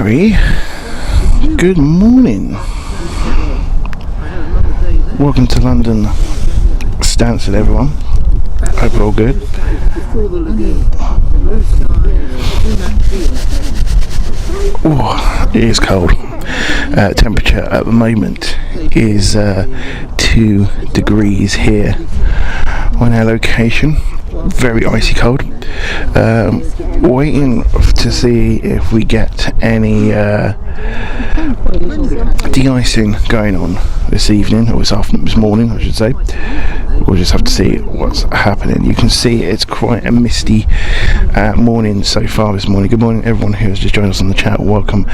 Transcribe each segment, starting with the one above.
very good morning. Welcome to London Stansted, everyone. Hope we're all good. Oh, it is cold. Temperature at the moment is 2 degrees here on our location. Very icy cold. Waiting to see if we get any de-icing going on this evening, or this morning I should say. We'll just have to see what's happening. You can see it's quite a misty morning so far this morning. Good morning everyone who has just joined us on the chat. Welcome.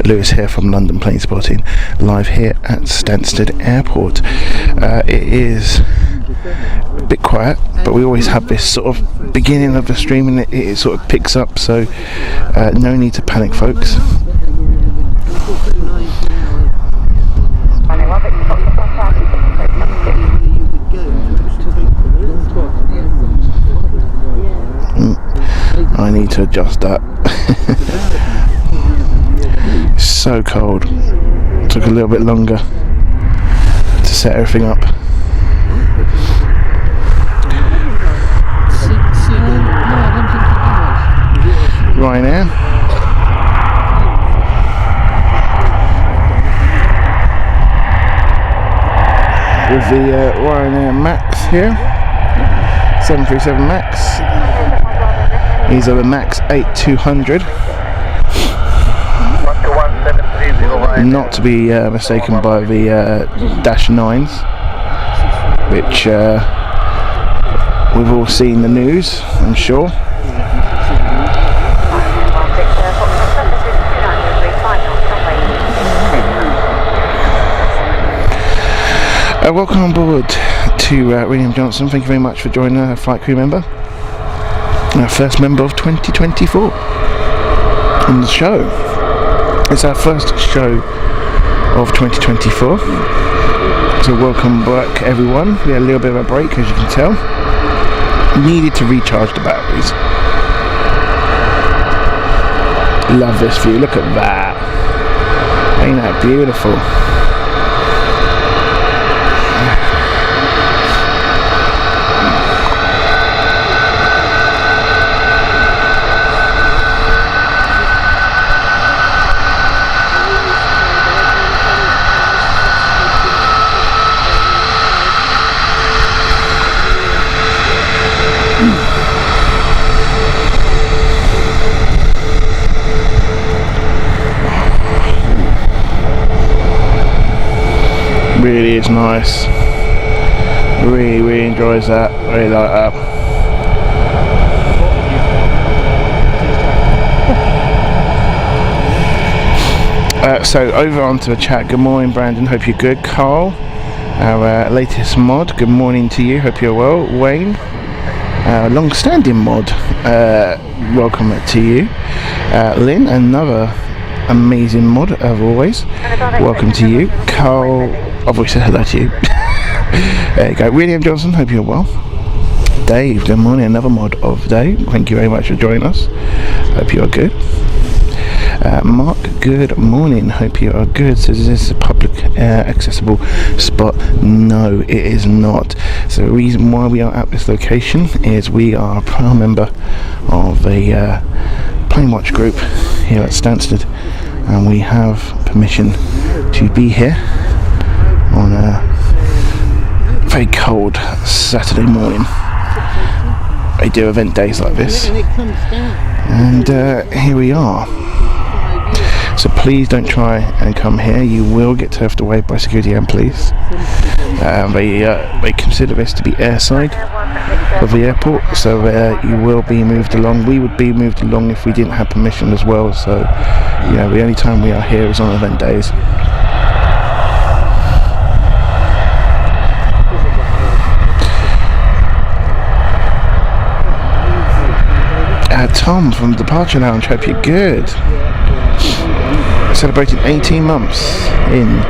Lewis here from London Planespotting, live here at Stansted Airport. It is a bit quiet, but we always have this sort of beginning of the stream and it sort of picks up, so no need to panic, folks. I need to adjust that. It's so cold. Took a little bit longer to set everything up. Ryanair. With the Ryanair Max here, 737 Max. These are the Max 8200. Not to be mistaken by the Dash 9s, which we've all seen the news, I'm sure. Welcome on board to William Johnson. Thank you very much for joining our flight crew member. Our first member of 2024 on the show. It's our first show of 2024. So welcome back everyone. We had a little bit of a break, as you can tell. Needed to recharge the batteries. Love this view, look at that. Ain't that beautiful? Really is nice. Really enjoys that. Really like that. So over onto the chat. Good morning, Brandon. Hope you're good. Carl, our latest mod. Good morning to you. Hope you're well. Wayne, long-standing mod. Welcome to you. Lynn, another amazing mod as always. Welcome to you. Carl, I've always said hello to you. There you go. William Johnson, hope you're well. Dave, good morning, another mod of the day. Thank you very much for joining us. Hope you are good. Mark, good morning. Hope you are good. So is this a public accessible spot? No, it is not. So the reason why we are at this location is we are a proud member of a plane watch group here at Stansted, and we have permission to be here on a very cold Saturday morning. They do event days like this, and here we are. So please don't try and come here. You will get turfed away by security and police. They consider this to be airside of the airport, so you will be moved along. We would be moved along if we didn't have permission as well. So the only time we are here is on event days. Tom from Departure Lounge, hope you're good. Celebrating 18 months in.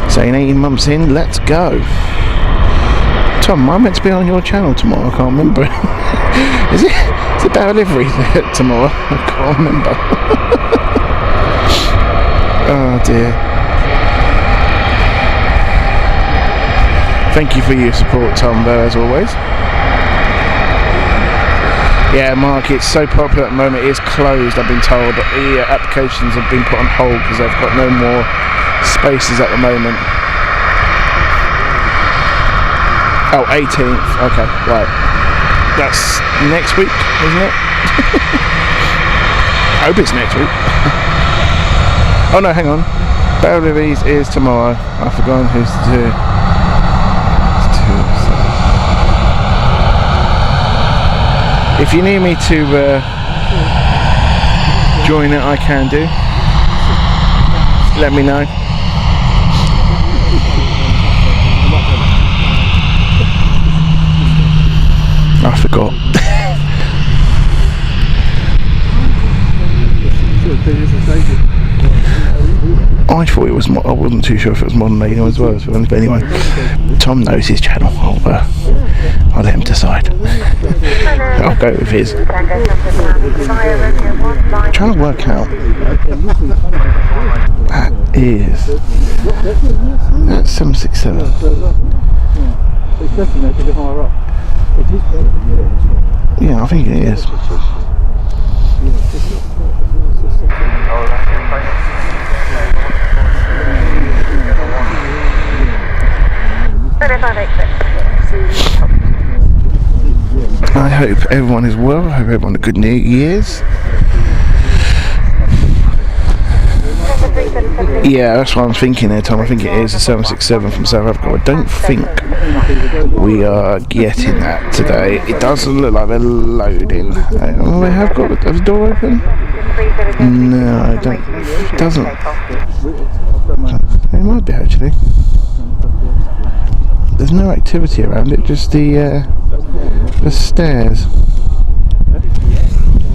Saying 18 months in, let's go. Tom, am I meant to be on your channel tomorrow? I can't remember. Is it Barrow Livery tomorrow? I can't remember. Oh dear. Thank you for your support, Tom, though, as always. Yeah, Mark, it's so popular at the moment. It is closed, I've been told. The applications have been put on hold because they've got no more spaces at the moment. Oh, 18th. Okay, right. That's next week, isn't it? I hope it's next week. Oh no, hang on. Battle of Ease is tomorrow. I've forgotten who's to. If you need me to join it, I can do. Let me know. I forgot. I thought it was. I wasn't too sure if it was Modern Lady as well. But anyway, Tom knows his channel. I'll let him decide. I'll go with his. I'm trying to work out. That's 767. Yeah, I think it is. I hope everyone is well. I hope everyone had a good New Year's. Yeah, that's what I'm thinking there, Tom. I think it is a 767 from South Africa. I don't think we are getting that today. It doesn't look like they're loading. Oh, they have got the door open? No, I don't. It doesn't. It might be actually. There's no activity around it, just the stairs.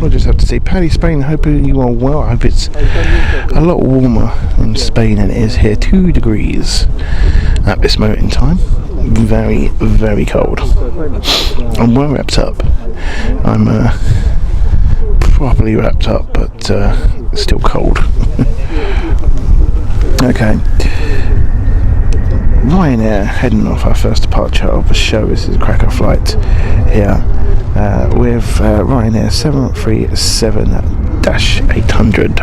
We'll just have to see. Paddy Spain, hoping you are well. I hope it's a lot warmer in Spain than it is here. 2 degrees at this moment in time. Very, very cold. I'm well wrapped up. I'm properly wrapped up, but still cold. Okay. Ryanair heading off our first departure of the show. This is a cracker flight here with Ryanair 737-800.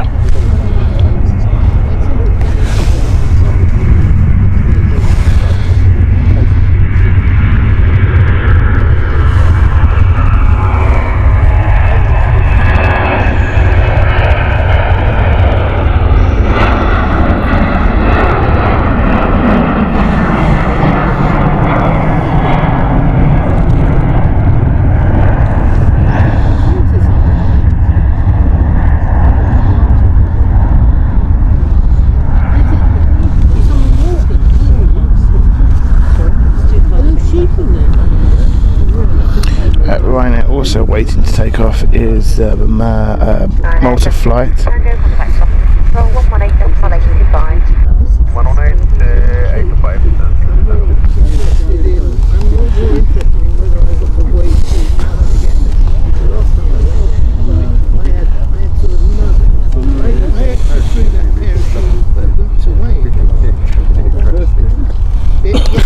Also waiting to take off is the Malta flight.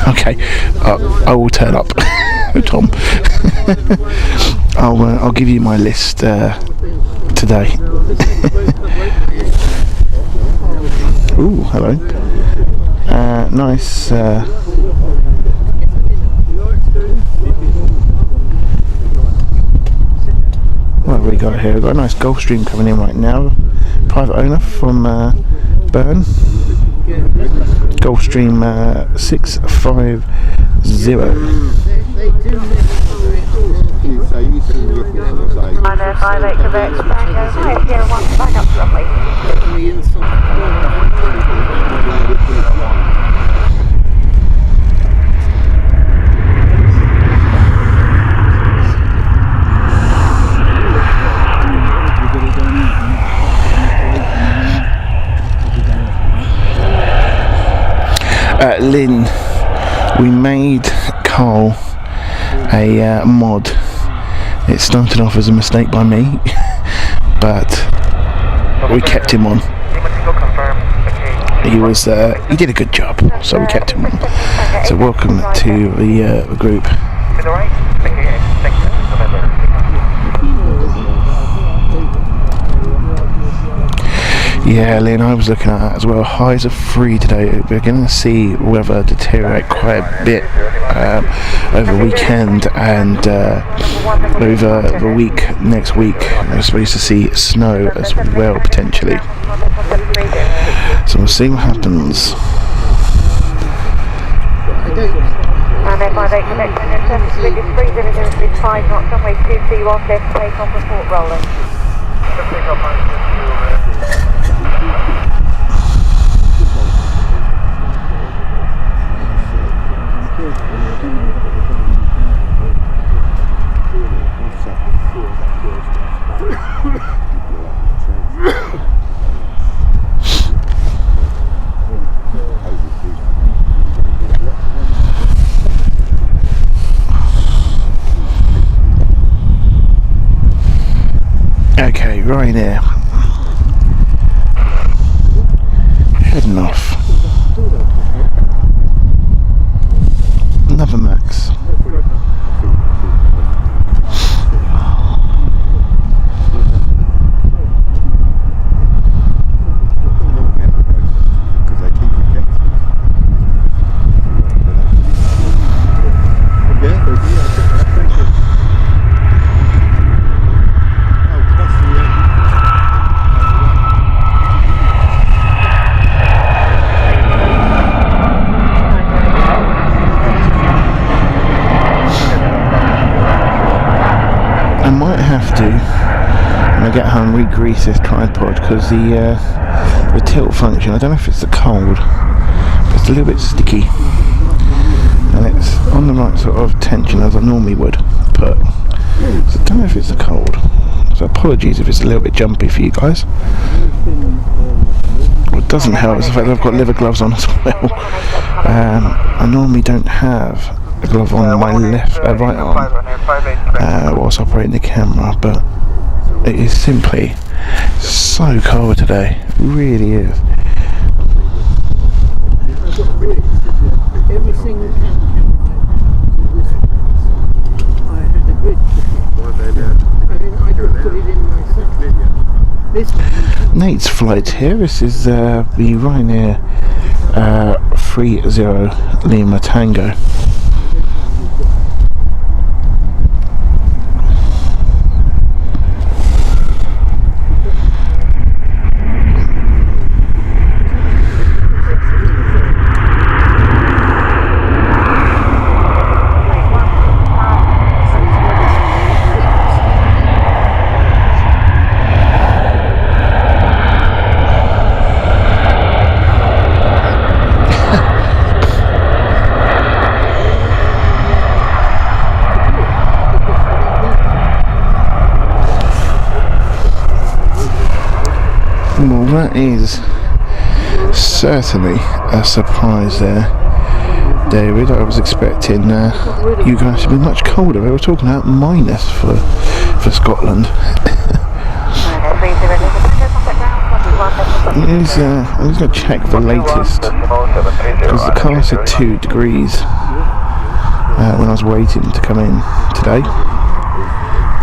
Okay, I will turn up, Tom. I'll give you my list today. Ooh, hello. Nice. What have we got here? We've got a nice Gulfstream coming in right now. Private owner from Bern. Gulfstream 650. Lynn, we made Carl a mod. It started off as a mistake by me, but we kept him on. he did a good job, so we kept him on. So welcome to the group. Yeah, Lynn, I was looking at that as well. Highs of 3 today. We're going to see weather deteriorate quite a bit over the weekend and over the week next week. We're supposed to see snow as well potentially. So we'll see what happens. And then 58 connection and 7 speed is 3005 knots, runway 23 left, take off, report rolling. Okay, Ryanair. Heading off. Another Max. I might have to, when I get home, re-grease this tripod because the tilt function, I don't know if it's the cold, but it's a little bit sticky and it's on the right sort of tension as I normally would put. So I don't know if it's the cold, so apologies if it's a little bit jumpy for you guys. What doesn't help is the fact that I've got leather gloves on as well. I normally don't have a glove on my right arm whilst operating the camera, but it is simply so cold today. It really is. Every single I had a grid. I could put it in myself. Nate's flight here. This is the Ryanair 30 Lima Tango. Well, that is certainly a surprise there, David. I was expecting you guys to be much colder. We were talking about minus for Scotland. I'm just going to check the latest because the car said 2 degrees when I was waiting to come in today.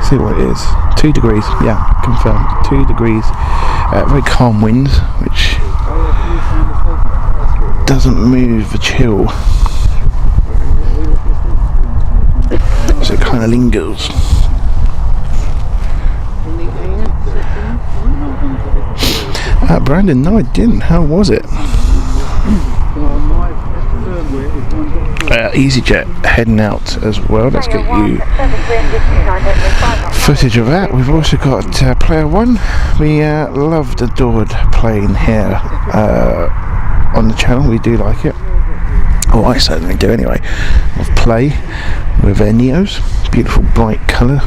See what it is. 2 degrees, yeah, confirmed. 2 degrees. Very calm winds, which doesn't move the chill, so it kind of lingers. Brandon, no I didn't. How was it? EasyJet heading out as well. Let's get you footage of that. We've also got Player One. We loved, adored playing here on the channel. We do like it. Oh, I certainly do anyway. Of play with Neos. Beautiful bright colour.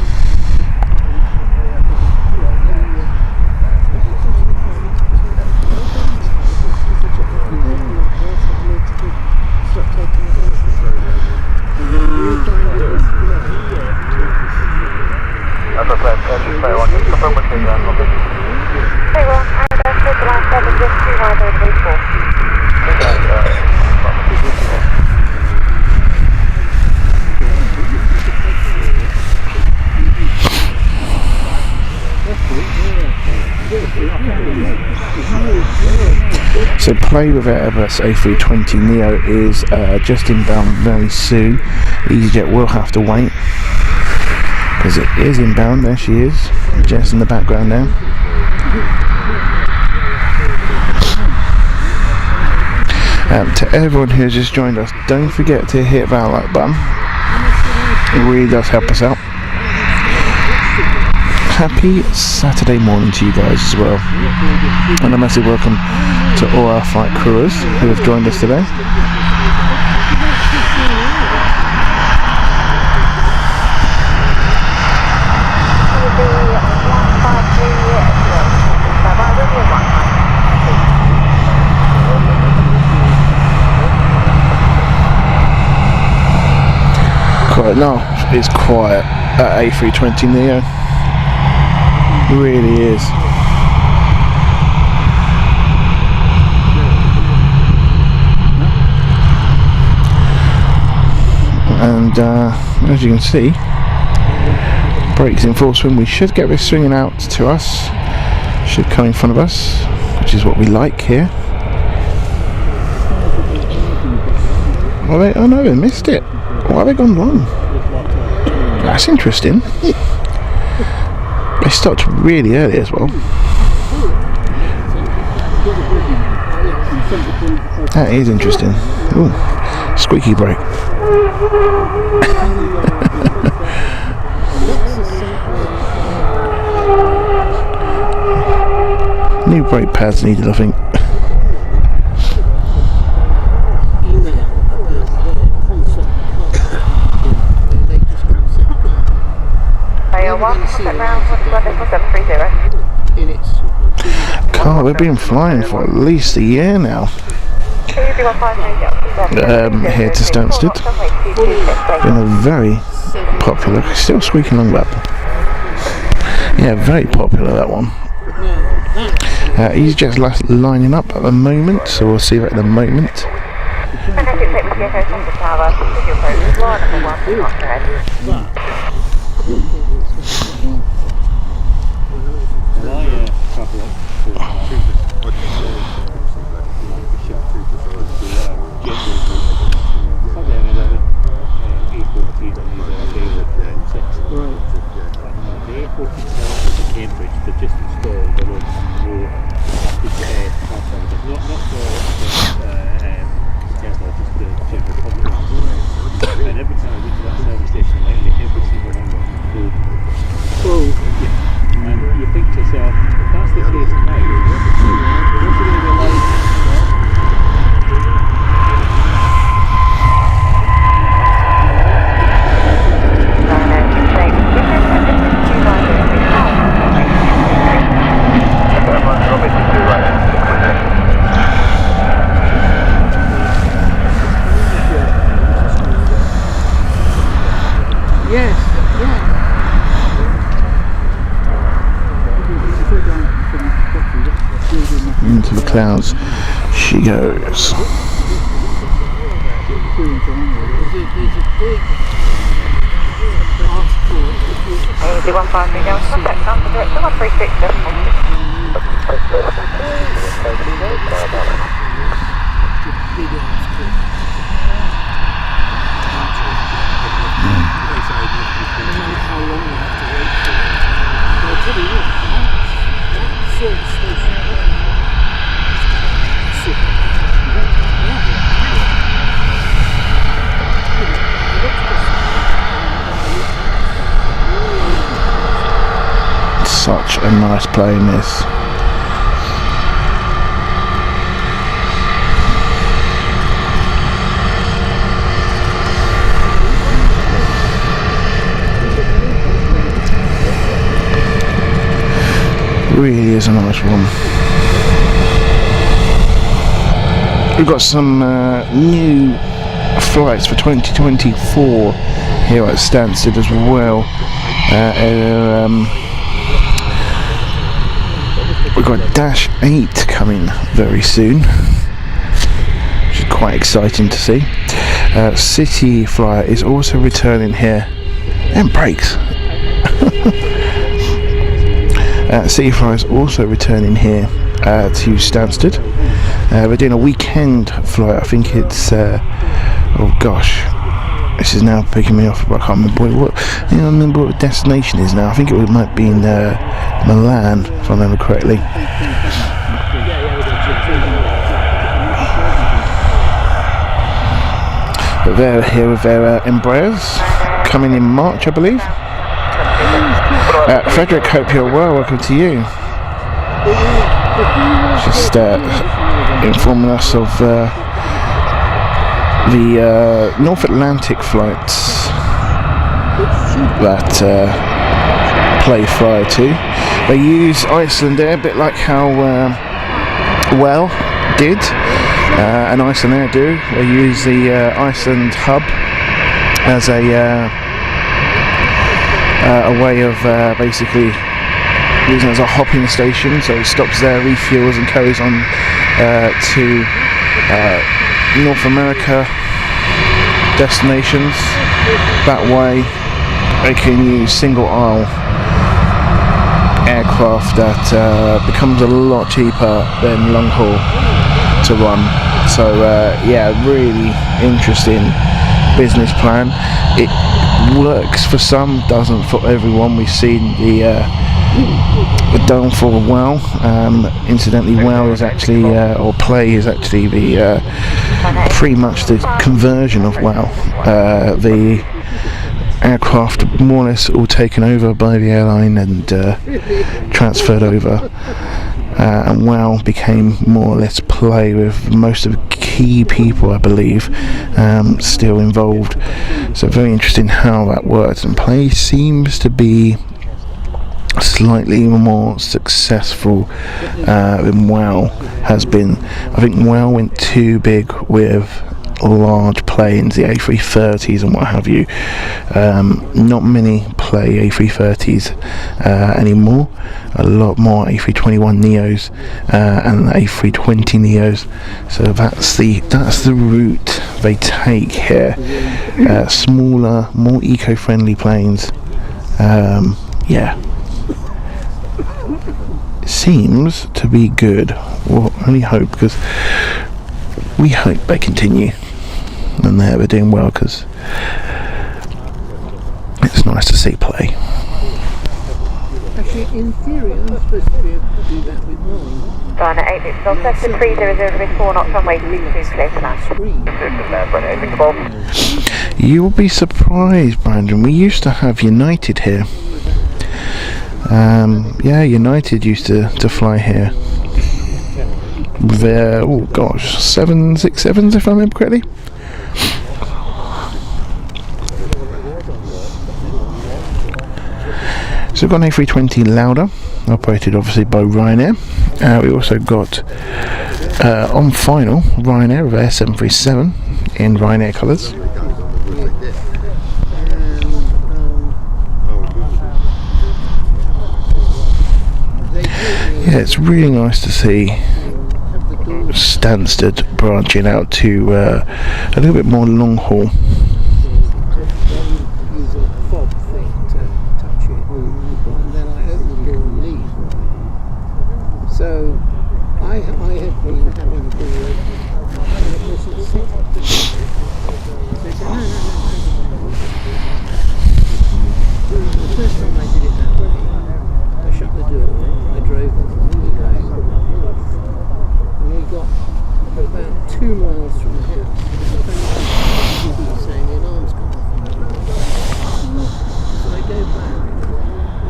Hey, well, I'm going to the last 7, just 2 9 3 4. So play with Airbus A320neo is just inbound very soon. EasyJet will have to wait because it is inbound. There she is, Jess in the background now. To everyone who has just joined us, don't forget to hit that like button. It really does help us out. Happy Saturday morning to you guys as well, and a massive welcome to all our flight crewers who have joined us today. Quite now, it's quiet at A320neo. Really is. And as you can see, brakes in full swing. We should get this swinging out to us. Should come in front of us, which is what we like here. Oh no, they missed it. Why have they gone wrong? That's interesting. They stopped really early as well. That is interesting. Ooh, squeaky brake. New brake pads needed, I think. God, we've been flying for at least a year now. Here to Stansted. Been a very popular, still squeaking along that. Yeah, very popular that one. EasyJet's lining up at the moment, so we'll see that in a moment. Into the clouds she goes. Such a nice plane, this. Really is a nice one. We've got some new flights for 2024 here at Stansted as well. We've got Dash 8 coming very soon, which is quite exciting to see. City Flyer is also returning here. And brakes. City Flyer is also returning here to Stansted. We're doing a weekend flight. I think it's oh gosh, this is now picking me off, but I can't remember I remember what the destination is now. I think it might be in Milan, if I remember correctly. But they're here with their Embraers, coming in March, I believe. Frederick, hope you're well. Welcome to you. Just informing us of the North Atlantic flights that play fly to. They use Icelandair, a bit like how Well did and Icelandair do. They use the Iceland hub as a way of basically using it as a hopping station, so it stops there, refuels and carries on to North America destinations. That way they can use single aisle aircraft that becomes a lot cheaper than long haul to run. So yeah, really interesting business plan. It works for some, doesn't for everyone. We've seen the downfall of WOW. Incidentally, WOW is actually, or Play is actually the pretty much the conversion of WOW. The aircraft more or less all taken over by the airline and transferred over, and WOW became more or less Play, with most of the key people, I believe, still involved. So very interesting how that works, and Play seems to be slightly more successful than WOW has been. I think WOW went too big with large planes, the A330s and what have you. Not many Play A330s anymore. A lot more A321 Neos and A320 Neos. So that's the route they take here. Smaller, more eco-friendly planes. Yeah. Seems to be good. Well, only hope, because we hope they continue, and they're doing well, because it's nice to see Play. Actually, in theory, I'm supposed to be able to do that with mine. Ryanair 8, it's on Stansted 300 with 4 knots, runway 22, clear for that. You will be surprised, Brandon. We used to have United here. Yeah, United used to fly here. Their, oh gosh, 767s if I remember correctly. So we've got an A320 Lauda, operated obviously by Ryanair. We also got on final Ryanair with their 737 in Ryanair colours. Yeah, it's really nice to see Stansted branching out to a little bit more long haul. So I have been having the first time I did it that way, I shut the door, I drove off, and we got about 2 miles from the house. Saying the alarm's gone off. So I go back.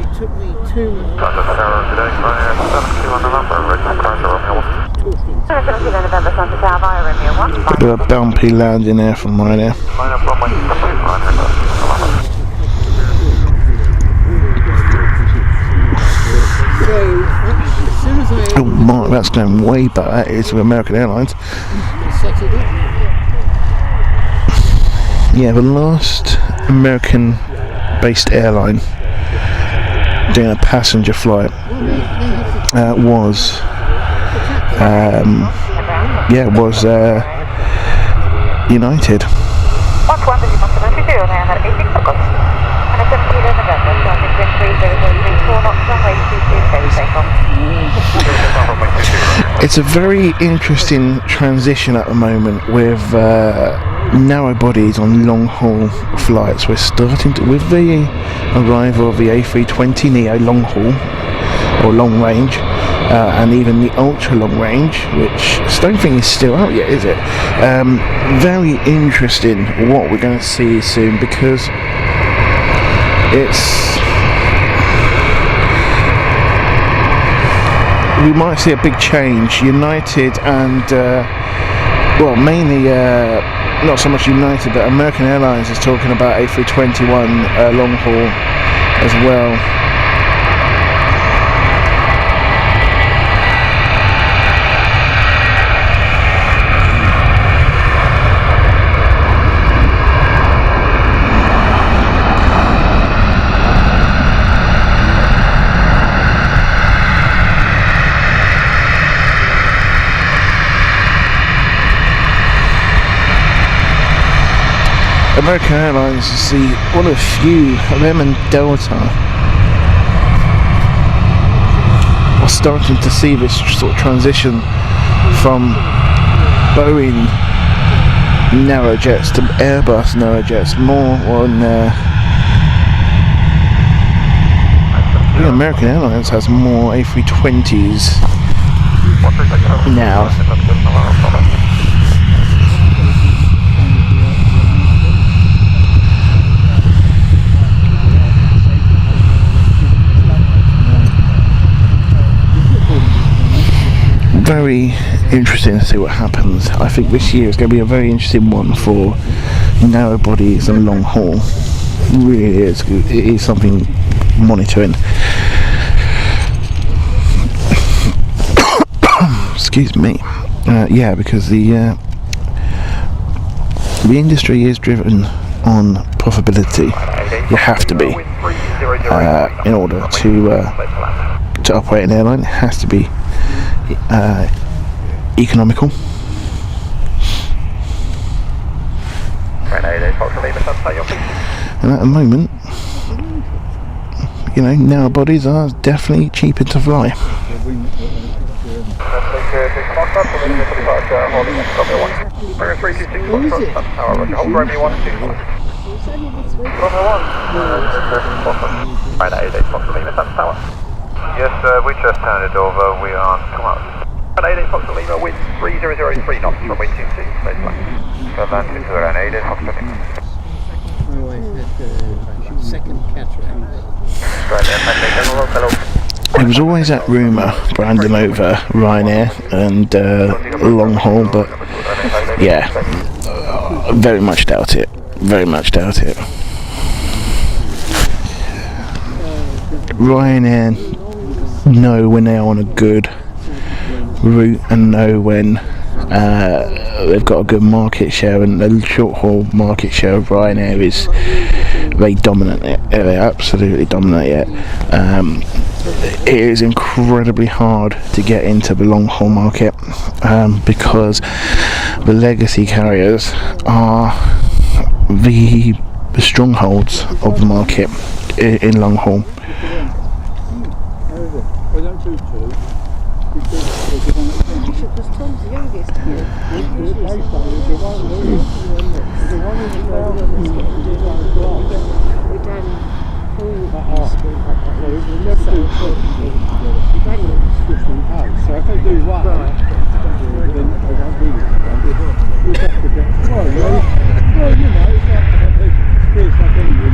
It took me 2 miles. Bit of a bumpy landing there from Ryanair. Oh, Mark, that's going way better. That is with American Airlines. Yeah, the last American-based airline doing a passenger flight was United. It's a very interesting transition at the moment with narrow bodies on long haul flights. We're starting to, with the arrival of the A320neo long haul or long range, and even the ultra long range, which I don't think is still out yet, is it? Very interesting what we're going to see soon, because we might see a big change. United and well, mainly not so much United, but American Airlines is talking about A321 long haul as well. American Airlines is one of the few, them and Delta, are starting to see this sort of transition from Boeing narrow jets to Airbus narrow jets, more on American Airlines has more A320s now. Very interesting to see what happens. I think this year is going to be a very interesting one for narrow bodies and long haul. It really is. It is something monitoring. Excuse me. Yeah, because the industry is driven on profitability. You have to be in order to operate an airline. It has to be economical. And at the moment, you know, narrow bodies are definitely cheaper to fly. Yes, we just turned it over. We are come out. 88 Fox Lima with 3003 knots from way 26. Atlantic to around 88 Fox Lima. Second cataract. There was always that rumour, Brandon, over Ryanair and long haul, but yeah, very much doubt it. Very much doubt it. Ryanair know when they're on a good route and know when they've got a good market share, and the short haul market share of Ryanair is very dominant. They absolutely dominate it. It is incredibly hard to get into the long haul market because the legacy carriers are the strongholds of the market in long haul. Because Tom's the youngest here. So if they do one, then they won't do it. Well, you know, it's like anything.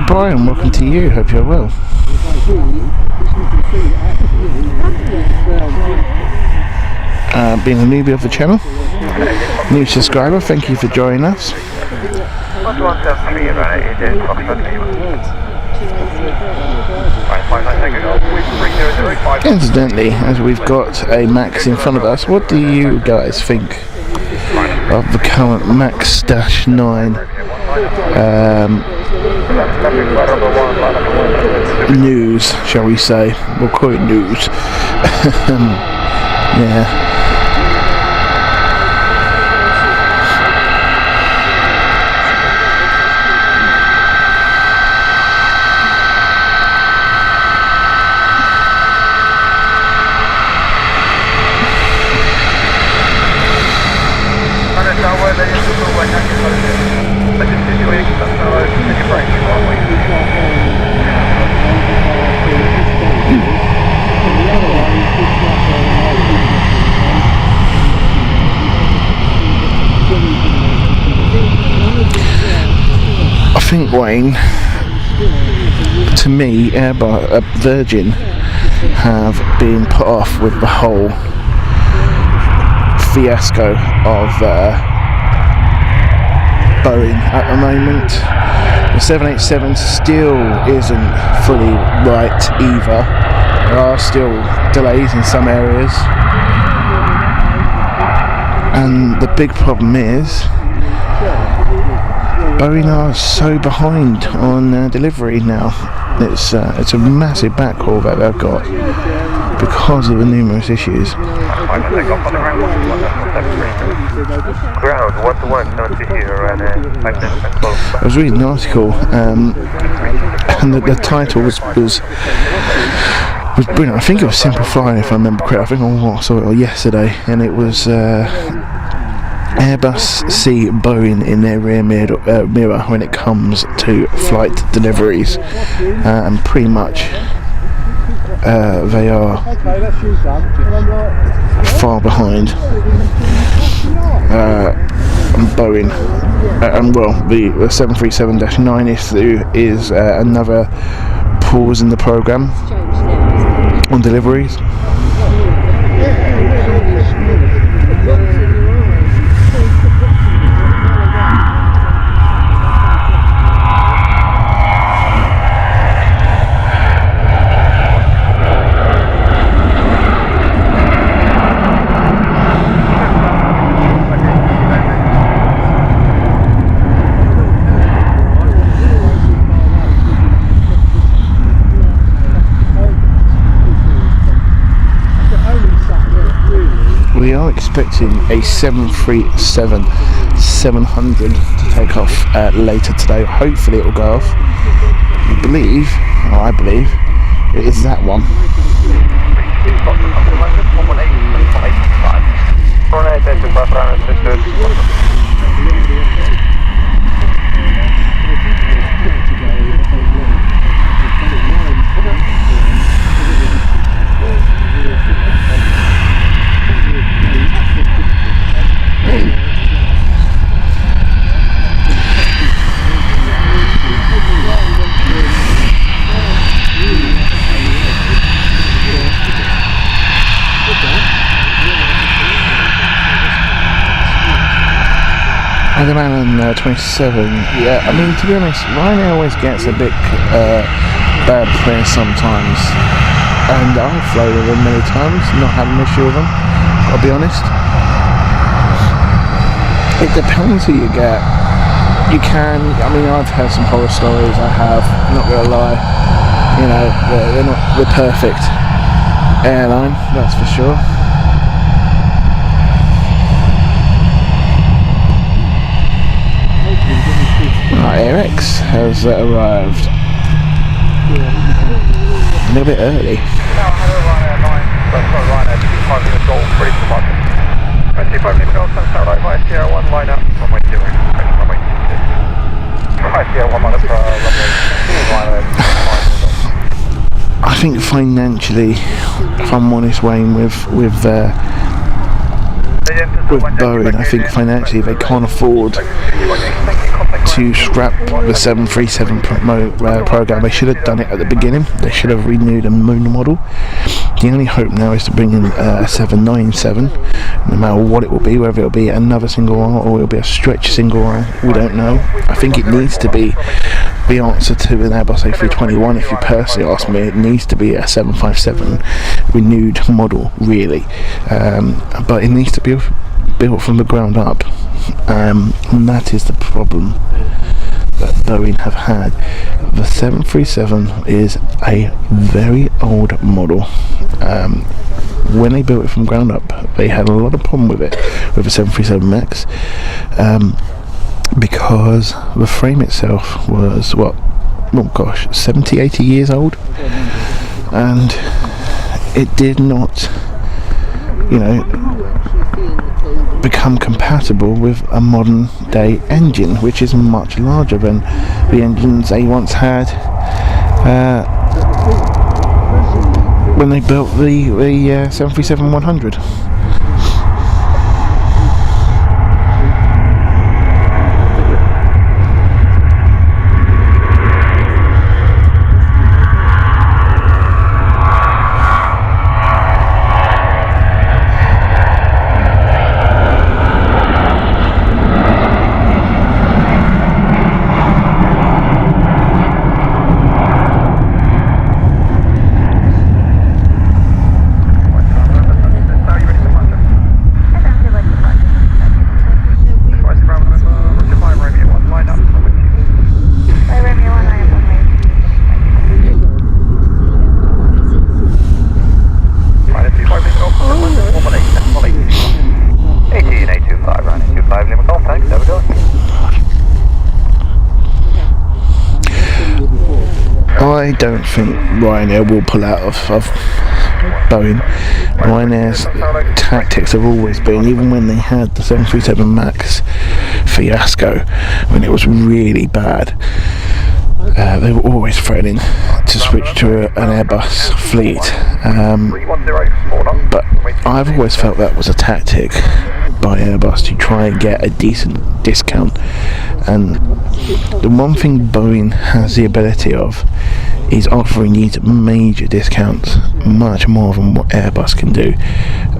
Brian, welcome to you. Hope you're well. Being a newbie of the channel, new subscriber, thank you for joining us. Incidentally, as we've got a Max in front of us, what do you guys think of the current Max-9 news, shall we say? We'll call it news. Yeah. think, Wayne, to me, Virgin have been put off with the whole fiasco of Boeing at the moment. The 787 still isn't fully right either. There are still delays in some areas, and the big problem is Boeing are so behind on delivery now. It's a massive backhaul that they've got because of the numerous issues. Ground 121 here and I was reading an article, and the title was brilliant. I think it was Simple Flying, if I remember correctly. I think I saw it yesterday, and it was Airbus see Boeing in their rear mirror when it comes to flight deliveries, and pretty much they are far behind Boeing. And well, the 737-9 is another pause in the program on deliveries. We are expecting a 737-700 to take off later today. Hopefully it will go off. I believe it is that one. The man on 27, yeah, I mean, to be honest, Ryanair always gets a bit bad press sometimes, and I've flown with them many times, not had an issue with them, I'll be honest. It depends who you get. You can, I mean, I've heard some horror stories, I have, not gonna lie, you know, they're not the perfect airline, that's for sure. AirX has arrived a little bit early. I think financially, if I'm honest, Wayne, with Boeing, I think financially they can't afford to scrap the 737 program. They should have done it at the beginning. They should have renewed a moon model. The only hope now is to bring in a 797, no matter what it will be, whether it will be another single aisle or it will be a stretch single aisle, we don't know. I think it needs to be the answer to an Airbus A321. If you personally ask me, it needs to be a 757 renewed model, really, but it needs to be built from the ground up, and that is the problem that Boeing have had. The 737 is a very old model. When they built it from ground up, they had a lot of problem with it, with the 737 MAX, because the frame itself was 70-80 years old, and it did not, become compatible with a modern day engine, which is much larger than the engines they once had when they built the 737-100. 5 Lima Golf, thanks, there we go. I don't think Ryanair will pull out of Boeing. Ryanair's tactics have always been, even when they had the 737 MAX fiasco, when it was really bad, they were always threatening to switch to an Airbus fleet. But I've always felt that was a tactic by Airbus to try and get a decent discount. And the one thing Boeing has the ability of is offering these major discounts, much more than what Airbus can do.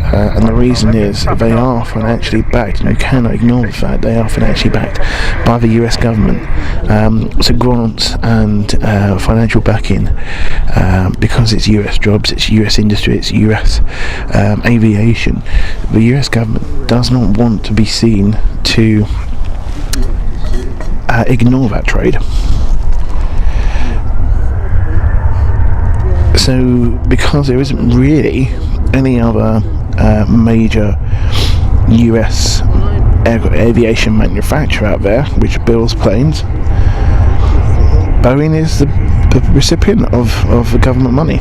And the reason is they are financially backed, and you cannot ignore the fact they are financially backed by the US government. So grants and financial backing, because it's US jobs, it's US industry, it's US aviation. The US government does not want to be seen to ignore that trade. So because there isn't really any other major US aviation manufacturer out there which builds planes, Boeing is the recipient of the government money.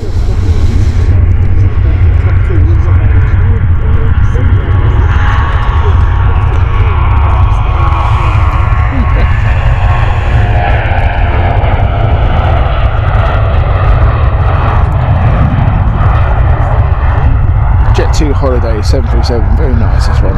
Jet2 holiday 737, very nice this one.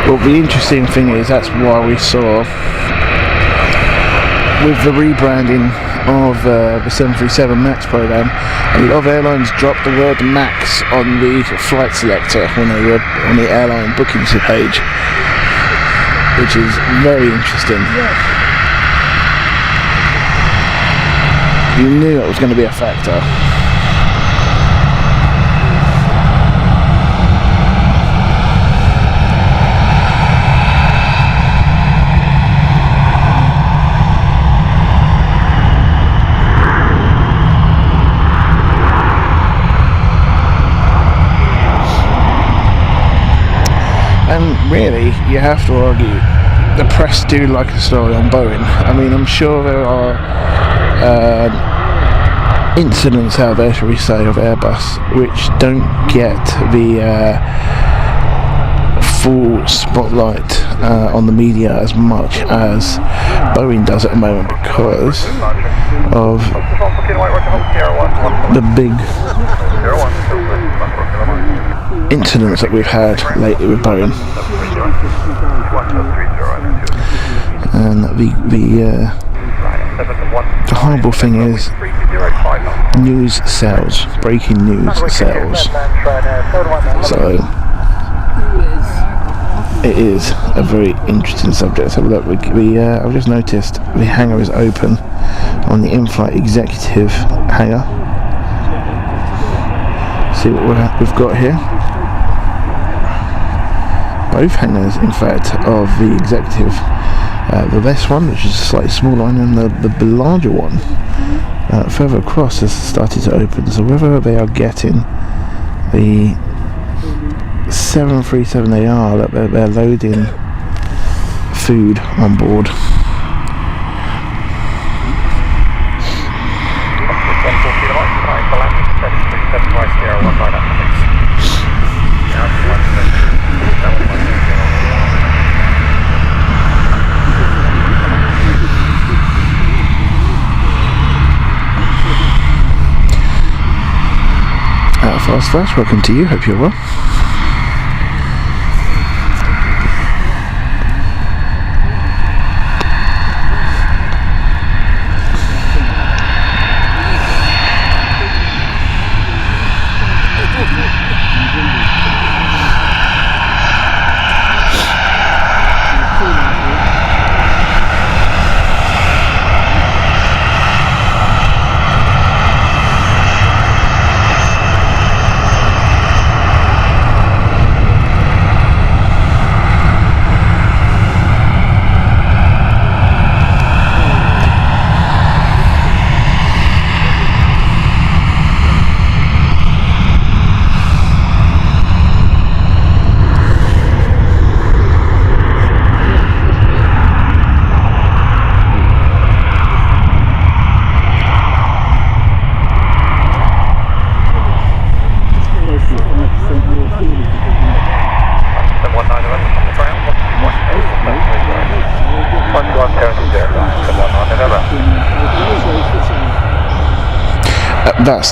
Well, the interesting thing is that's why we saw with the rebranding of the 737 MAX program, a lot of airlines dropped the word MAX on the flight selector when they were on the airline bookings page, which is very interesting. You knew it was going to be a factor. And really, you have to argue, the press do like a story on Boeing. I mean, I'm sure there are incidents out there, shall we say, of Airbus which don't get the full spotlight on the media as much as Boeing does at the moment, because of the big incidents that we've had lately with Boeing. And the horrible thing is, news sells, breaking news sells. So it is a very interesting subject. So look, I've just noticed the hangar is open on the in-flight executive hangar. See what we've got here. Both hangars, in fact, of the executive. The less one, which is slightly smaller, and the larger one further across has started to open. So whether they are getting the 737 they are, that they're loading food on board. Fast Flash, welcome to you, hope you're well.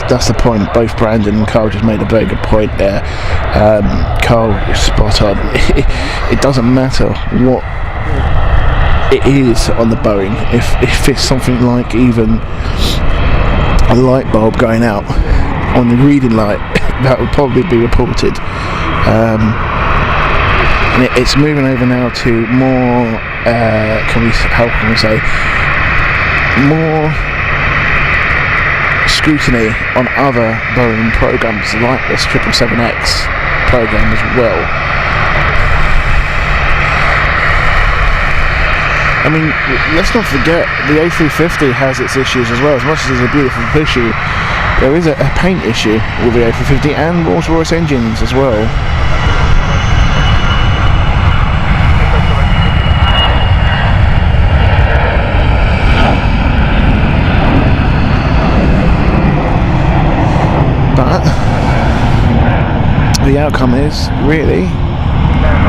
That's the point. Both Brandon and Carl just made a very good point there. Carl, you're spot on. It doesn't matter what it is on the Boeing. If it's something like even a light bulb going out on the reading light, that would probably be reported. And it's moving over now to more. How can we say more scrutiny on other Boeing programs like this 777X program as well. I mean, let's not forget the A350 has its issues as well. As much as it's a beautiful issue, there is a paint issue with the A350 and Rolls-Royce engines as well. But the outcome is really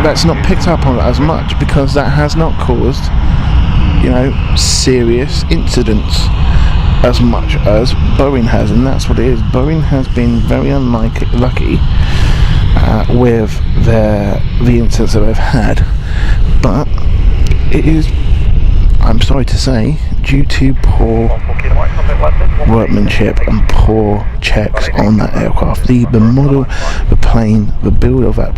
that's not picked up on as much because that has not caused, serious incidents as much as Boeing has, and that's what it is. Boeing has been very unlucky with the incidents that they've had, but it is, I'm sorry to say, due to poor workmanship and poor checks on that aircraft. The model, the plane, the build of that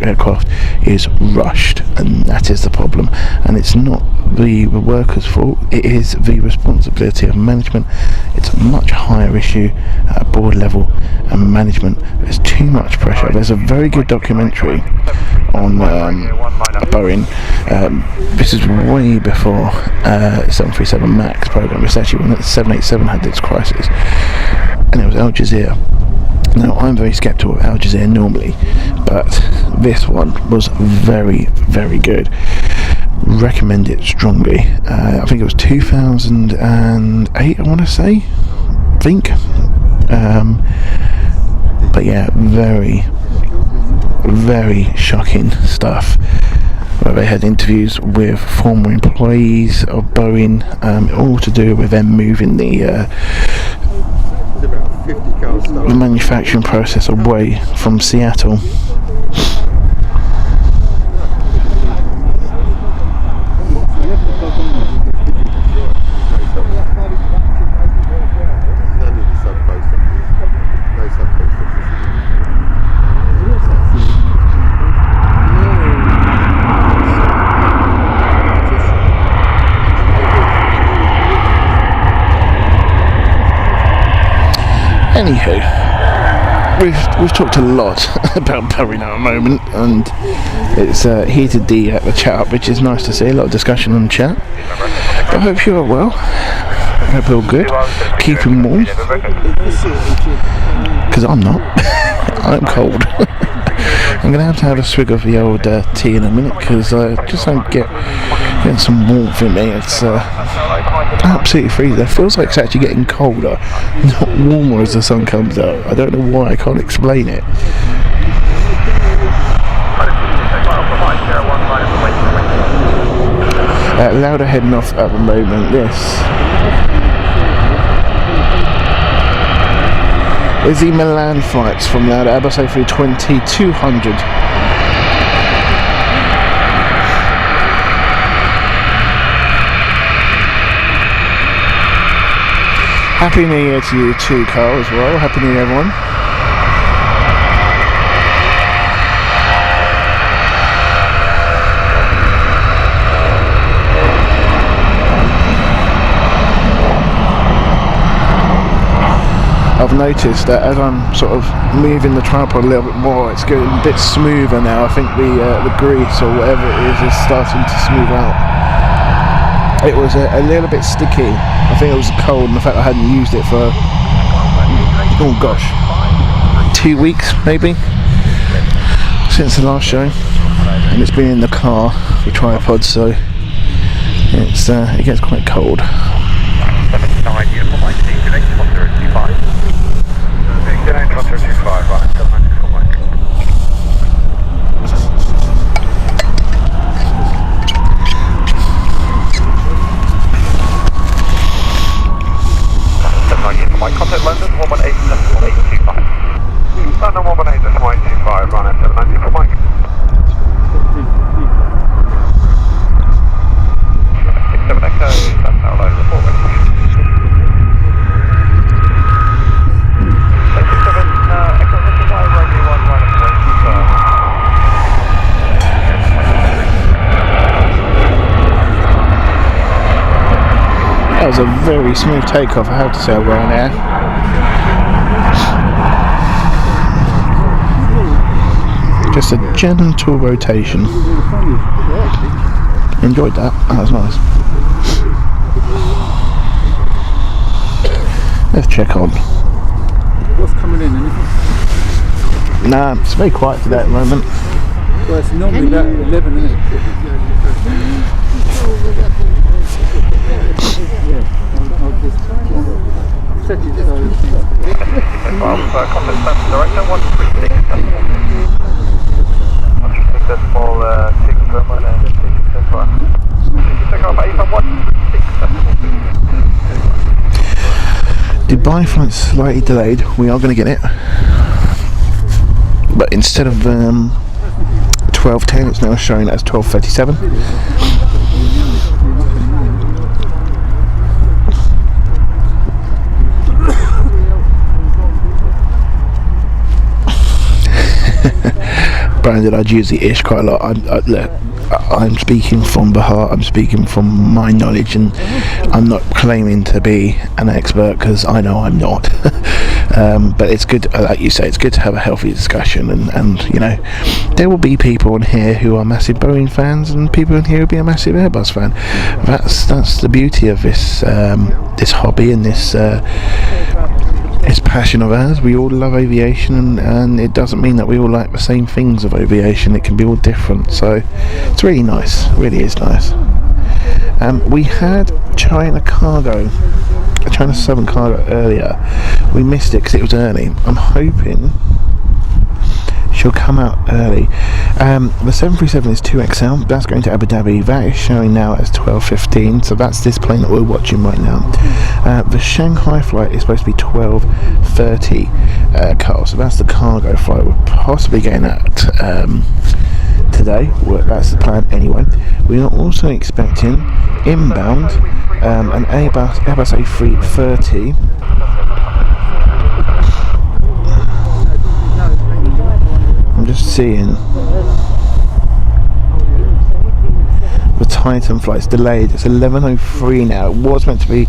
aircraft is rushed, and that is the problem. And it's not the workers' fault, it is the responsibility of management. It's a much higher issue at board level and management. There's too much pressure. There's a very good documentary on Boeing. This is way before 737 MAX program. It's actually when the 787 had its crisis, and it was Al Jazeera. Now, I'm very sceptical of Al Jazeera normally, but this one was very, very good. Recommend it strongly. I think it was 2008, I want to say. But yeah, very, very shocking stuff. Where they had interviews with former employees of Boeing, all to do with them moving the manufacturing process away from Seattle. Anywho, we've talked a lot about Boeing at the moment, and it's heated the chat up, which is nice to see. A lot of discussion on the chat. I hope you're well. I hope you're all good. Keeping warm, because I'm not. I'm cold. I'm going to have a swig of the old tea in a minute because I just don't getting some warmth in me. It's absolutely freezing. It feels like it's actually getting colder, not warmer as the sun comes out. I don't know why, I can't explain it. Louder heading off at the moment. This is the Milan flights from Lauda, Airbus A320-200. Happy New Year to you too, Carl, as well. Happy New Year, everyone. I've noticed that as I'm sort of moving the tripod a little bit more, it's getting a bit smoother now. I think the grease or whatever it is starting to smooth out. It was a little bit sticky. I think it was cold and the fact I hadn't used it for, oh gosh, 2 weeks maybe since the last show, and it's been in the car, the tripod, so it's it gets quite cold. Contact London 118.825. London 118.825, run after the 90 for Mike. 67 Echo, that's now low, report ready. 67 Echo, Richard 5, Romeo 1, run after That was a very smooth takeoff, I have to say, around there. Just a gentle rotation. Enjoyed that. That was nice. Let's check on. What's coming in? Anything? Nah, it's very quiet today at the moment. Well, it's normally about 11, isn't it? Set it so. Contact Stansted Director 136. That's small ticket firm right there. Take off 811. Dubai flight's slightly delayed. We are going to get it, but instead of 12:10, it's now showing as 12:37. Brandon, I'd use the ish quite a lot. I'm speaking from the heart, I'm speaking from my knowledge, and I'm not claiming to be an expert because I know I'm not. But it's good, like you say, it's good to have a healthy discussion, and you know, there will be people in here who are massive Boeing fans and people in here who will be a massive Airbus fan. That's the beauty of this this hobby and this passion of ours. We all love aviation, and it doesn't mean that we all like the same things of aviation. It can be all different, so it's really nice. It really is nice. We had China Southern Cargo earlier. We missed it because it was early. I'm hoping she'll come out early. The 737 is 2XL. That's going to Abu Dhabi. That is showing now as 12:15. So that's this plane that we're watching right now. The Shanghai flight is supposed to be 12:30. Carl. So that's the cargo flight. We're possibly getting that today. That's the plan anyway. We are also expecting inbound an Airbus A330. I'm just seeing the Titan flight's delayed. It's 11:03 now. It was meant to be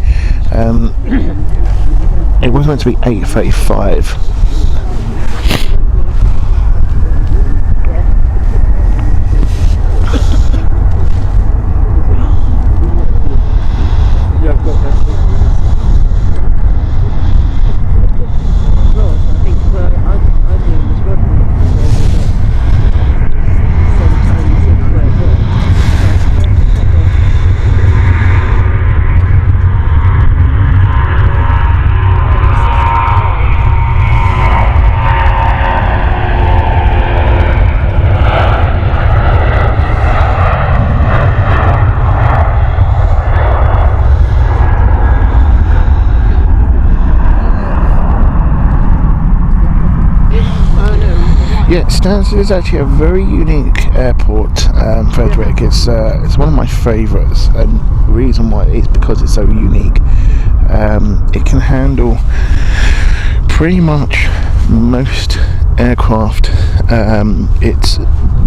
8:35. Yeah, Stansted is actually a very unique airport, Frederick. It's one of my favourites, and the reason why is because it's so unique. It can handle pretty much most aircraft. It's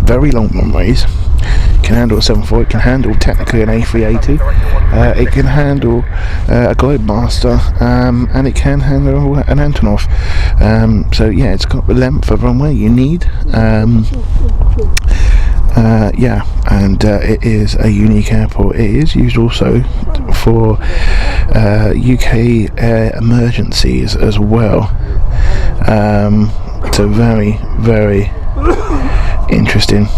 very long runways. It can handle a 74. It can handle technically an A380. It can handle a Globemaster, and it can handle an Antonov. So yeah, it's got the length of runway you need. Yeah, and it is a unique airport. It is used also for UK air emergencies as well. So very, very interesting.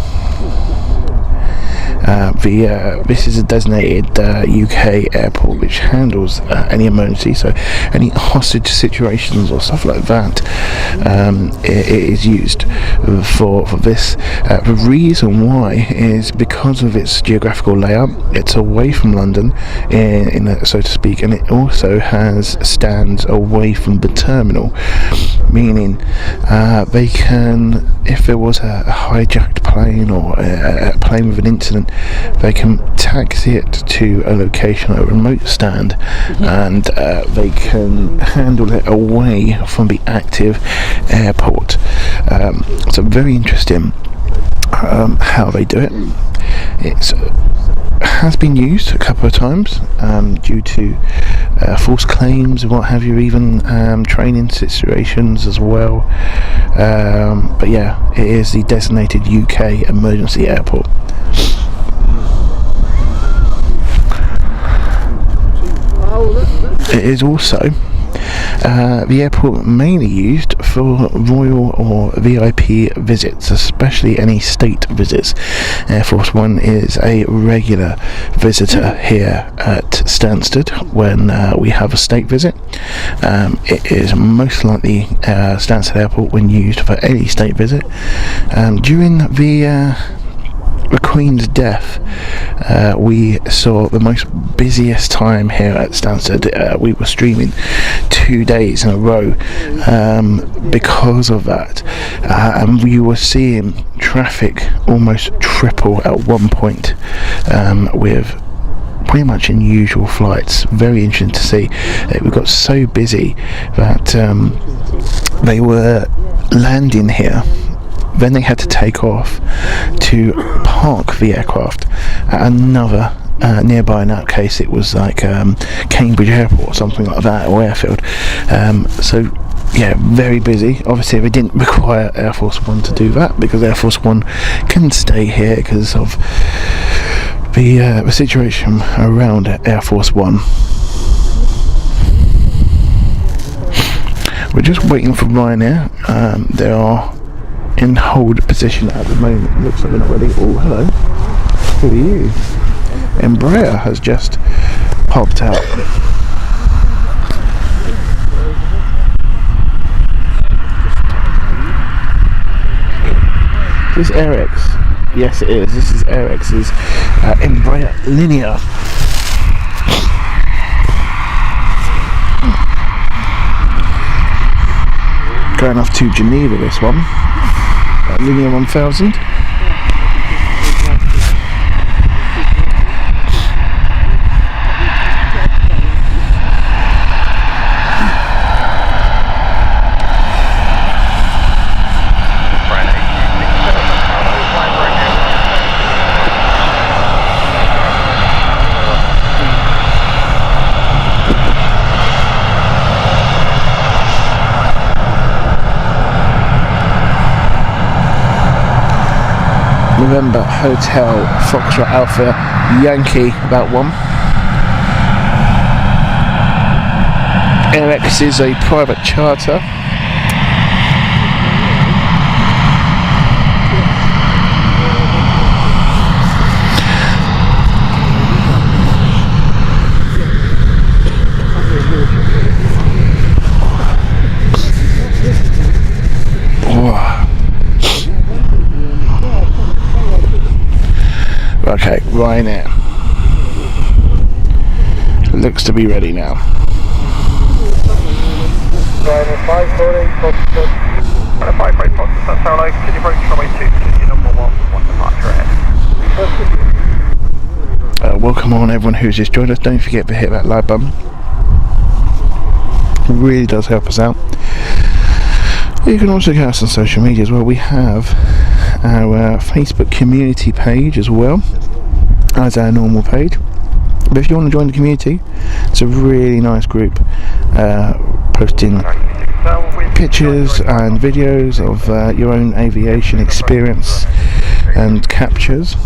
This is a designated UK airport which handles any emergency, so any hostage situations or stuff like that. It is used for this. The reason why is because of its geographical layout. It's away from London, so to speak, and it also stands away from the terminal, meaning they can, if there was a hijacked plane or a plane with an incident, they can taxi it to a location, a remote stand, and they can handle it away from the active airport. So very interesting how they do it. It has been used a couple of times due to false claims and what have you, even training situations as well. But yeah, it is the designated UK emergency airport. It is also the airport mainly used for royal or VIP visits, especially any state visits. Air Force One is a regular visitor here at Stansted when we have a state visit. It is most likely Stansted Airport when used for any state visit. During the Queen's death, we saw the most busiest time here at Stansted. We were streaming 2 days in a row because of that, and we were seeing traffic almost triple at one point, with pretty much unusual flights. Very interesting to see. We got so busy that they were landing here, then they had to take off to park the aircraft at another nearby. In that case, it was like Cambridge Airport or something like that, or airfield. So yeah, very busy. Obviously, they didn't require Air Force One to do that because Air Force One can stay here because of the situation around Air Force One. We're just waiting for Ryanair. They are in hold position at the moment. Looks like they're not ready. Oh, hello. Who are you? Embraer has just popped out. Is this AirX? Yes, it is. This is AirX's Embraer Linear. Going off to Geneva, this one. Linear 1000. November Hotel Foxtrot Alpha Yankee, about 1. AirX is a private charter. Okay, Ryanair looks to be ready now. Ryanair 548, 5 brake boxes, that's how low. Continue approach runway 2, number 1 departure ahead. Welcome on everyone who's just joined us. Don't forget to hit that like button. It really does help us out. You can also get us on social media as well. We have our Facebook community page as well as our normal page. But if you want to join the community, it's a really nice group, posting pictures and videos of your own aviation experience and captures.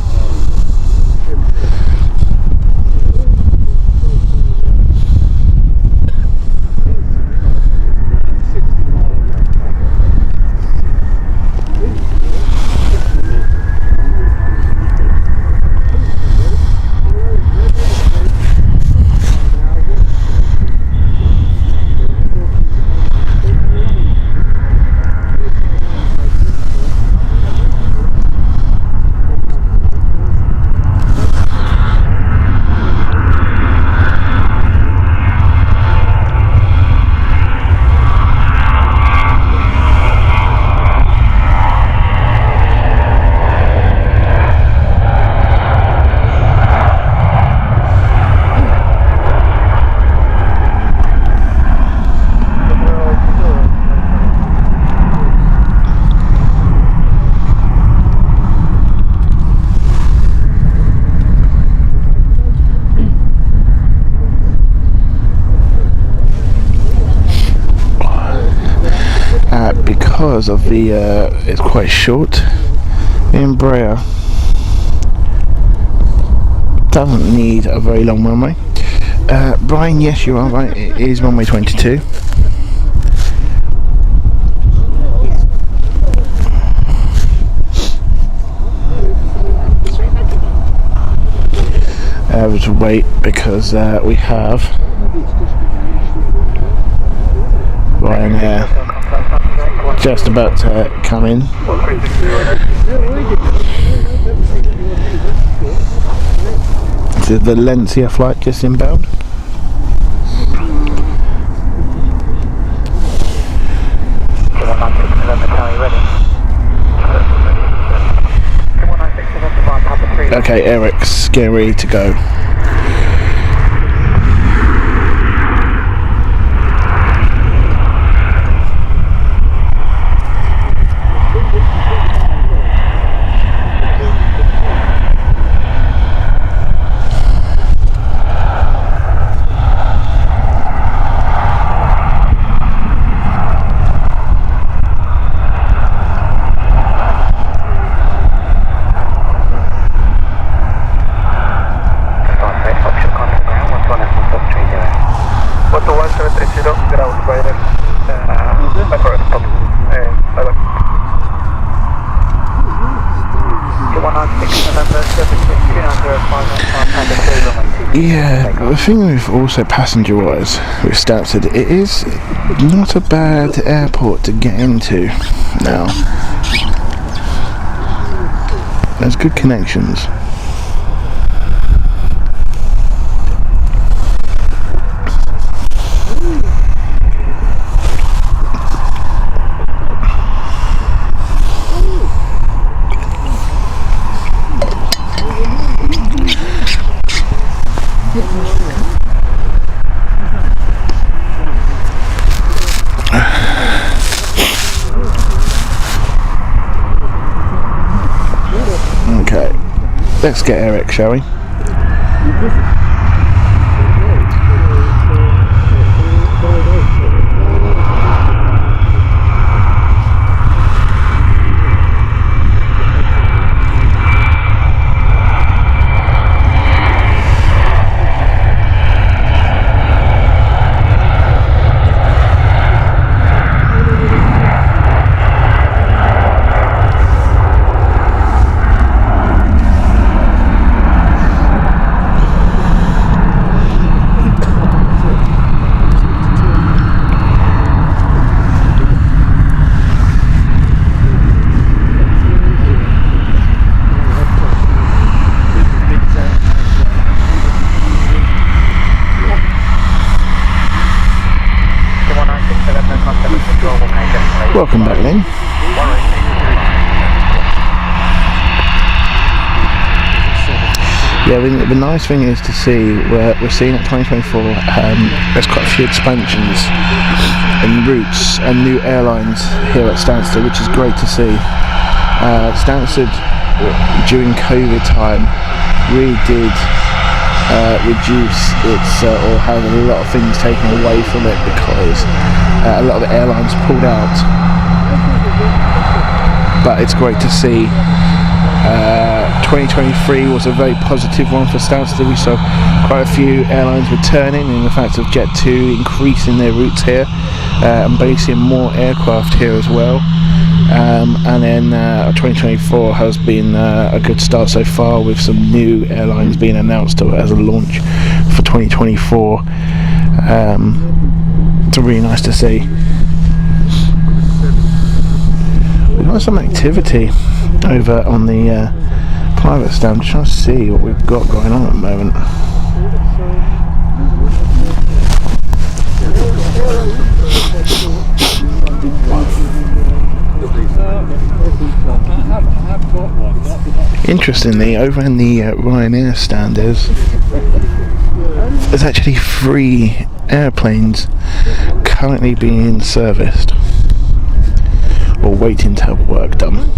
Because of the it's quite short, the Embraer doesn't need a very long runway. Brian, yes, you are right, it is runway 22. Just wait because we have Brian just about to come in. This is the Valencia flight just inbound. Okay, Eric's getting ready to go. Yeah, the thing with also passenger-wise with Stansted, it is not a bad airport to get into now. There's good connections. Let's get Eric, shall we? Welcome back, Lynn. Yeah, the nice thing is to see we're seeing at 2024 there's quite a few expansions and routes and new airlines here at Stansted, which is great to see. Stansted during COVID time really did reduce its or have a lot of things taken away from it because a lot of the airlines pulled out. But it's great to see. 2023 was a very positive one for Stansted. We saw quite a few airlines returning, in the fact of Jet2 increasing their routes here and basing more aircraft here as well. And then 2024 has been a good start so far, with some new airlines being announced as a launch for 2024. It's really nice to see. We've got some activity over on the private stand. I'm just trying to see what we've got going on at the moment. Interestingly, over in the Ryanair stand there's actually 3 airplanes currently being serviced or waiting to have work done.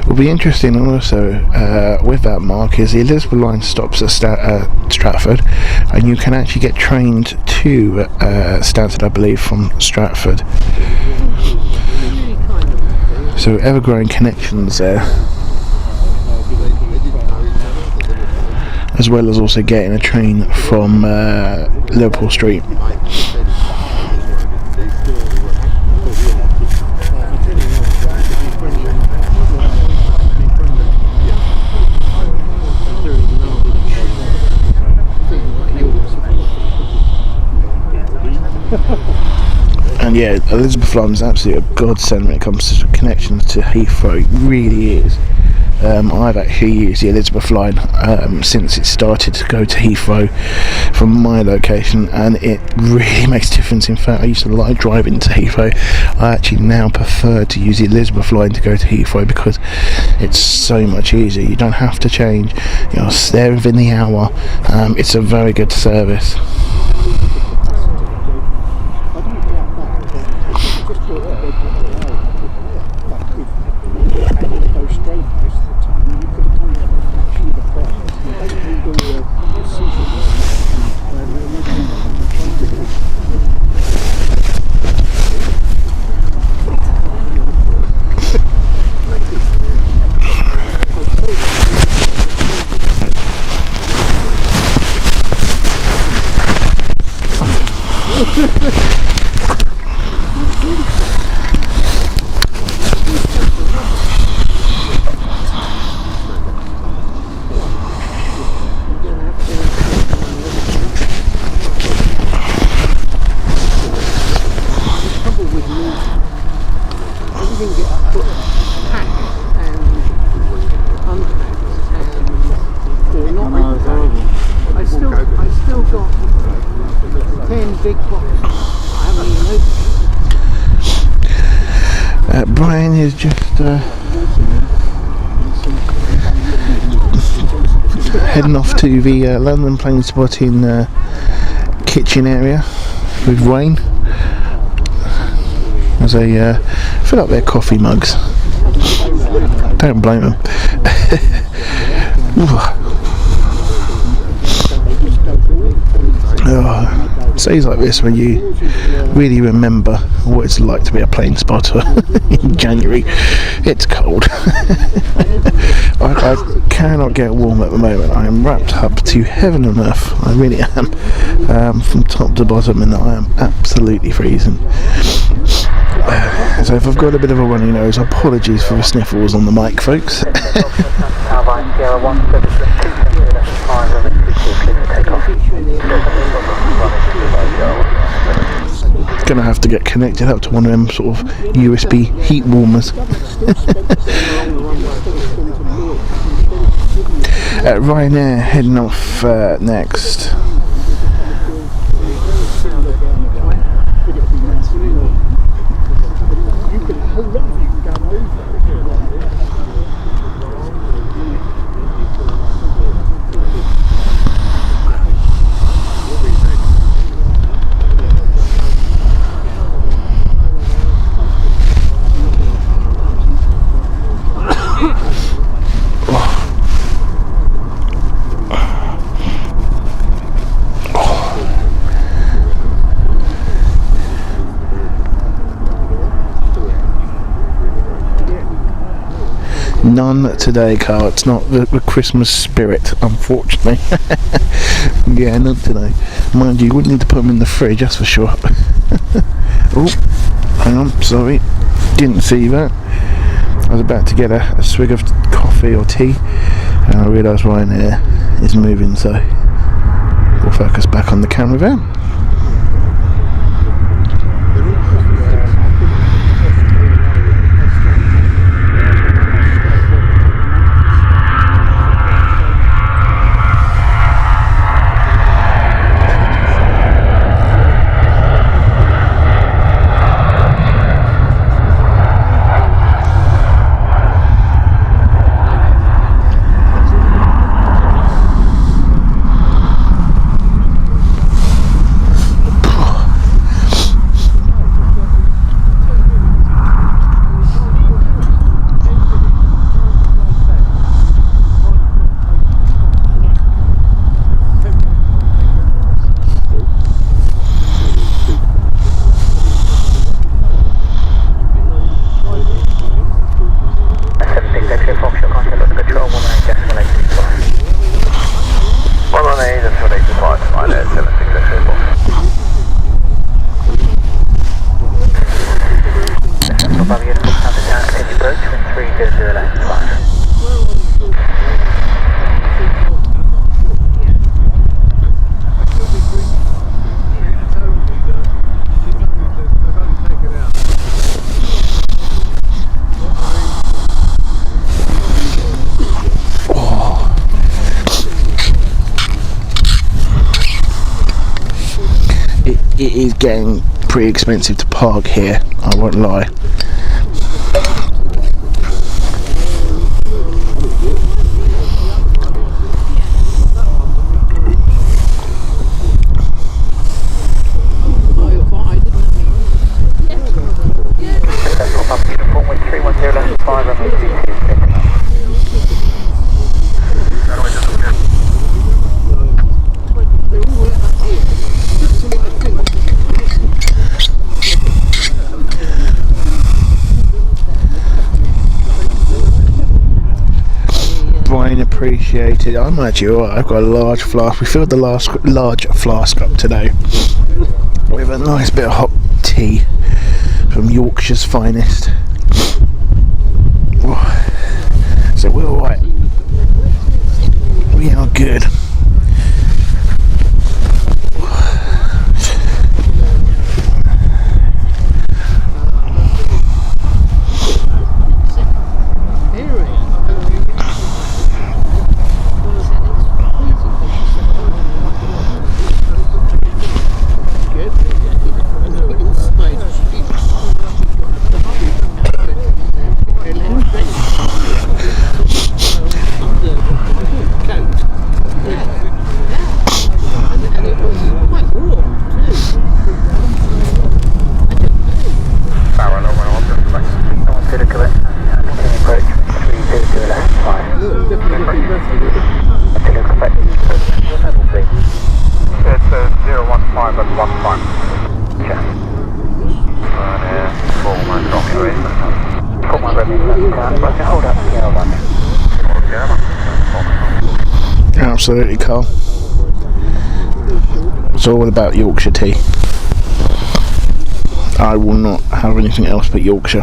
Will be interesting also with that, Mark, is the Elizabeth line stops at Stratford, and you can actually get trained to Stansted, I believe, from Stratford. So ever-growing connections there, as well as also getting a train from Liverpool Street. And yeah, Elizabeth line is absolutely a godsend when it comes to connections to Heathrow. It really is. I've actually used the Elizabeth line since it started to go to Heathrow from my location, and it really makes a difference. In fact, I used to like driving to Heathrow. I actually now prefer to use the Elizabeth line to go to Heathrow because it's so much easier. You don't have to change. You're there within the hour. It's a very good service. Brian is just heading off to the London Planespotting kitchen area with Wayne as they fill up their coffee mugs. Don't blame them. Oh. It's days like this when you really remember what it's like to be a plane spotter in January. It's cold. I cannot get warm at the moment. I am wrapped up to heaven and earth. I really am, from top to bottom, and I am absolutely freezing. So if I've got a bit of a runny nose, apologies for the sniffles on the mic, folks. Gonna have to get connected up to one of them sort of USB heat warmers. Ryanair heading off next. None today, Carl. It's not the Christmas spirit, unfortunately. Yeah, none today. Mind you, wouldn't need to put them in the fridge, that's for sure. Oh, hang on, sorry. Didn't see that. I was about to get a swig of coffee or tea, and I realised Ryanair is moving, so we'll focus back on the camera there. It is getting pretty expensive to park here, I won't lie. Appreciated. I'm actually alright. I've got a large flask. We filled the large flask up today with a nice bit of hot tea from Yorkshire's finest. So we're alright. We are good. Absolutely, Carl. It's all about Yorkshire tea. I will not have anything else but Yorkshire.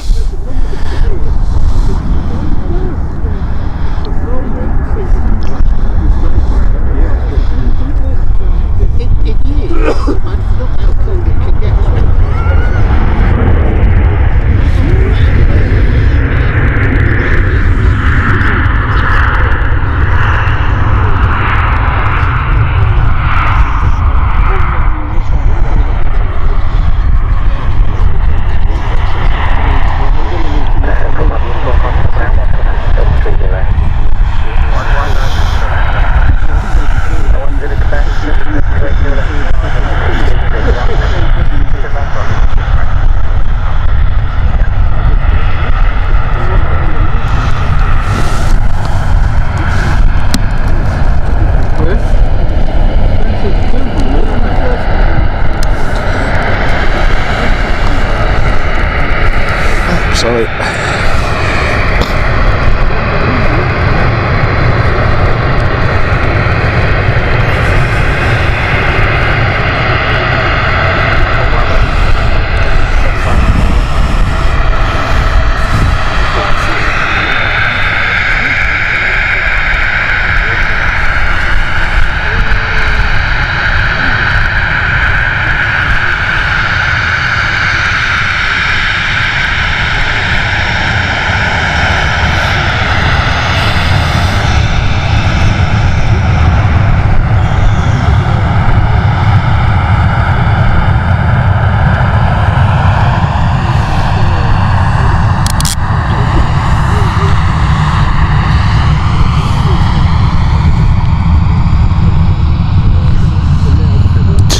Sorry.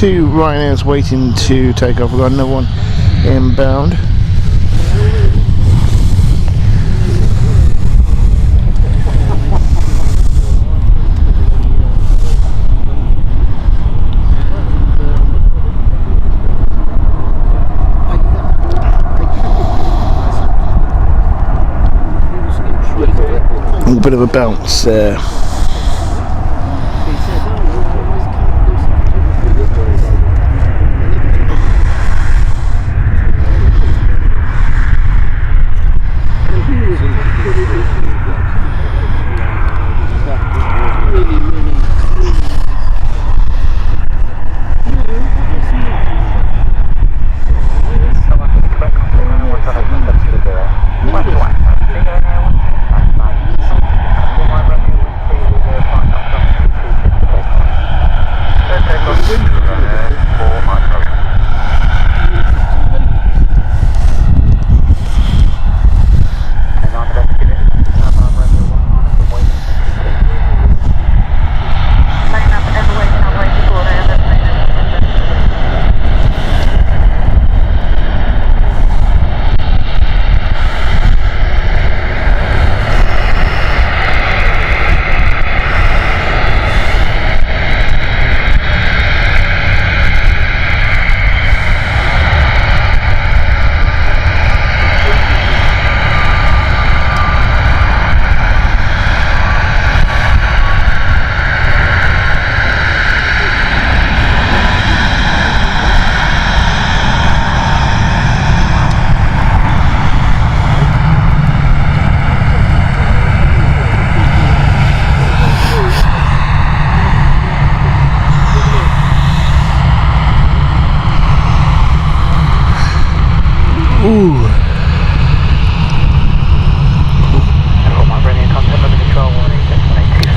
Two Ryanairs waiting to take off. We've got another one inbound. A bit of a bounce there.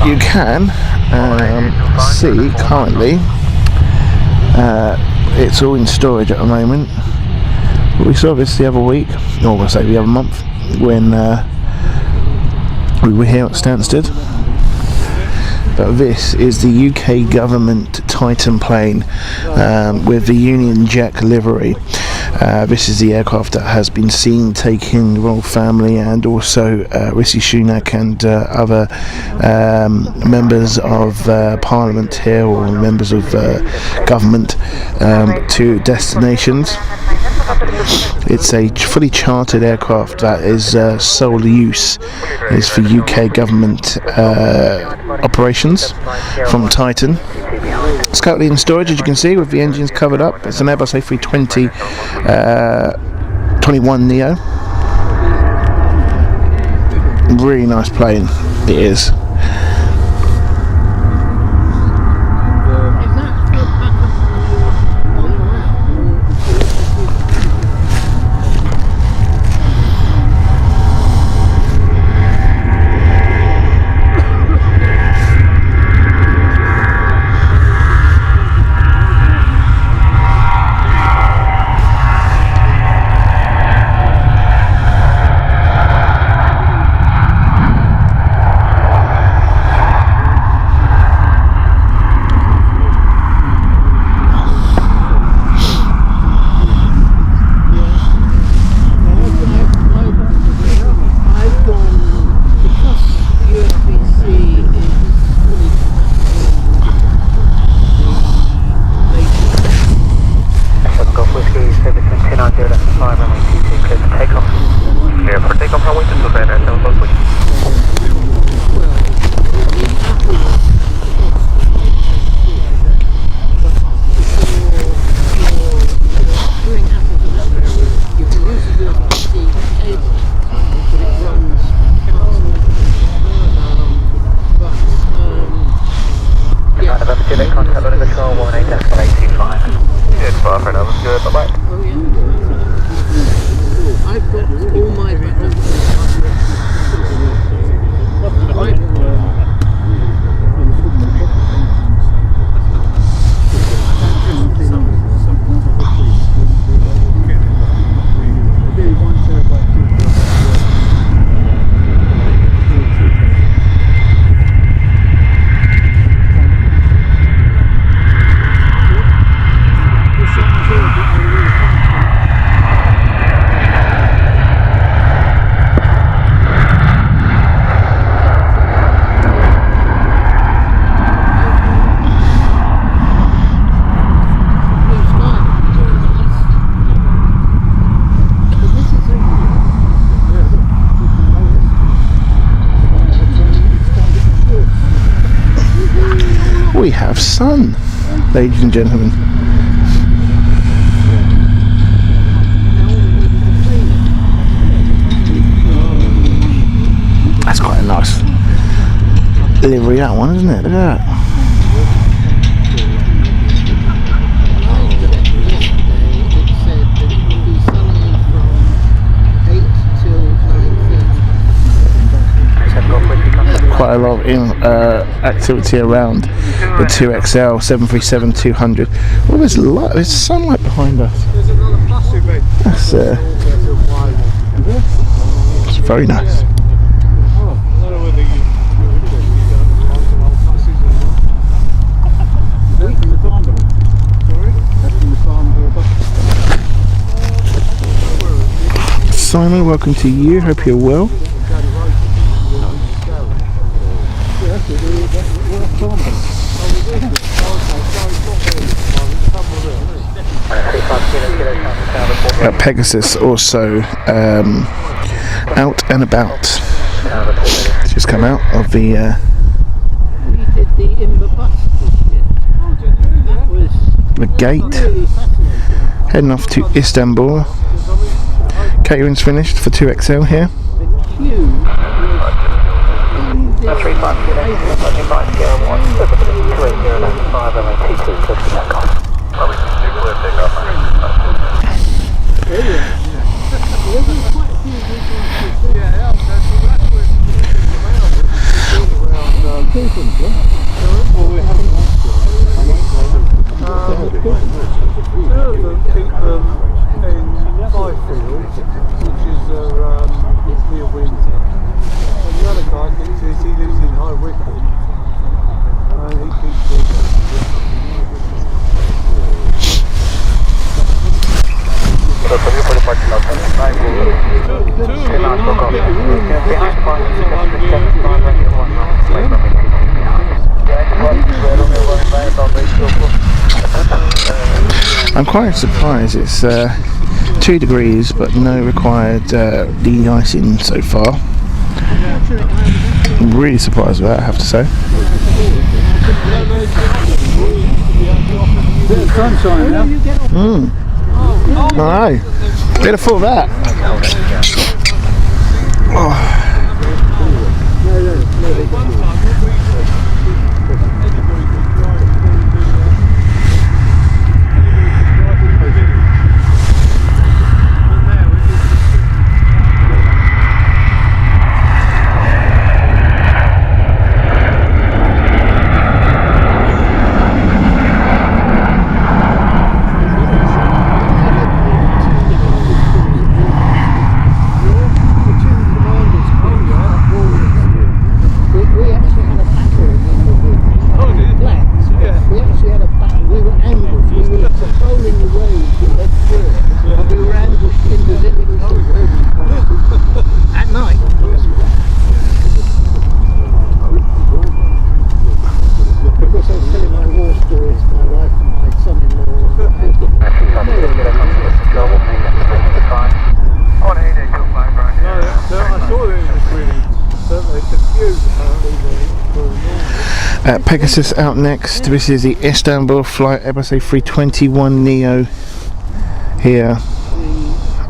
You can see currently it's all in storage at the moment. We saw this the other week, or we'll say the other month, when we were here at Stansted. But this is the UK government Titan plane with the Union Jack livery. This is the aircraft that has been seen taking the royal family and also Rishi Sunak and other members of Parliament here, or members of government, to destinations. It's a fully chartered aircraft that is sole use is for UK government operations from Titan. It's currently in storage, as you can see, with the engines covered up. It's an Airbus A320 21 Neo. Really nice plane, it is. We have sun, ladies and gentlemen. That's quite a nice livery, that one, isn't it? Look at that. Quite a lot of activity around the 2XL 737-200. Well, there's sunlight behind us. That's it's very nice. Simon, welcome to you. Hope you're well. Pegasus also out and about. Just come out of the gate, heading off to Istanbul. Catering's finished for 2XL here. I'm quite surprised it's 2 degrees but no required de-icing so far. I'm really surprised with that, I have to say. Bit of sunshine now. Alright, bit of full of that. Oh. Pegasus out next. This is the Istanbul flight, Airbus A321neo here.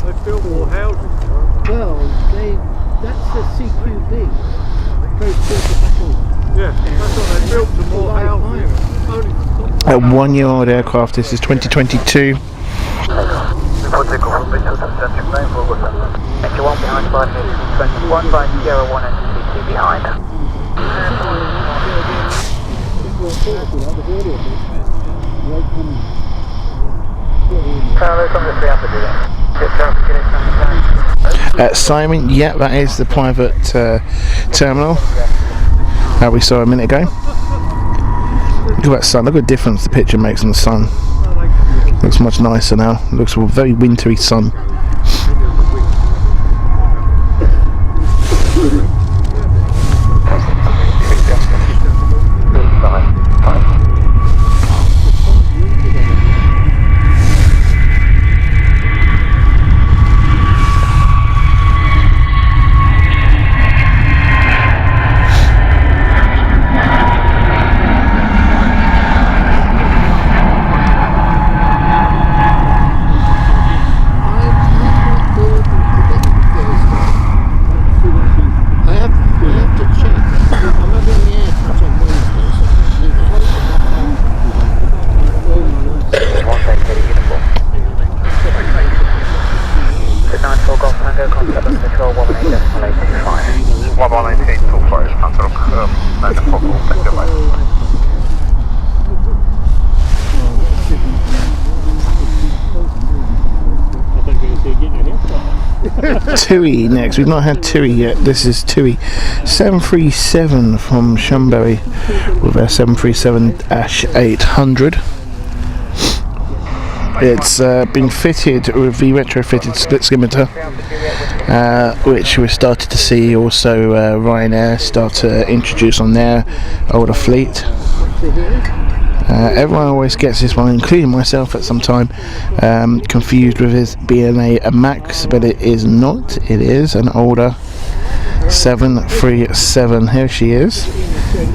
They built more housing. Well, that's the CQB. Yeah, that's what they built, to more housing. Only A 1-year-old aircraft. This is 2022. behind 5 minutes, 2150 and CT behind. Simon, yeah, that is the private terminal that we saw a minute ago. Look at that sun, look at the difference the picture makes in the sun. Looks much nicer now, looks a very wintry sun. TUI next. We've not had TUI yet. This is TUI 737 from Shumbury with their 737-800. It's been fitted with the retrofitted split scimitar, which we started to see also Ryanair start to introduce on their older fleet. Everyone always gets this one, including myself at some time, confused with it being a Max, but it is not. It is an older 737. Here she is.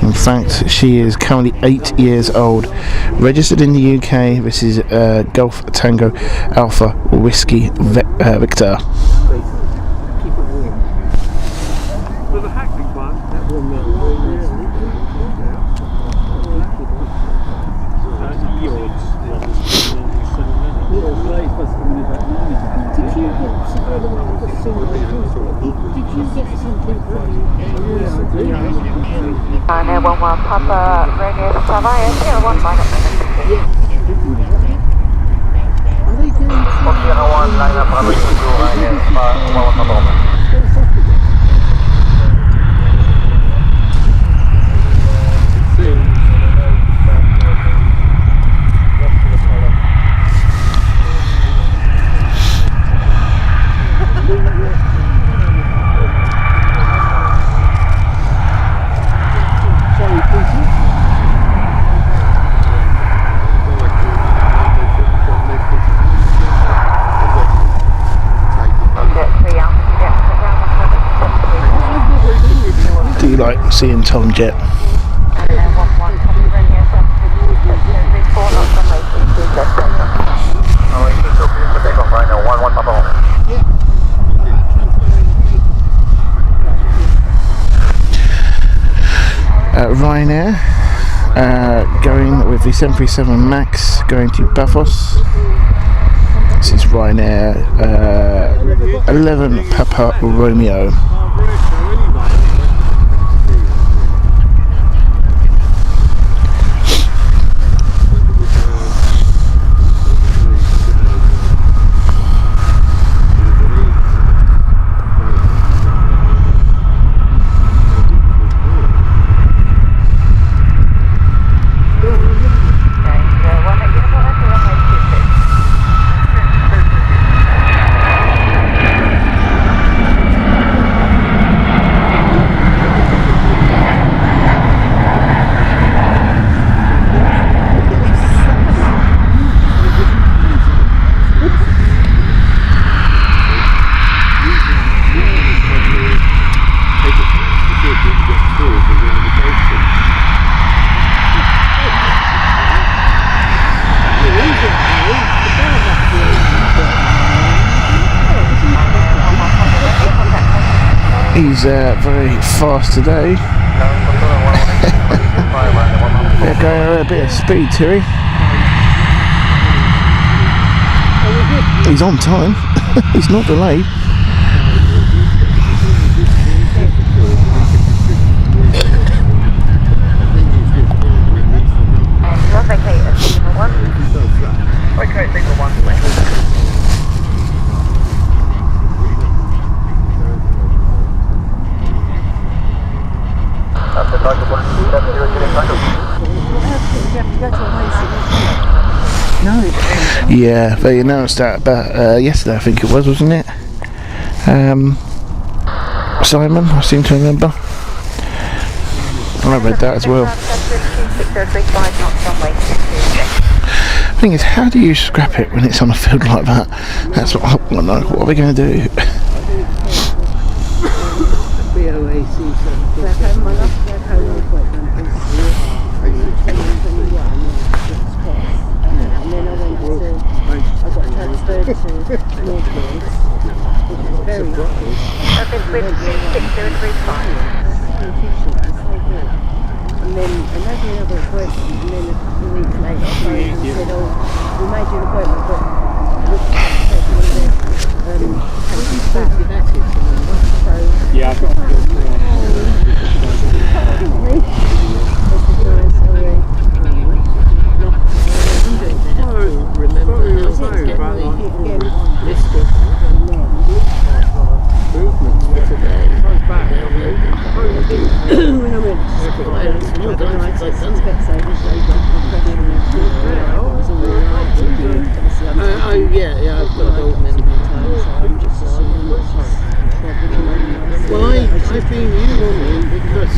In fact, she is currently 8 years old. Registered in the UK. This is Golf Tango Alpha Whiskey Victor. Air 11 Papa Radio Savaya 01 minus. Are they going to... seeing Tom Jet. And 11 copy radio 734 knots runway 22 Jet2. Alright, you still clear for takeoff right now, 11 Papa Homer. Ryanair going with the 737 MAX going to Paphos. This is Ryanair 11 Papa Romeo. He's very fast today. They're going at a bit of speed, Terry. He's on time. He's not delayed. Okay, signal 1, please. That's the target 170 getting target. Yeah, they announced that about yesterday, I think it was, wasn't it? Simon, I seem to remember. I read that as well. The thing is, how do you scrap it when it's on a field like that? That's what I want to know. What are we going to do? And then another appointment, and then a couple of weeks later, I phoned and said, "Oh, we made you an appointment, but looks like taking one of their patients back." So Yeah, I've got I've been using because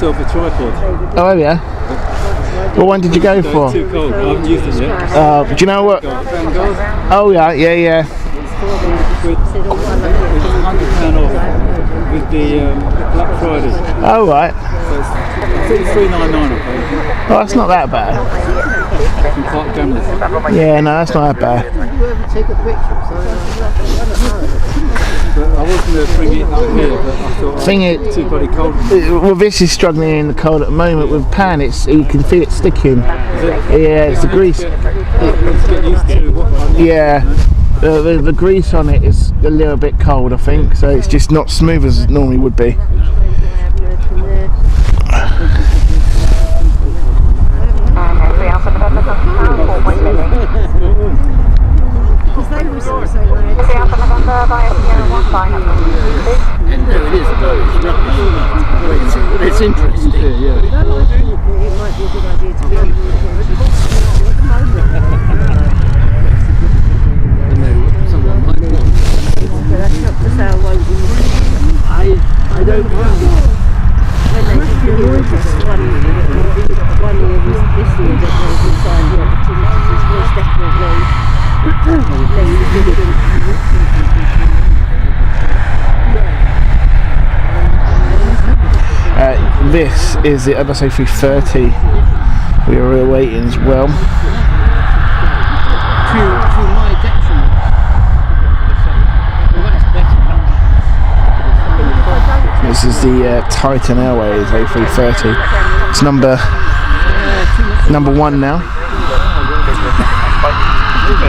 a tripod. Oh yeah. What one did you go for? Too cold. I haven't used it yet. Do you know what? Oh yeah, yeah. It's £100 off with the Black Friday. Oh right. So it's £3.99 I paid. Oh, that's not that bad. From Park Gamblers. Yeah, no, that's not that bad. But I was going to bring it up here, but I thought it's too bloody cold. Well, this is struggling in the cold at the moment with pan. You can feel it sticking. Yeah, it's the grease. Get used to what I need. Yeah, the grease on it is a little bit cold, I think. So it's just not smooth as it normally would be. November via Sierra 1 line up to 2. And there it is. That's interesting. Yeah, yeah. It might be a good idea to be under the I know someone might want. so that's not to say I won't be I don't know. when they give you just one year this year that they've assigned the opportunities was definitely less significant. This is the Airbus A330 we are awaiting as well. To my detriment. Well, that's better. This is the Titan Airways A330. It's number 1 now.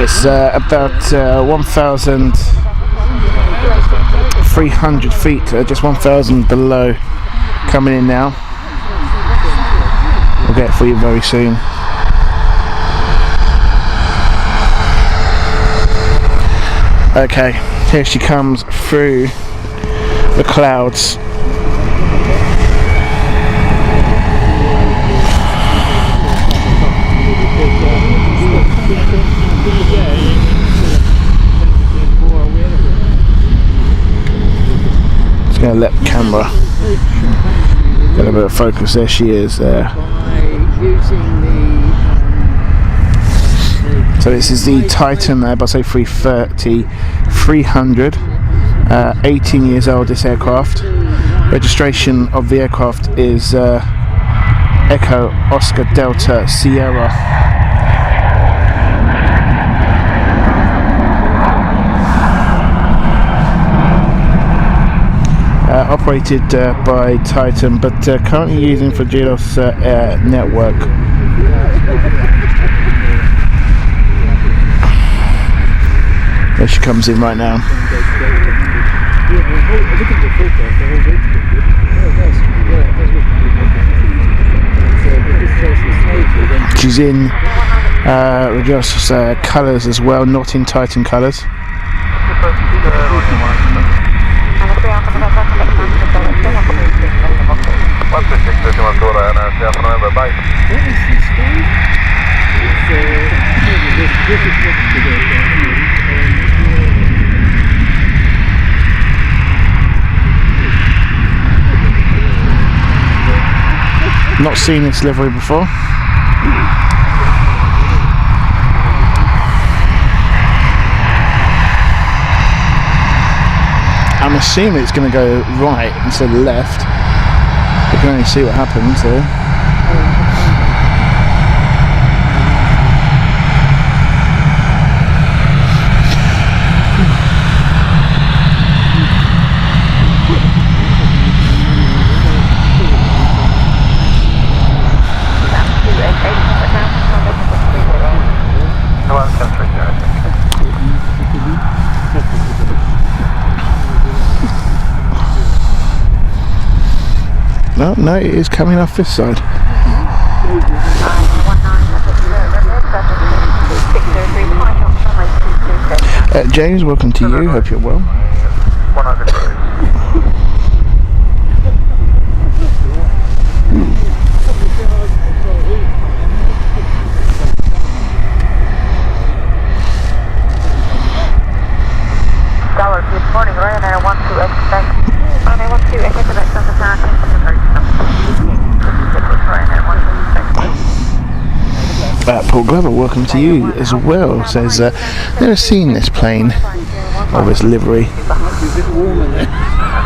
It's about 1,300 feet, just 1,000 below. Coming in now. We'll get it for you very soon. Okay, here she comes through the clouds. Just going to let the camera get a bit of focus. There she is there. So this is the Titan Airbus A330-300, 18 years old this aircraft. Registration of the aircraft is Echo Oscar Delta Sierra. Operated by Titan, but currently using for GLOS Air network. There she comes in right now. She's in just colours as well, not in Titan colours. Not seen this livery before. I'm assuming it's going to go right instead of left. We can only see what happens here. No, it is coming off this side. James, welcome to you. Hope you're well. Good morning, Ryanair 12 expect. Ryanair 12 expect on the target. Paul Glover, welcome to you as well. Says, never seen this plane or this livery.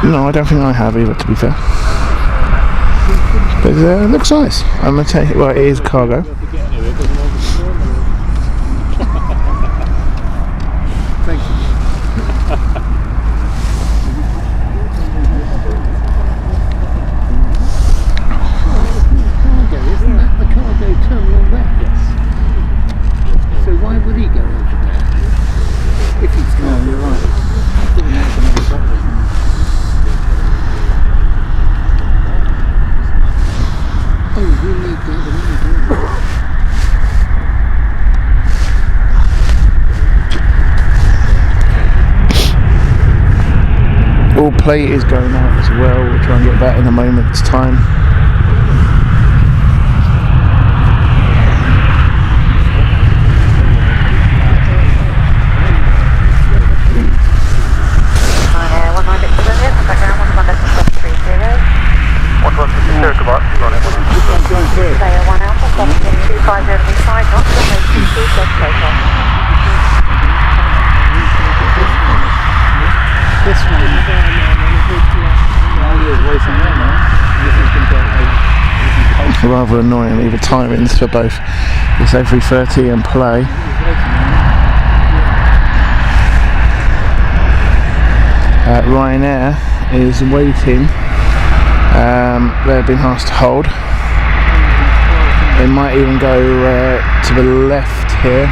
No, I don't think I have either, to be fair. But it looks nice. I'm going to tell you, well, it is cargo. Thank you. Isn't that the cargo terminal there? Yes. So why would he go over there? If he's going, you're right. Oh, we need the other All plate is going out as well. We'll try and get that in a moment's time. goodbye. Layer 1 Alpha, 25035 knots, runway 22, first takeoff. This one. Rather annoyingly, the timings for both this A330 and play. Ryanair is waiting. They've been asked to hold. They might even go to the left here.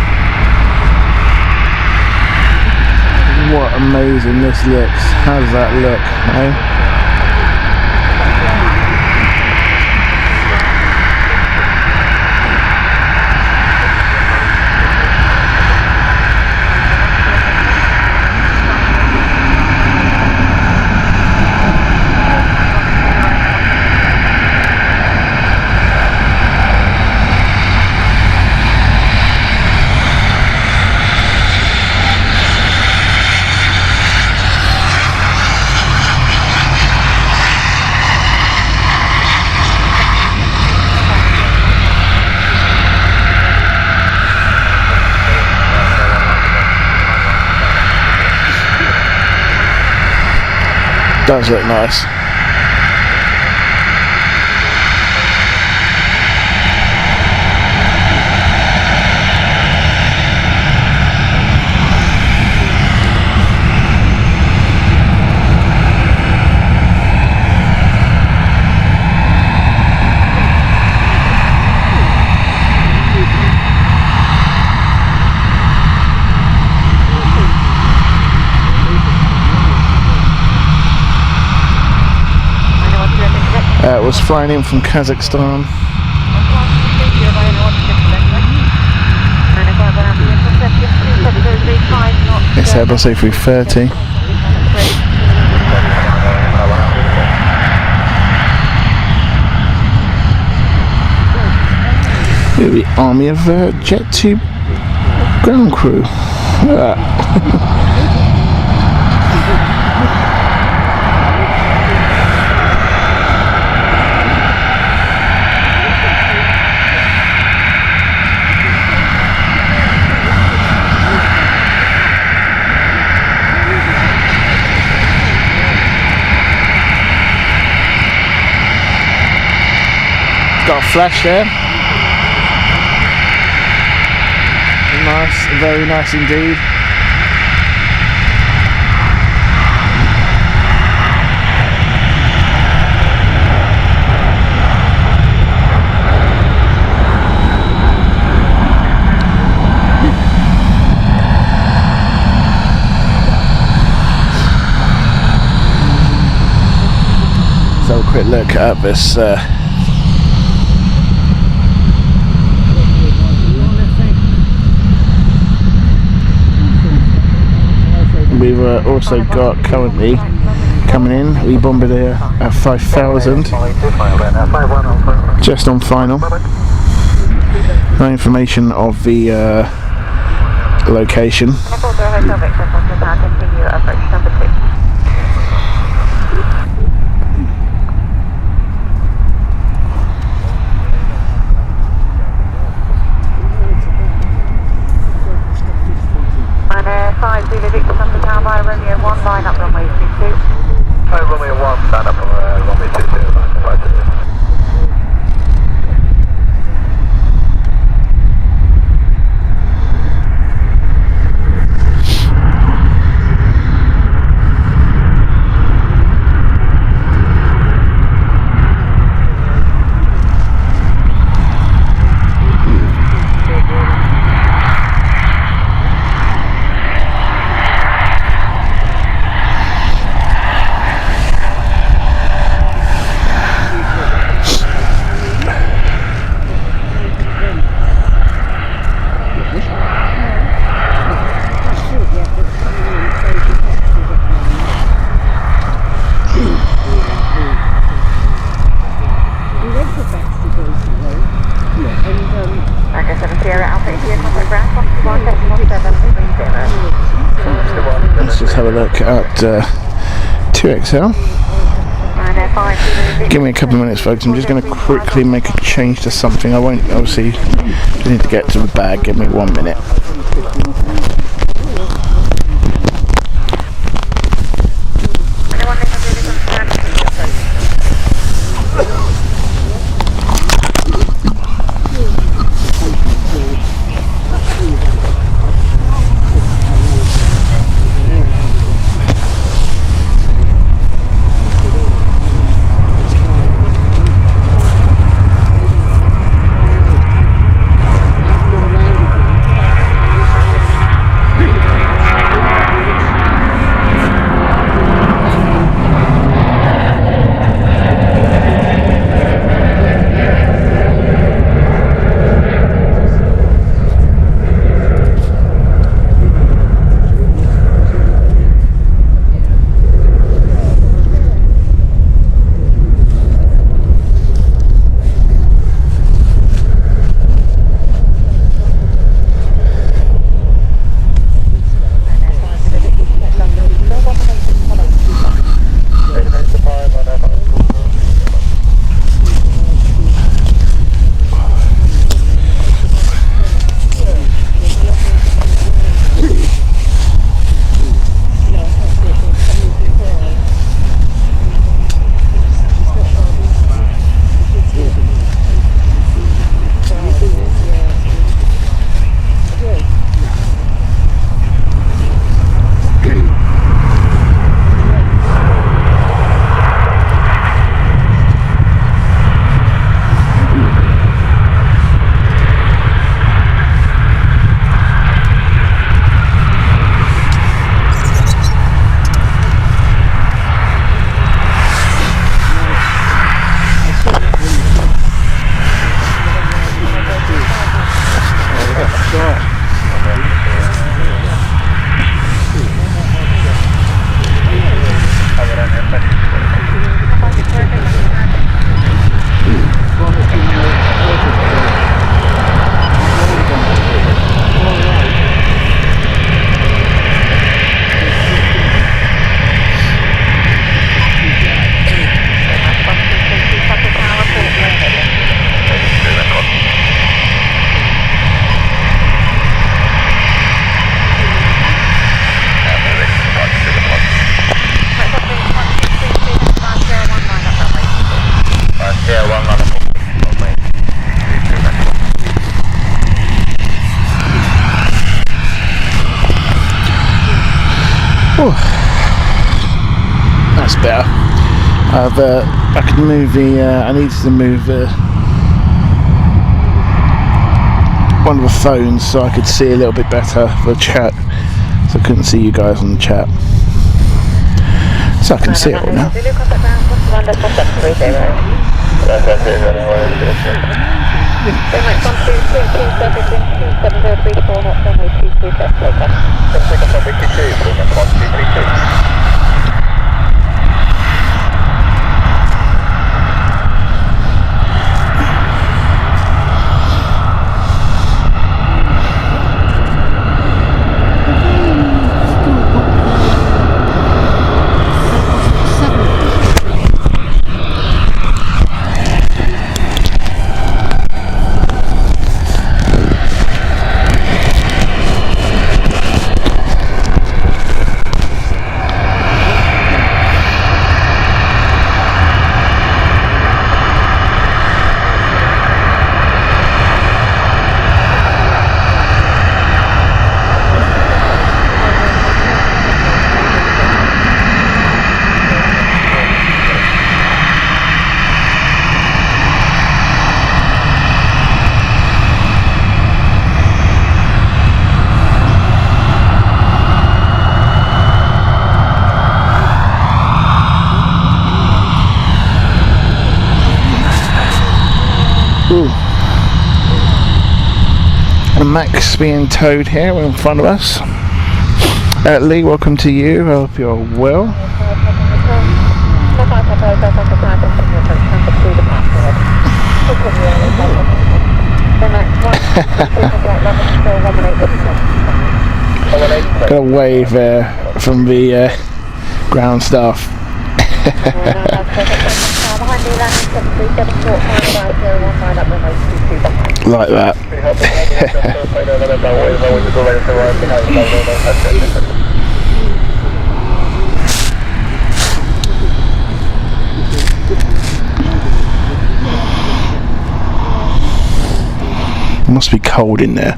What amazing this looks. How does that look, eh? Does look nice. Was flying in from Kazakhstan. It's Airbus A330. The Army of Jet2 ground crew. Got a flash there. Nice, very nice indeed. Let's have a quick look at this we've also got currently coming in the Bombardier 5000 just on final. No information of the location. Romeo 1, line up runway 22. Romeo 1, stand up runway 22, Let's just have a look at 2XL. Give me a couple of minutes, folks. I'm just going to quickly make a change to something. I won't, obviously, need to get to the bag. Give me 1 minute. That's better. I could move the. I needed to move one of the phones so I could see a little bit better for the chat. So I couldn't see you guys on the chat. So I can see it all now. And Max being towed here in front of us. Lee, welcome to you. I hope you're well. Got a wave from the ground staff. Like that. Must be cold in there.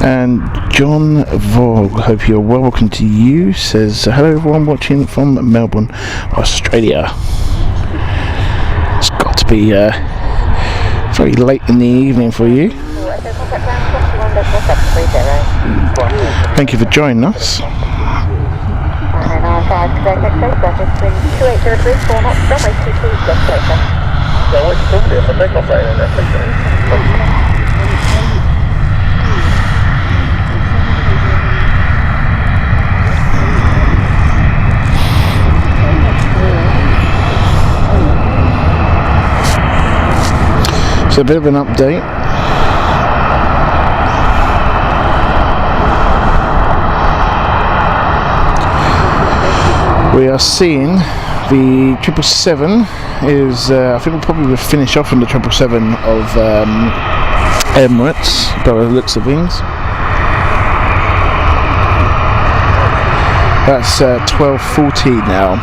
And John Vogue, hope you're well. Welcome to you. Says hello everyone watching from Melbourne, Australia. It's got to be very late in the evening for you. Thank you for joining us. So a bit of an update. We are seeing the 777 is, I think we'll probably finish off on the 777 of Emirates, by the looks of things. That's 12:40 now.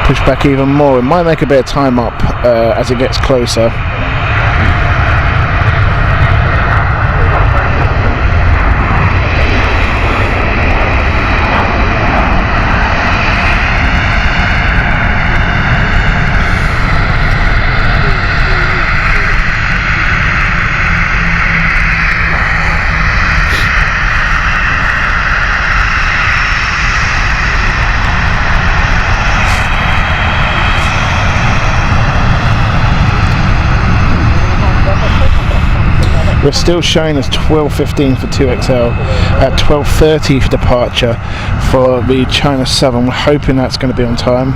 Push back even more. It might make a bit of time up as it gets closer. We're still showing as 12:15 for 2XL, at 12:30 for departure for the China 7. We're hoping that's going to be on time.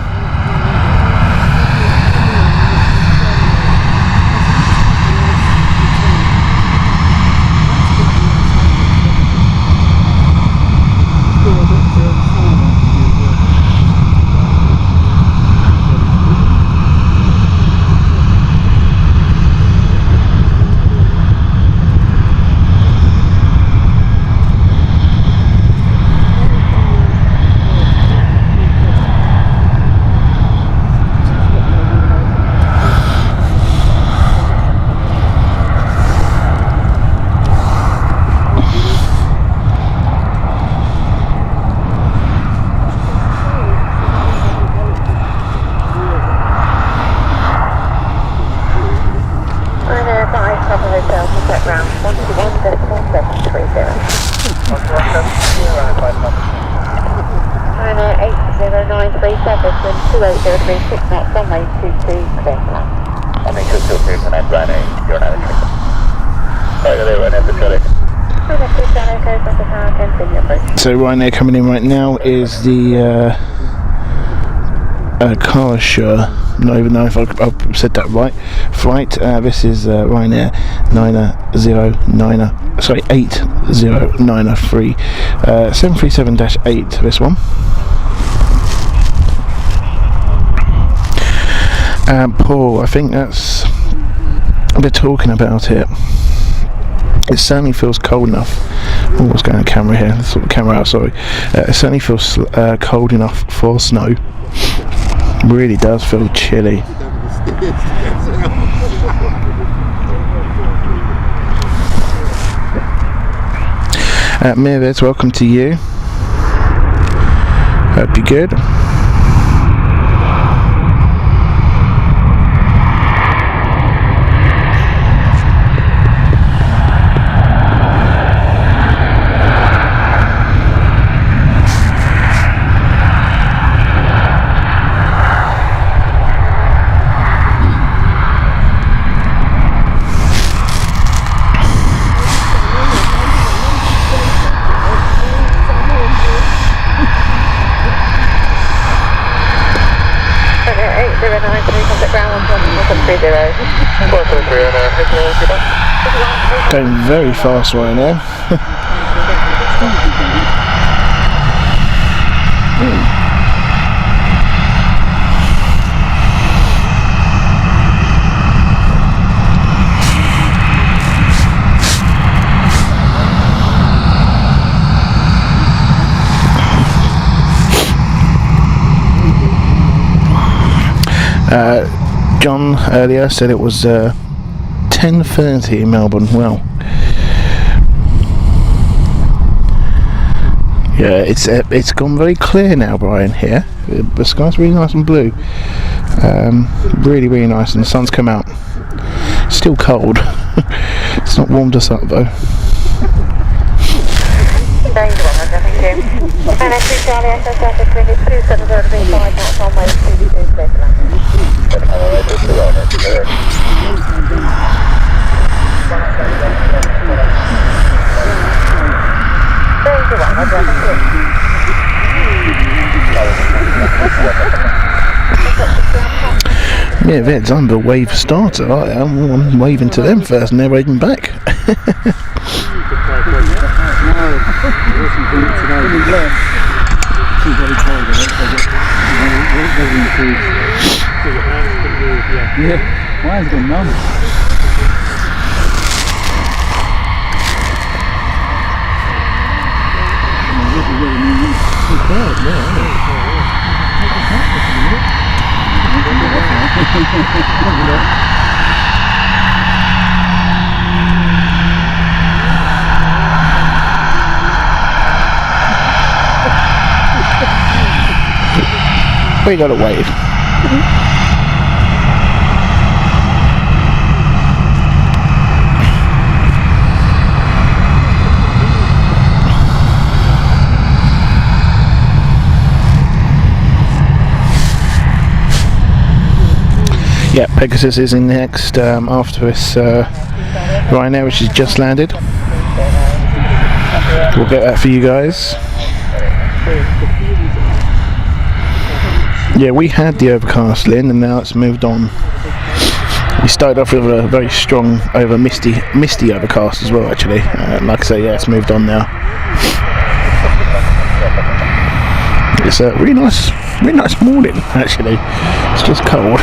So Ryanair coming in right now is the Karsha, not even know if I said that right, flight. This is Ryanair 8093, 737-8, this one. And Paul, I think that's, they're talking about it. It certainly feels cold enough. Oh, what's going on camera here? Let's sort the camera out, sorry. It certainly feels cold enough for snow. Really does feel chilly. Mirez, welcome to you. Hope you're good. 8093, contact ground 130. 430, Going very fast right now. John earlier said it was 10:30 in Melbourne. Well, yeah, it's gone very clear now, Brian. Here, the sky's really nice and blue. Really, really nice, and the sun's come out. Still cold. It's not warmed us up though. Thank you. And then Charlie, SS traffic wind is 270 knots on way 22 Yeah, Ved's I'm the wave starter. I'm waving to them first, and they're waving back. Yeah, mine's gone numb. We got a wave. Yeah, Pegasus is in next after us. Ryanair, which has just landed. We'll get that for you guys. Yeah, we had the overcast, Lynn, and now it's moved on. We started off with a very strong misty overcast as well, actually. Like I say, yeah, it's moved on now. It's a really nice morning, actually. It's just cold.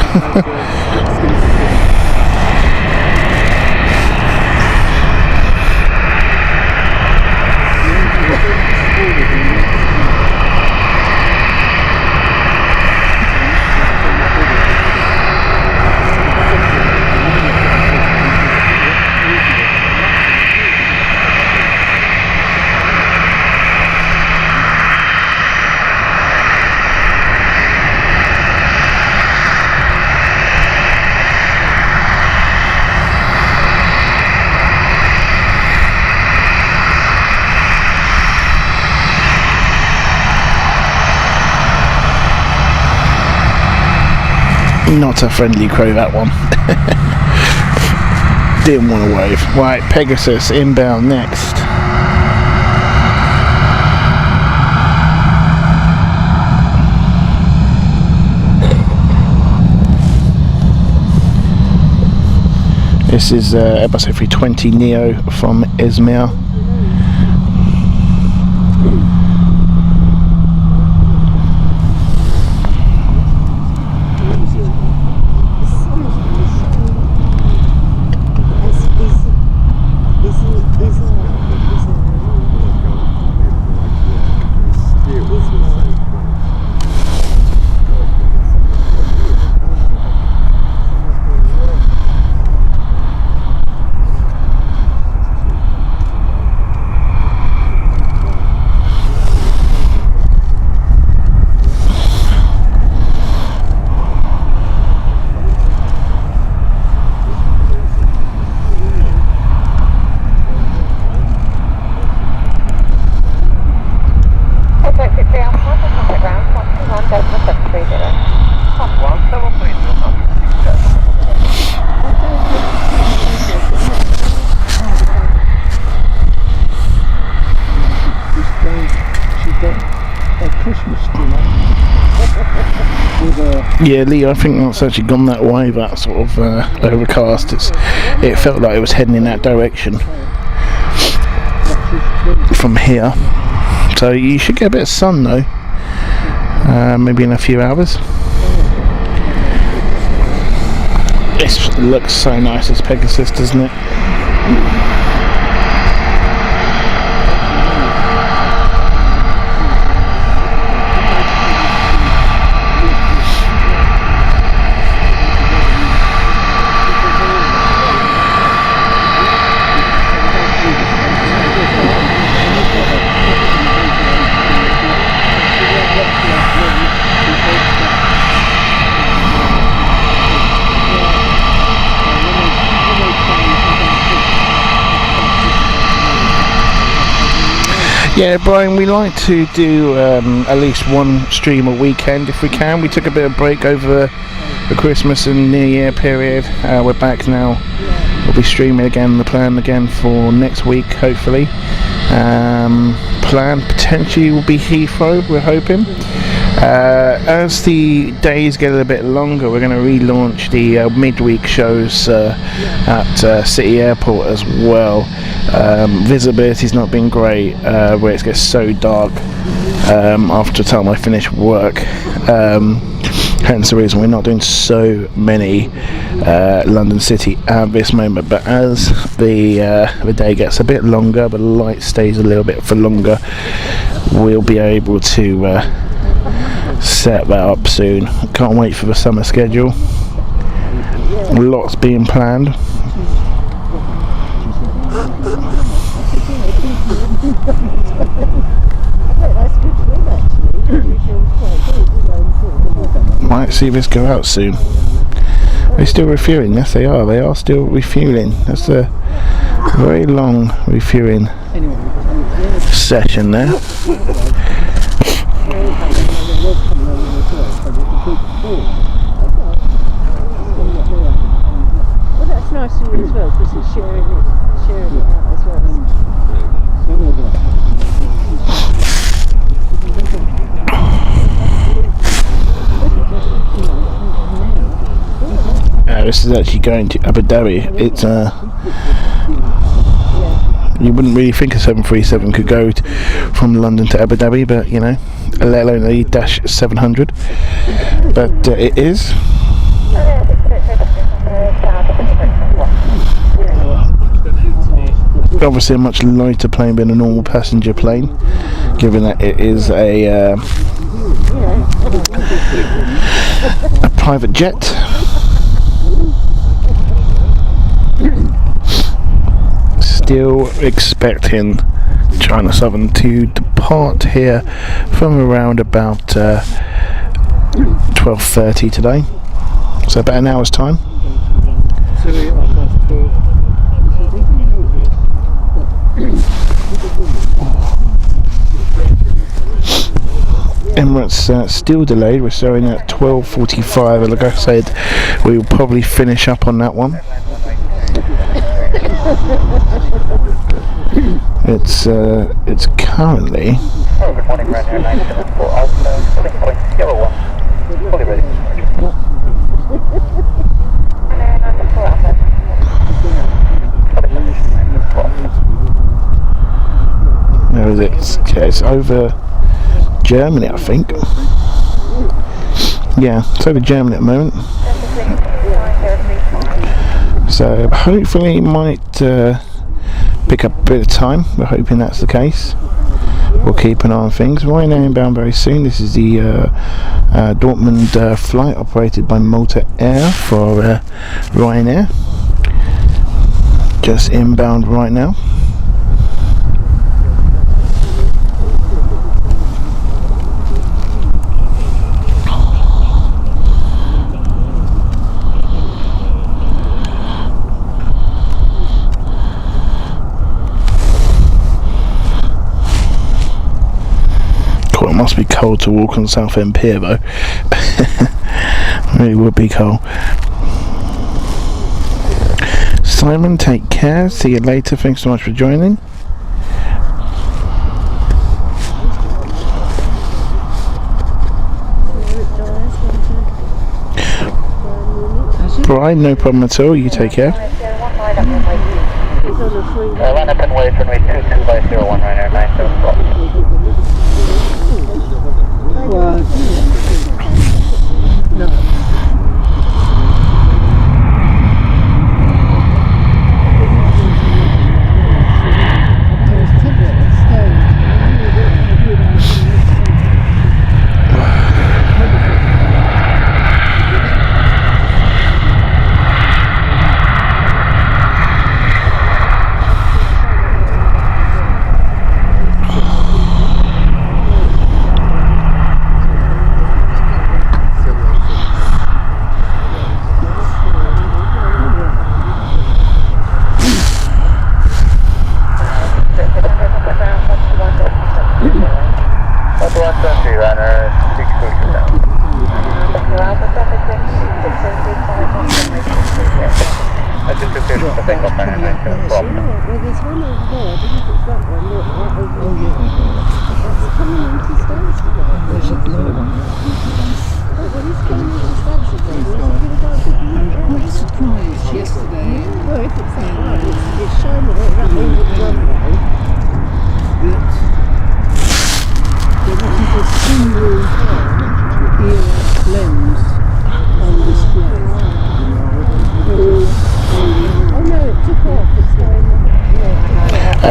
Not a friendly crow, that one. Didn't want to wave. Right, Pegasus inbound next. This is Airbus A320 Neo from Izmir. Yeah, Lee, I think that's actually gone that way, that sort of overcast. It felt like it was heading in that direction from here. So you should get a bit of sun though, maybe in a few hours. This looks so nice, this Pegasus, doesn't it? Yeah, Brian, we like to do at least one stream a weekend if we can. We took a bit of break over the Christmas and New Year period. We're back now. We'll be streaming again, the plan again for next week, hopefully. Plan potentially will be Heathrow, we're hoping. As the days get a little bit longer, we're going to relaunch the midweek shows at City Airport as well. Visibility's not been great, where it gets so dark after the time I finish work. Hence the reason we're not doing so many London City at this moment. But as the day gets a bit longer, the light stays a little bit for longer, we'll be able to set that up soon. Can't wait for the summer schedule. Lots being planned. Might see this go out soon. They're still refueling. Yes, they are. They are still refueling. That's a very long refueling session there. Well, that's nice of you as well, because it's sharing it out as well. This is actually going to Abu Dhabi. It's you wouldn't really think a 737 could go from London to Abu Dhabi, but you know, let alone a Dash 700. But it is. Obviously a much lighter plane than a normal passenger plane, given that it is a private jet. Still expecting China Southern to depart here from around about 12:30 today, so about an hour's time. Emirates still delayed. We're showing at 12:45, and like I said, we will probably finish up on that one. It's currently Good morning, Ryanair 974 Alpha, boarding point 01, fully ready. Where is it? Okay, it's over Germany, I think. Yeah, it's over Germany at the moment. So hopefully it might pick up a bit of time. We're hoping that's the case. We'll keep an eye on things. Ryanair inbound very soon. This is the Dortmund flight operated by Malta Air for Ryanair. Just inbound right now. It must be cold to walk on Southend Pier though. Really would be cold. Simon, take care. See you later. Thanks so much for joining. fine, no problem at all. You take care. It's on a free Line up and wait, runway 22 by 01, Ryanair 97 o'clock. Well, no.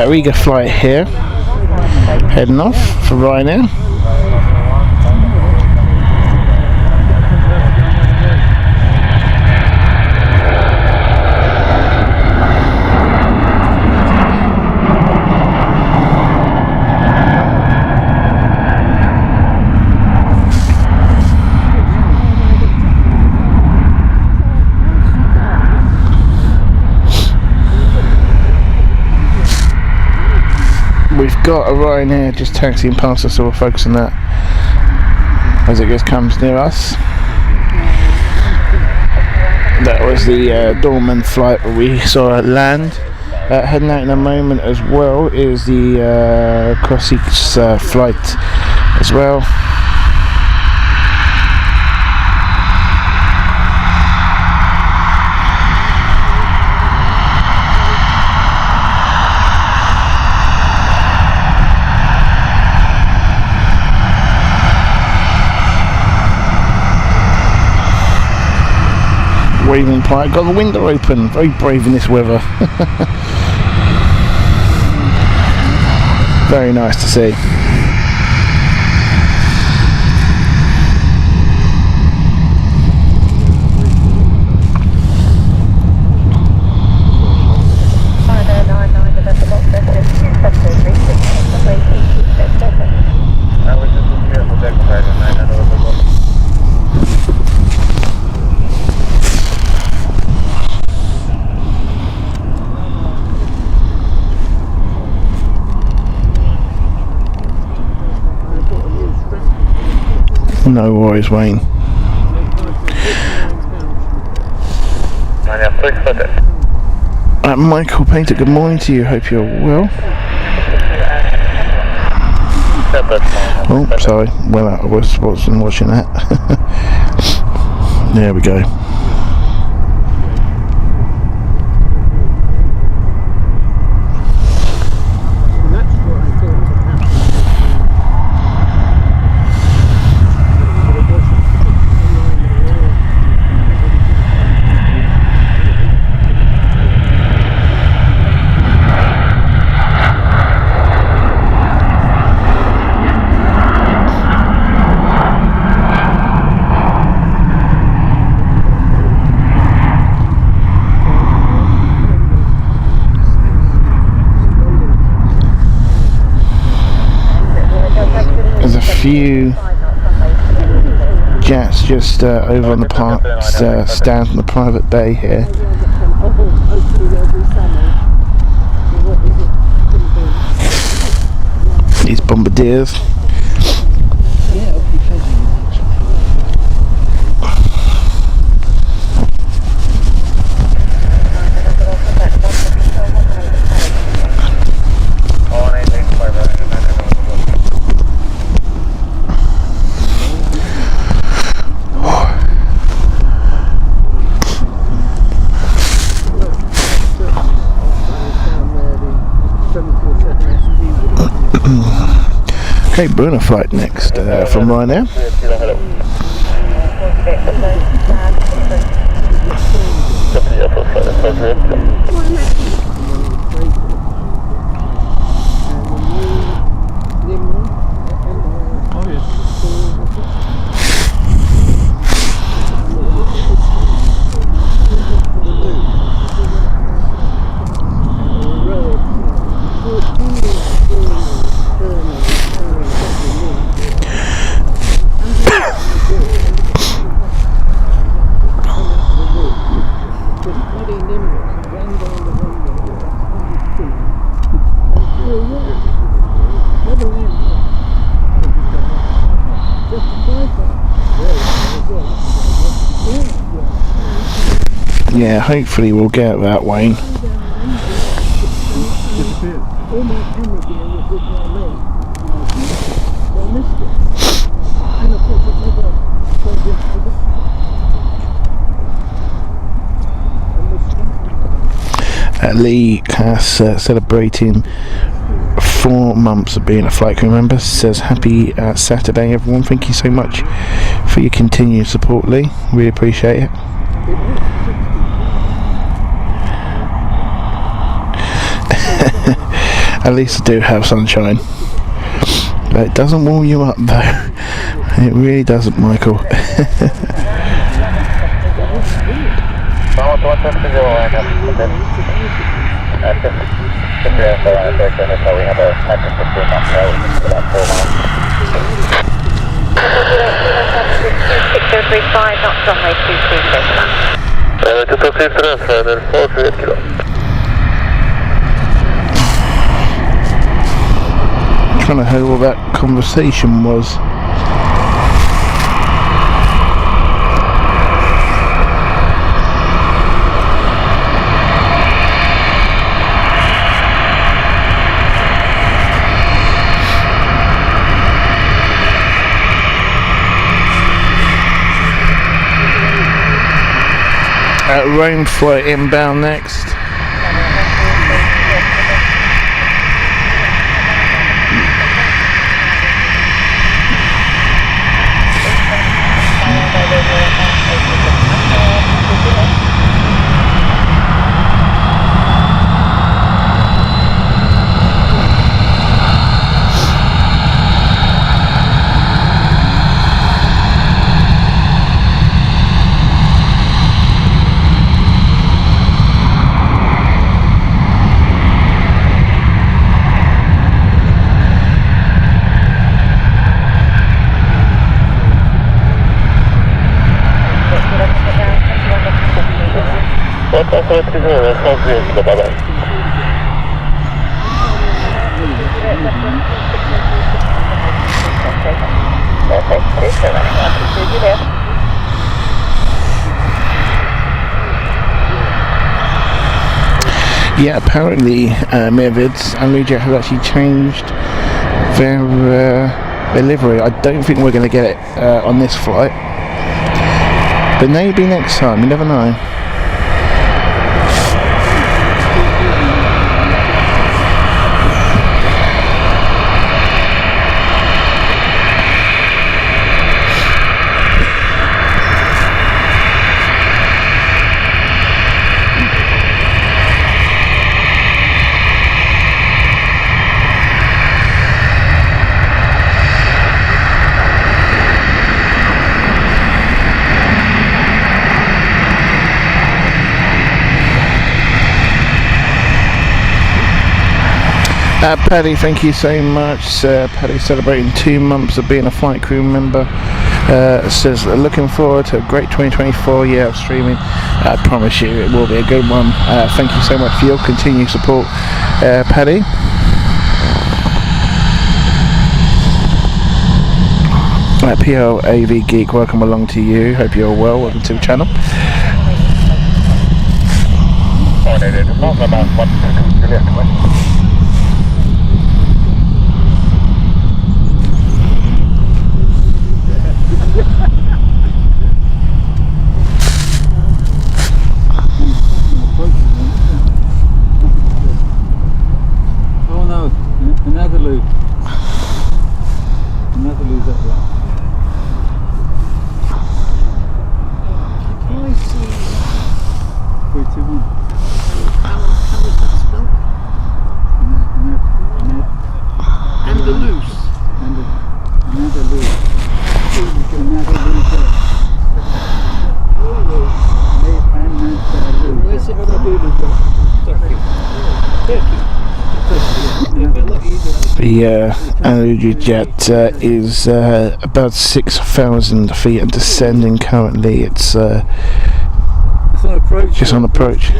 Riga flight here, heading off for Ryanair. We've got a Ryanair just taxiing past us, so we'll focus on that as it just comes near us. That was the Dortmund flight that we saw at land. Heading out in a moment as well is the Crossix flight as well. Waving pilot, got the window open, very brave in this weather. Very nice to see. No worries, Wayne. Michael Painter, good morning to you. Hope you're well. Oh, sorry. Well, I wasn't watching that. There we go. Few jets just over on the stand on the private bay here. These bombardiers. Cape Bruna flight next from Ryanair. Yeah, hopefully we'll get that, Wayne. Lee Cass celebrating 4 months of being a flight crew member, says happy Saturday everyone. Thank you so much for your continued support, Lee, really appreciate it. At least I do have sunshine, but it doesn't warm you up though. It really doesn't, Michael. Trying to hear what that conversation was. Rome flight inbound next. Yeah, apparently Mirvids and Lujet have actually changed their livery. I don't think we're going to get it on this flight, but maybe next time, you never know. Paddy, thank you so much. Paddy celebrating 2 months of being a flight crew member. Says looking forward to a great 2024 year of streaming. I promise you it will be a good one. Thank you so much for your continued support, Paddy. PL AV Geek, welcome along to you. Hope you're well. Welcome to the channel. The Jet is about 6,000 feet and descending currently. It's on approach. just on approach.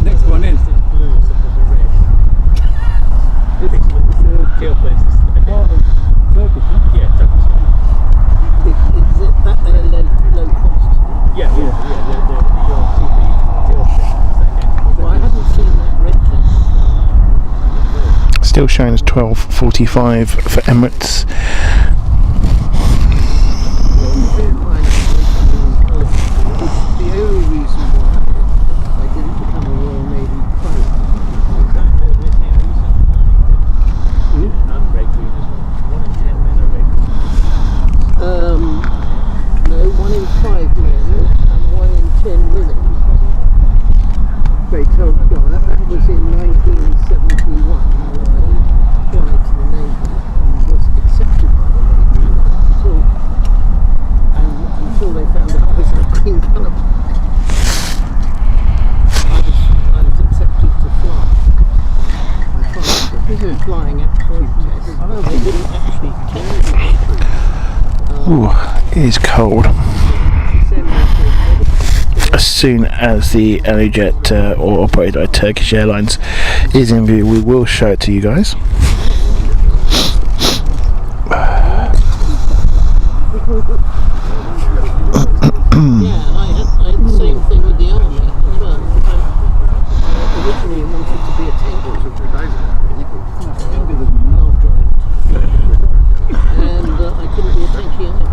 Next one in. Turkish, huh? Yeah, Turkish. Is it that they're low cost? Yeah. Well, I haven't seen that red thing. Still showing as 12:45 for Emirates. The only reason why I didn't become a Royal Navy pilot. No, 1 in 5 men and 1 in 10 women. They told me that was in 1971 when I applied to the Navy and was accepted by the Navy until they found out I was a green colour. I was accepted to fly. I passed flying aptitude test. They didn't actually tell me. Ooh, it is cold. As soon as the Jet or operated by Turkish Airlines is in view, we will show it to you guys. Yeah, I had the same thing with the army as well. Originally wanted to be a tanker. And I couldn't be a tanky either.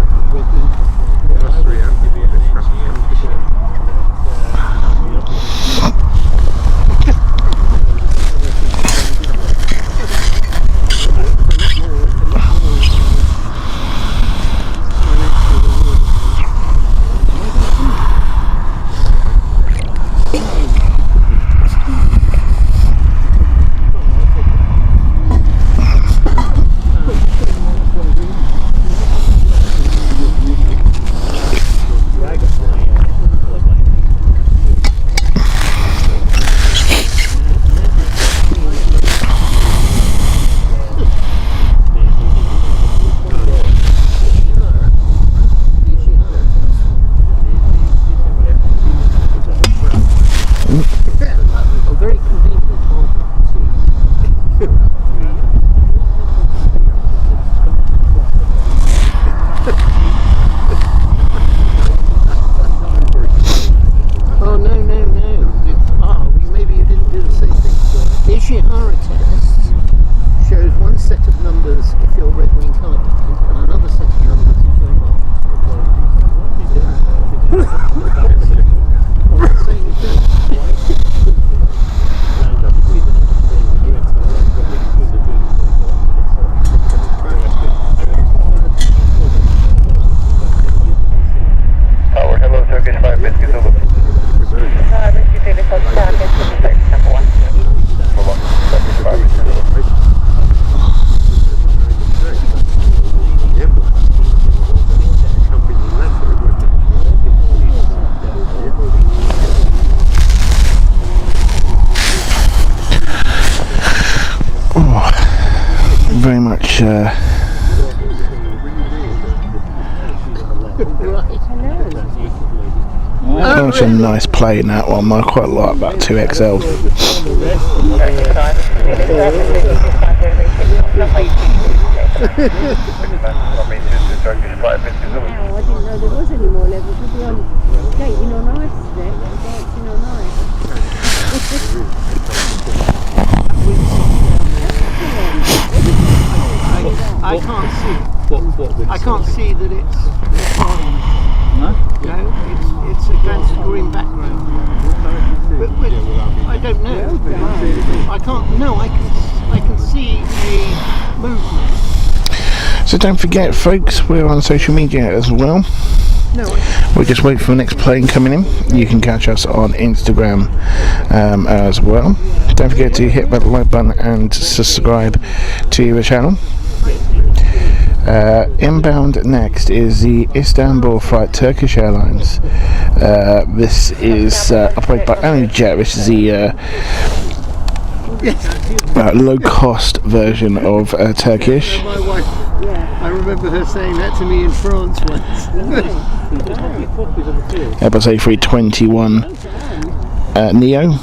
Very much such a nice plane, that one. I quite like that 2XL. I didn't know there was any more levels. We'll be on skating on ice today, dancing on ice. I can't see. I can't see that it's orange. No, it's against a green background. But I don't know. I can't. No, I can see a movement. So don't forget, folks, we're on social media as well. We'll just wait for the next plane coming in. You can catch us on Instagram as well. Don't forget to hit that like button and subscribe to the channel. Inbound next is the Istanbul flight, Turkish Airlines. This is operated by Jet. This is the low-cost version of Turkish. My wife, I remember her saying that to me in France once. Airbus A321 Neo.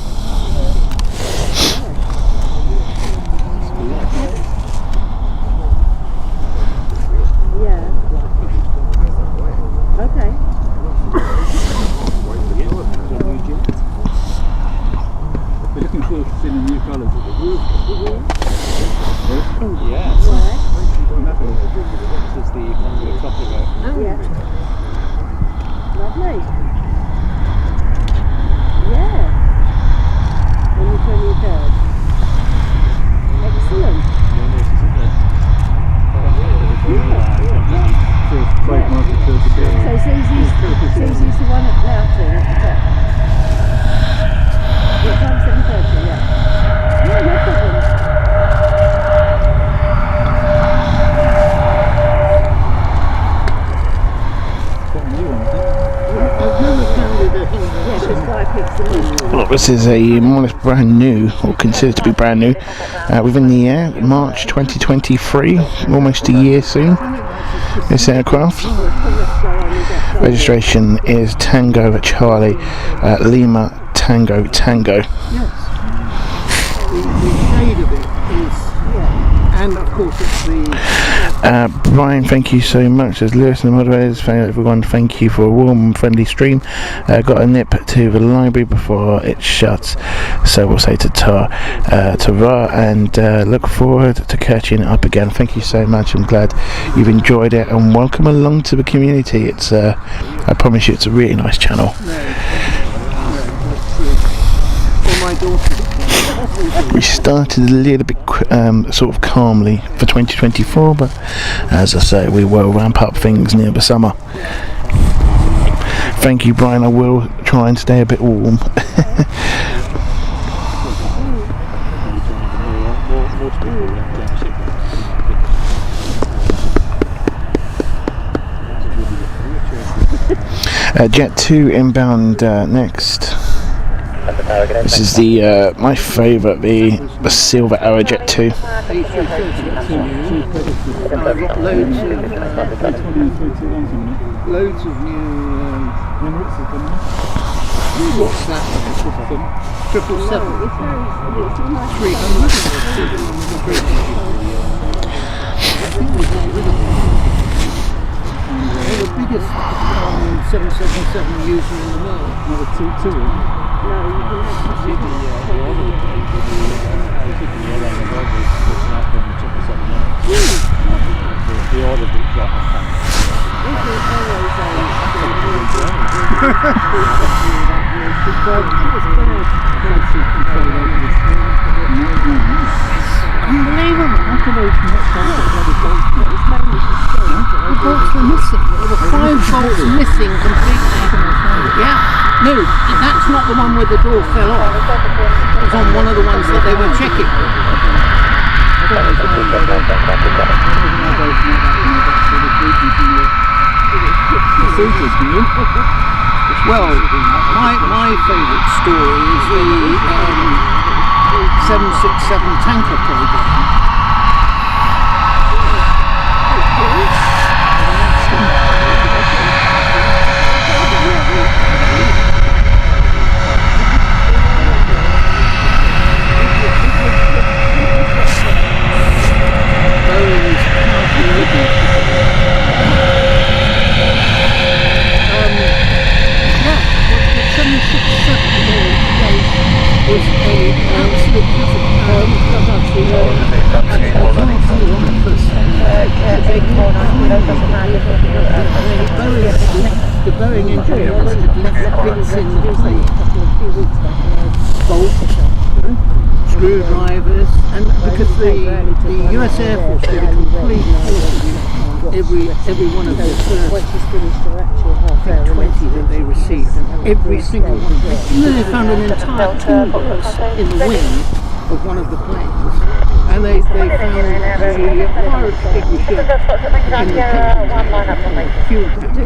This is a more or less brand new, or considered to be brand new, within the air, March 2023, almost a year soon, this aircraft. Registration is Tango Charlie Lima Tango Tango. Yes. The shade of it is, and of course it's the... Brian, thank you so much. As Lewis and the moderators, everyone, thank you for a warm and friendly stream. Got a nip to the library before it shuts, so we'll say to Ra and look forward to catching up again. Thank you so much. I'm glad you've enjoyed it, and welcome along to the community. It's I promise you, it's a really nice channel. For my daughter. We started a little bit sort of calmly for 2024, but as I say, we will ramp up things near the summer. Thank you, Brian. I will try and stay a bit warm. Jet2 inbound next. This is the my favourite, the Silver Arrow Jet2. Loads of new what's that? 777. 300. The biggest 777 user in the world. Another two. No, you can actually see the order that unbelievable. The bolts were missing. There were 5 bolts missing completely. Yeah. No, that's not the one where the door fell off. It was on one of the ones that they were checking. Well, my favourite story is the 767 tanker program. The Boeing engineers had left bits in the plane, bolts, screwdrivers, and because the US Air Force did a complete audit every one of the first 20 that they received, and every single one. And then they found an entire toolbox in the wing of one of the planes, and they found the fire extinguisher in the fuel tank.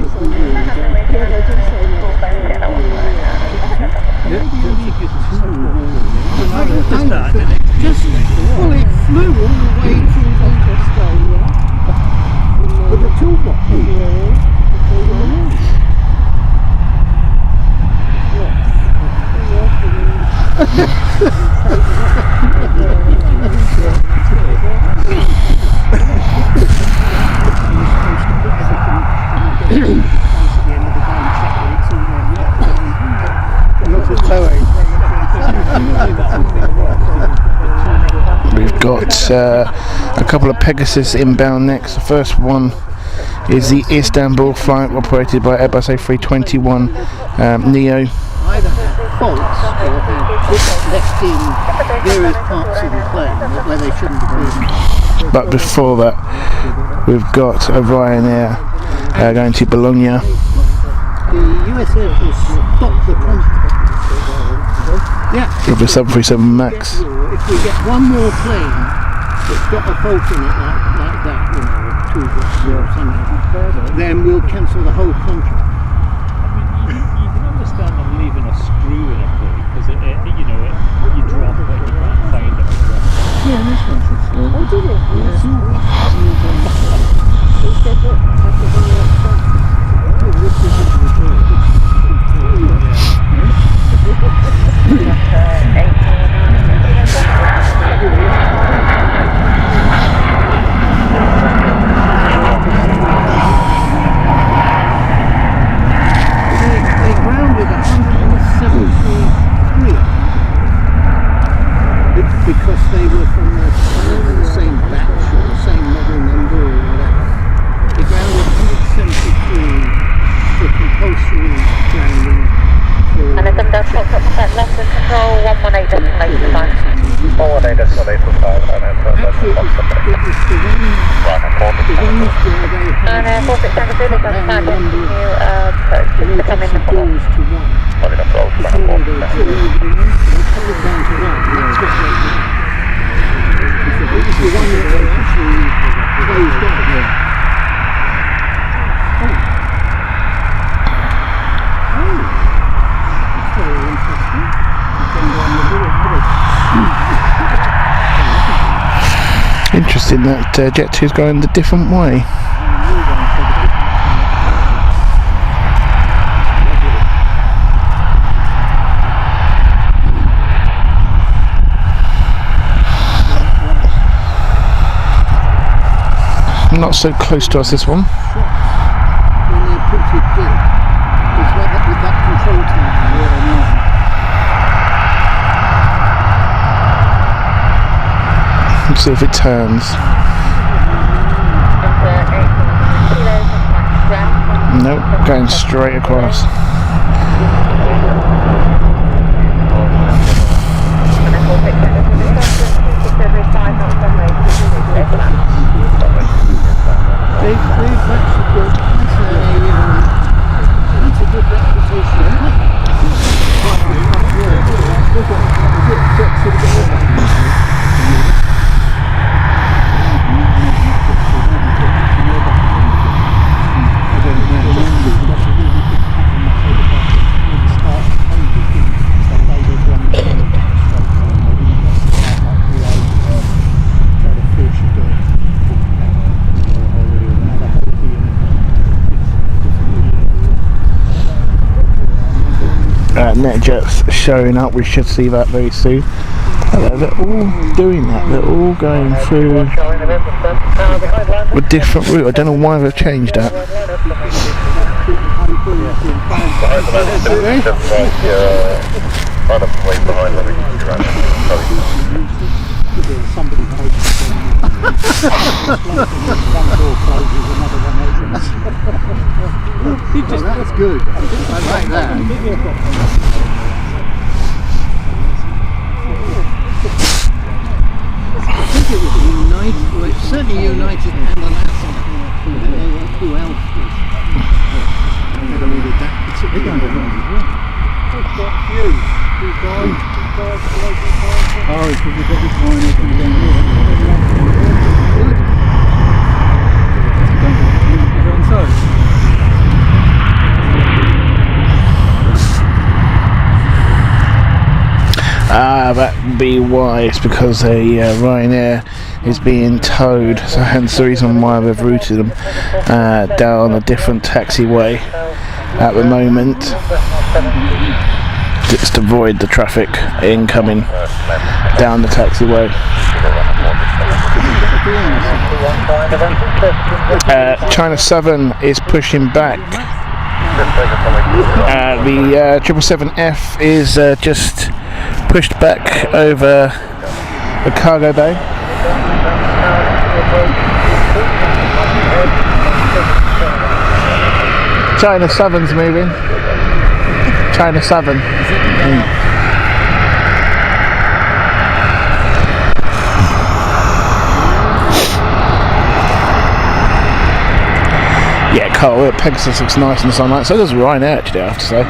Just, well, it flew all the way through Australia with a toolbox. We've got a couple of Pegasus inbound next. The first one is the Istanbul flight operated by Airbus A321 Neo. Either had faults or had bits left in various parts of the plane where they shouldn't have been. But before that, we've got a Ryanair going to Bologna. The US Air Force stopped the contract. Yeah. With the 737 MAX. If we get one more plane that's got a fault in it like that, you know, a toolbox or something, then we'll cancel the whole contract. You can understand them leaving a screw in a plate because you drop it and you can't find it. Yeah, this one's a slow. Oh, did it? He said that after the They grounded 173 because they were from the same batch or the same model number or whatever. They grounded 173 for compulsory grounding. And if them does pop up that left and control 118.8 418.825 and then Actually, it was the ones where they had and 46 Tango Zulu does round flag number you of come in emergency the fall. doors to one. Running approach, Before they put everything in, they cut it down to one. That's what they did. It was the one that they actually closed down. That's very interesting. Interesting that Jet2's going the different way. Not so close to us, this one. When they put it in, it's like that with that control tower. Let's see if it turns. Nope, going straight across. That's a good reputation. NetJet's showing up, we should see that very soon. They're all doing that, they're all going through a different route. I don't know why they've changed that. That's good. I like that. I think it was United, well, it's certainly United and an Essex. Who else was? I never needed that particular one. It's got you. You guys, oh, it's because we've got this line open down here. That would be why. It's because a Ryanair is being towed, so hence the reason why they've routed them down a different taxiway at the moment, just to avoid the traffic incoming down the taxiway. China Southern is pushing back. The 777F is just pushed back over the cargo bay. China Southern's moving. China Southern. Yeah, Carl, Pegasus looks nice in the sunlight. So does Ryanair, actually, I have to say.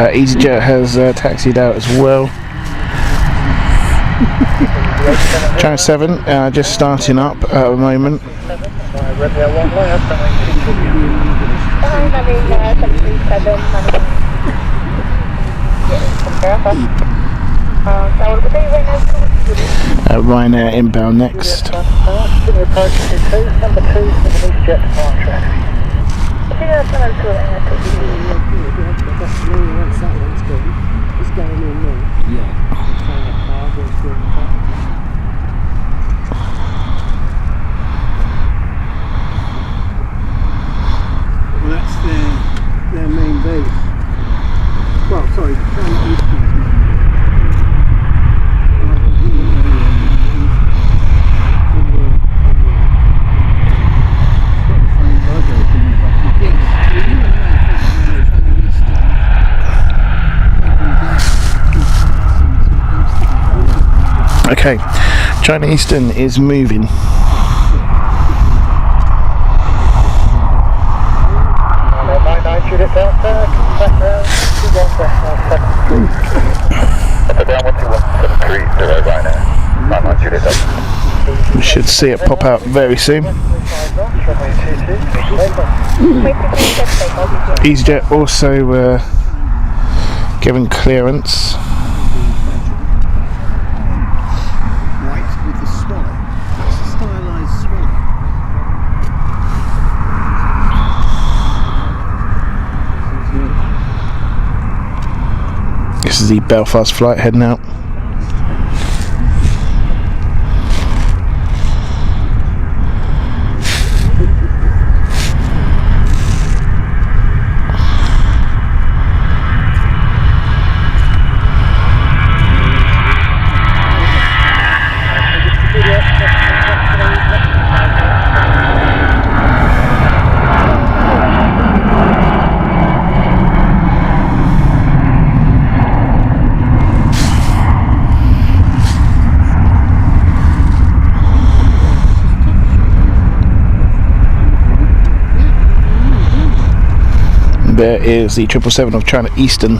EasyJet has taxied out as well. China 7 just starting up at the moment. Ryanair inbound next. Well, that's their main base. Well, sorry, Okay, China Eastern is moving. We should see it pop out very soon. EasyJet also giving clearance. This is the Belfast flight heading out. There is the 777 of China Eastern.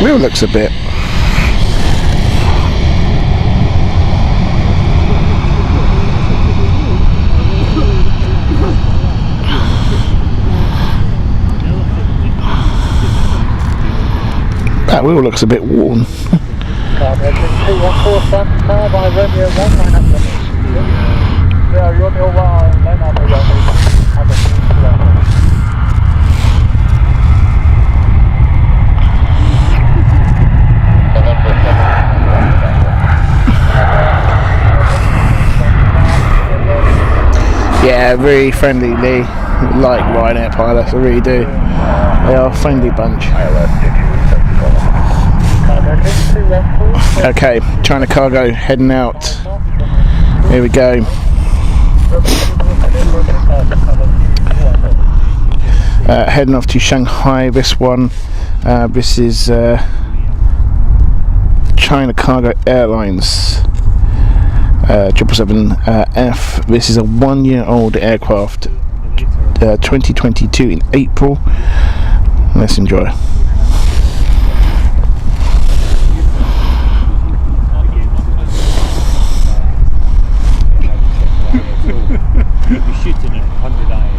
Wheel looks a bit. That wheel looks a bit worn. Yeah, very friendly, Lee. Like Ryanair pilots, I really do. They are a friendly bunch. Okay, China Cargo heading out. Here we go. Heading off to Shanghai. This one, this is China Cargo Airlines 777F. This is a 1-year-old aircraft, 2022 in April. Let's enjoy. You're shooting at 100 IS,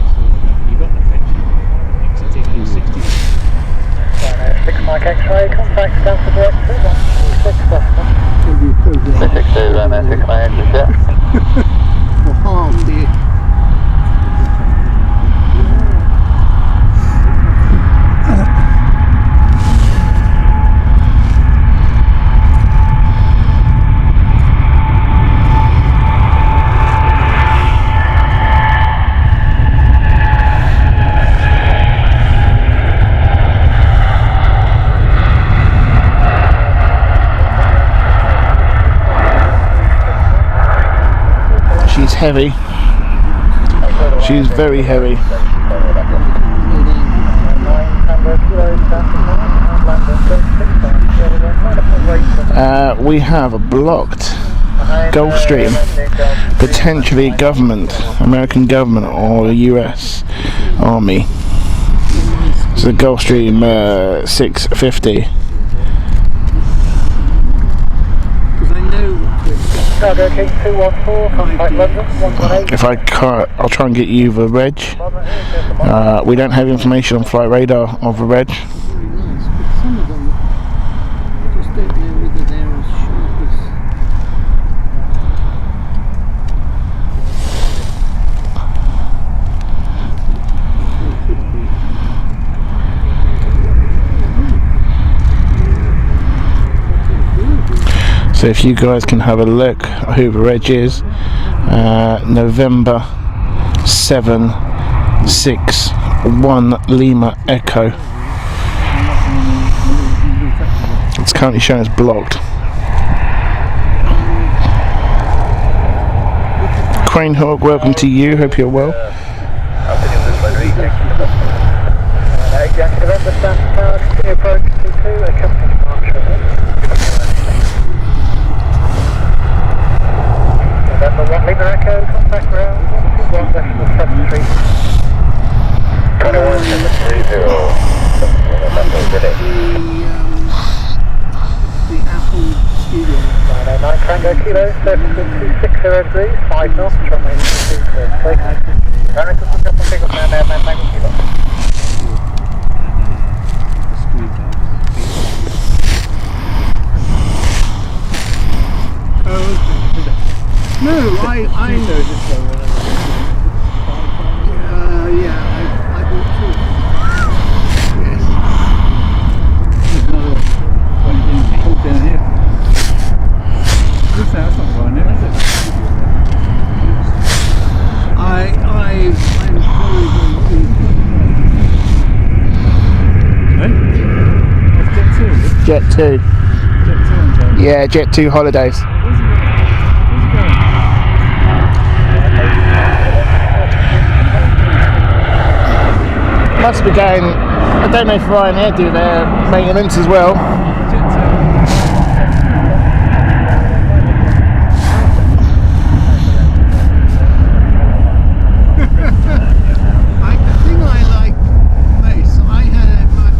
you got the picture. It's taking 60. 6 Mike X-ray, contact Stansted Airport, 126 662, Romeo 6 Mike X-ray. Or half the heavy. She's very heavy. We have a blocked Gulfstream, potentially government, American government or US Army. It's a Gulfstream 650. If I can't, I'll try and get you the reg. We don't have information on flight radar of the reg. Some of them, I just don't know whether they're as sharp as... So if you guys can have a look who the reg is, November 761 Lima Echo. It's currently showing as blocked. Crane Hawk, welcome to you, hope you're well. November 1 Lima Echo, contact ground 1 decimal 73. 21730. The Apple Studio. 909 Tango Kilo, surface wind 260 degrees, 5 knots, runway 22 clear. Runway 22 clear, ground airman Tango Kilo. No, I bought two. Yes. There's another one down here. That's not going there, is it? I'm very, very pleased. Jet 2, is it? Jet 2. Jet 2 on Jet. Yeah, Jet 2 holidays. Where's it going? Must be going, I don't know if Ryanair do their maintenance as well. Jet The thing I like most, I had my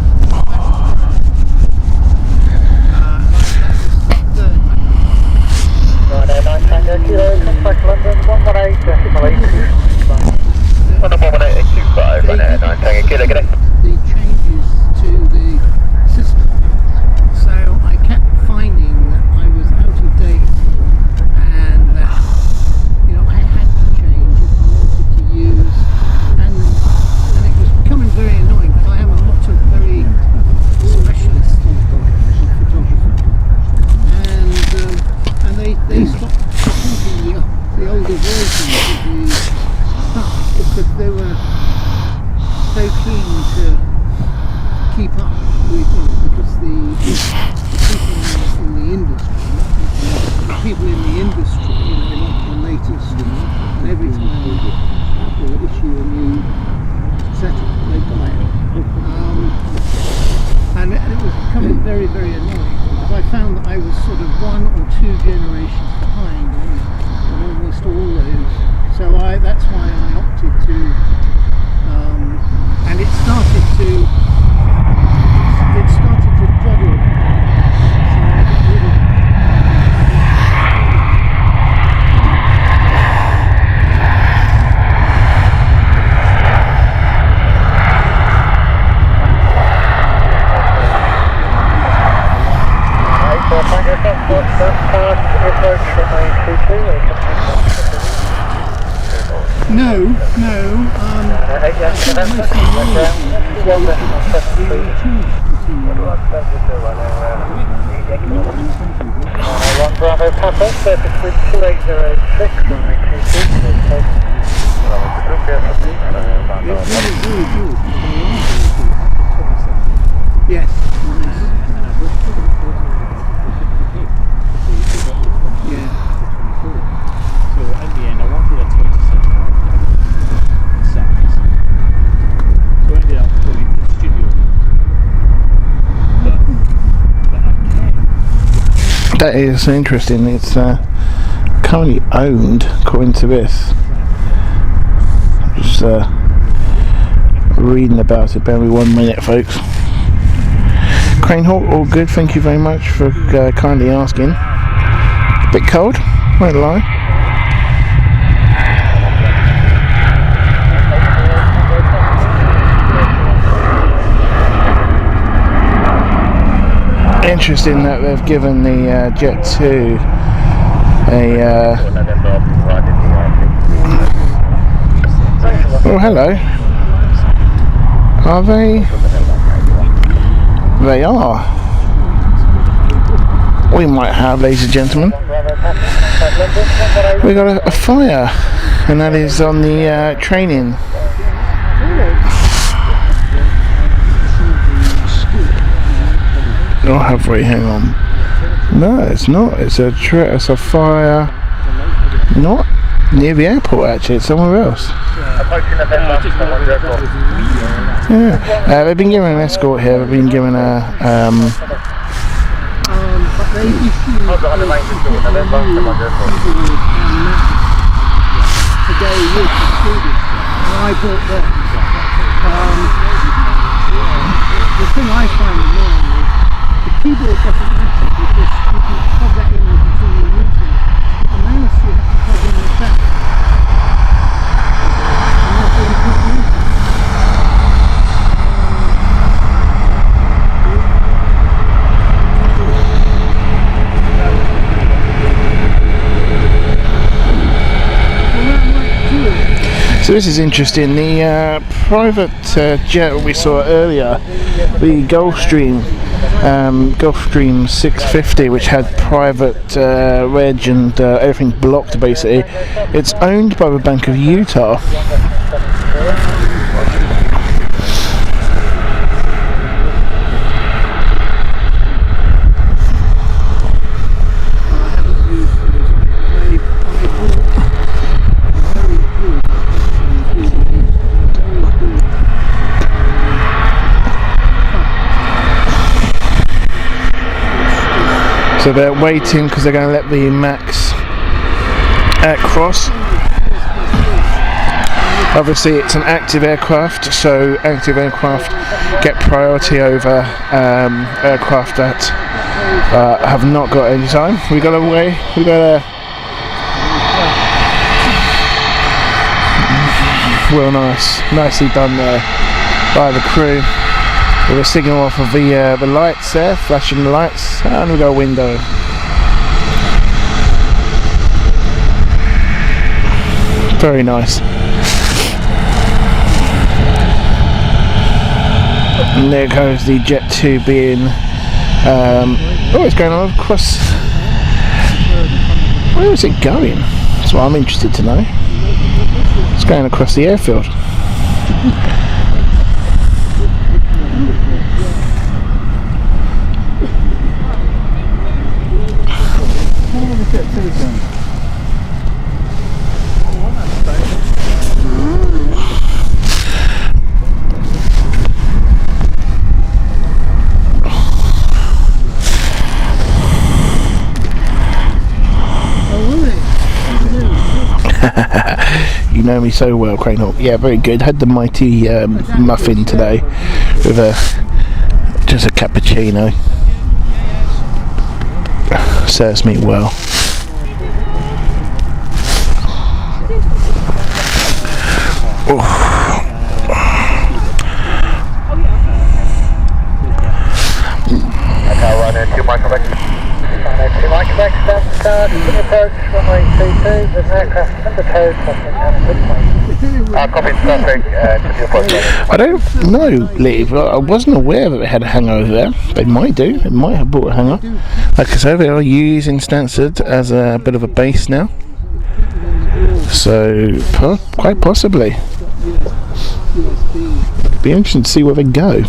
third. 909 Tango Kilo, contact London 118 decimal 82. 11825, 909 Tango Kilo, get it. The changes to the system. So I kept finding that I was out of date and that I had to change if I wanted to use, and it was becoming very annoying because I have a lot of very specialist photography, and they stopped supporting the older versions of the stuff because they were so keen to keep up with because the people in the industry, they want the latest, and every time Apple issue a new setup, they buy it. And it was becoming very, very annoying because I found that I was sort of 1 or 2 generations behind on almost all those. So that's why I opted to, and it started to juggle. So I got rid of No. Bravo Papa, surface wind 2806, runway 22, Yes. Yeah. So in the end, I wanted a 27 size. So I ended up going to the studio. But I That is interesting. It's currently owned, according to this. Just reading about it. Bear with me 1 minute, folks. Crane Hawk, all good. Thank you very much for kindly asking. A bit cold, won't lie. Interesting that they've given the Jet 2 a oh, hello. Are they? They are. we might have, ladies and gentlemen. We got a fire, and that is on the training. Oh, have we? Hang on. No, it's not. It's a fire. Not near the airport, actually. It's somewhere else. Yeah. They've been given an escort here. They've been given a. Today with the students, and I bought that. The thing I find annoying is the keyboard doesn't matter because you can plug that in and continue using it. The mouse you have to plug in the back. And therefore you can't use it. So this is interesting. The private jet we saw earlier, the Gulfstream 650, which had private reg and everything blocked basically, it's owned by the Bank of Utah. So they're waiting because they're going to let the Max cross. Obviously it's an active aircraft, so active aircraft get priority over aircraft that have not got any time. We got away. We got a well, nicely done there by the crew. With a signal off of the lights there, flashing the lights, and we got a window. Very nice. And there goes the Jet2 being. It's going on across. Where is it going? That's what I'm interested to know. It's going across the airfield. You know me so well, Crane Hawk. Yeah, very good. Had the mighty muffin today with just a cappuccino. Serves me well. Oh. Okay, run in 2 microvex. Run in 2 microvex, Stansted Airport, runway 22, there's an aircraft undertowed, copy traffic to the approach. I don't know, Lee. I wasn't aware that they had a hangar there. They might do. They might have bought a hangar. Like I said, they are using Stansted as a bit of a base now. So, quite possibly. Be interesting to see where they go.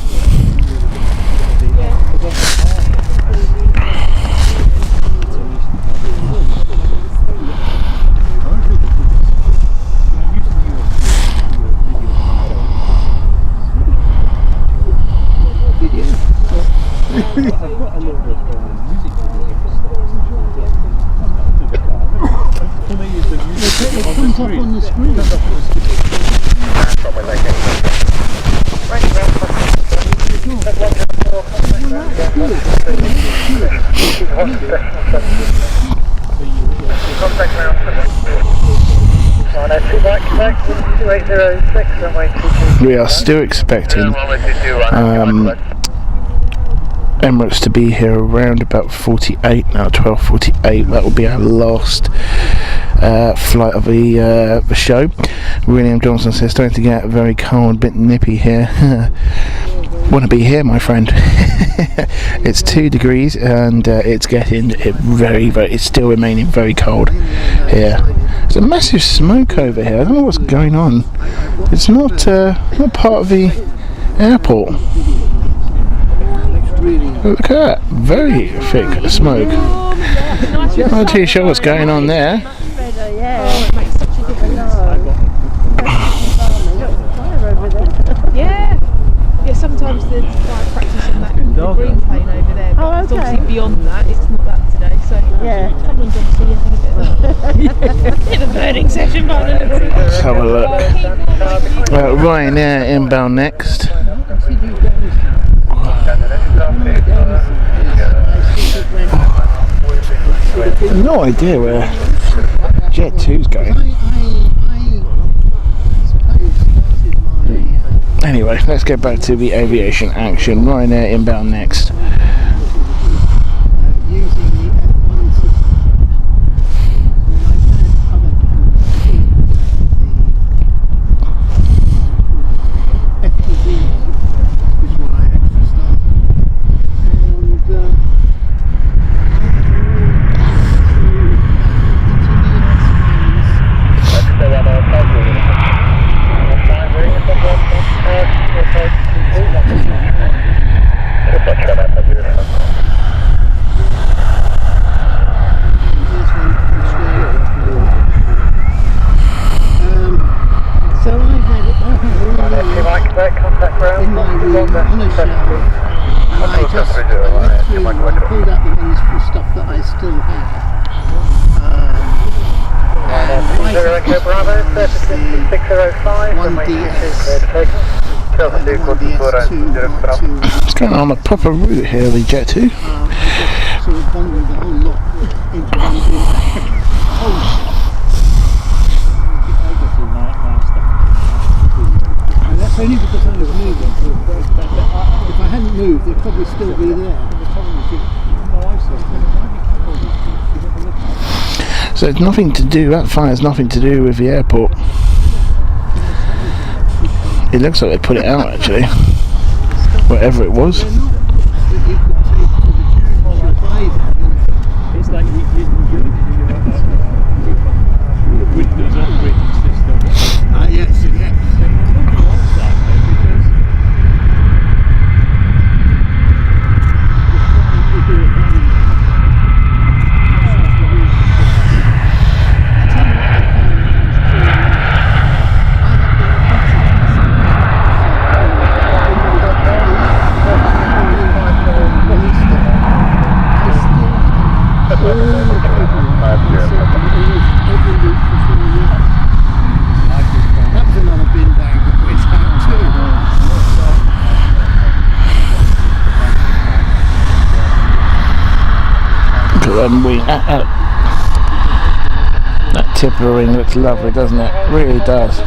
On the screen. We are still expecting Emirates to be here around about 48 now, 12:48. That will be our last flight of the show. William Johnson says starting to get very cold, a bit nippy here. want to be here, my friend. It's 2 degrees and it's getting it's still remaining very cold here. There's a massive smoke over here. I don't know what's going on. It's not part of the airport. Look at that, very thick smoke. I'm not too sure what's going on there. Yeah, sometimes the fire practice on that green plane over there, but it's obviously beyond that, it's not that today, so someone's obviously having a bit of a burning session by the looks of it. Let's have a look. Ryanair inbound next. No idea where Jet2's going. Anyway, let's get back to the aviation action. Ryanair inbound next. It's going on a proper route here, the Jet2. That's only because I was moving. If I hadn't moved, they'd probably still be there. So it's nothing to do, that fire has nothing to do with the airport. It looks like they put it out actually. Whatever it was. It's like Windows operating system. Yes, That tip of the ring looks lovely, doesn't it? It really does.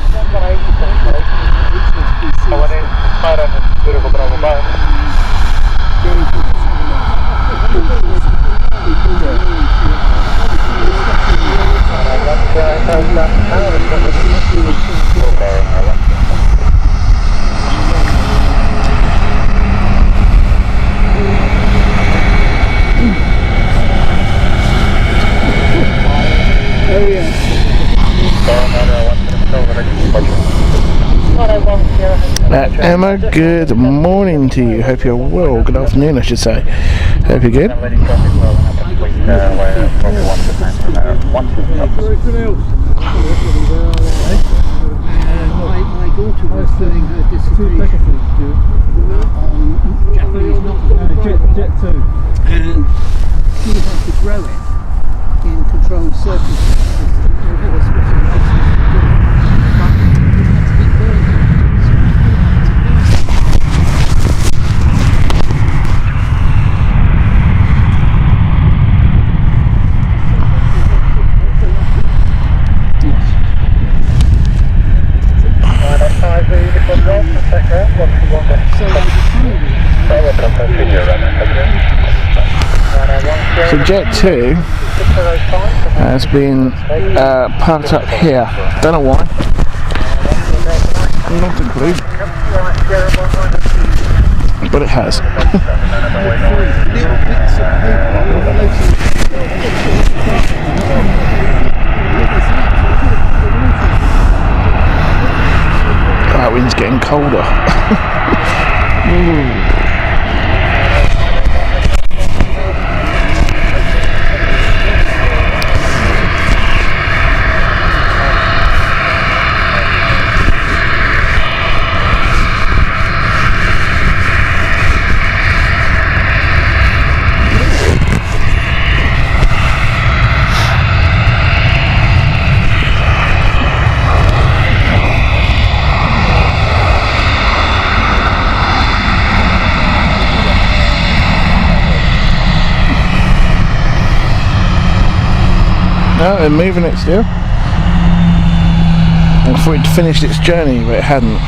Emma, good morning to you. Hope you're well. Good afternoon, I should say. Hope you're good. My daughter was doing her dissertation on Japanese Jet2, and she had to grow it in controlled circumstances. They had a special license to do it, but it had to be burned. So Jet2 has been parked up here. Don't know why. Not a clue. but it has. Little bits of That wind's getting colder. Ooh. No, they're moving it still. I thought it'd finished its journey, but it hadn't.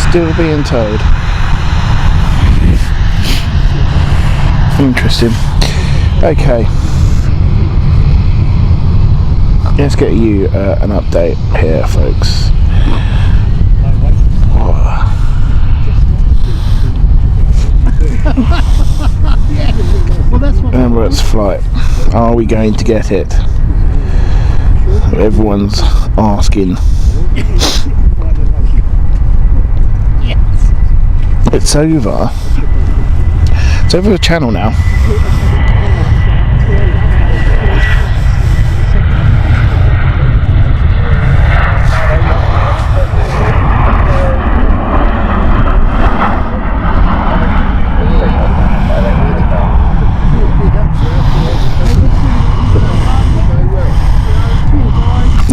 Still being towed. Interesting. Okay. Let's get you an update here, folks. Well, that's what Emirates flight. Are we going to get it? Everyone's asking. It's over. It's over the channel now.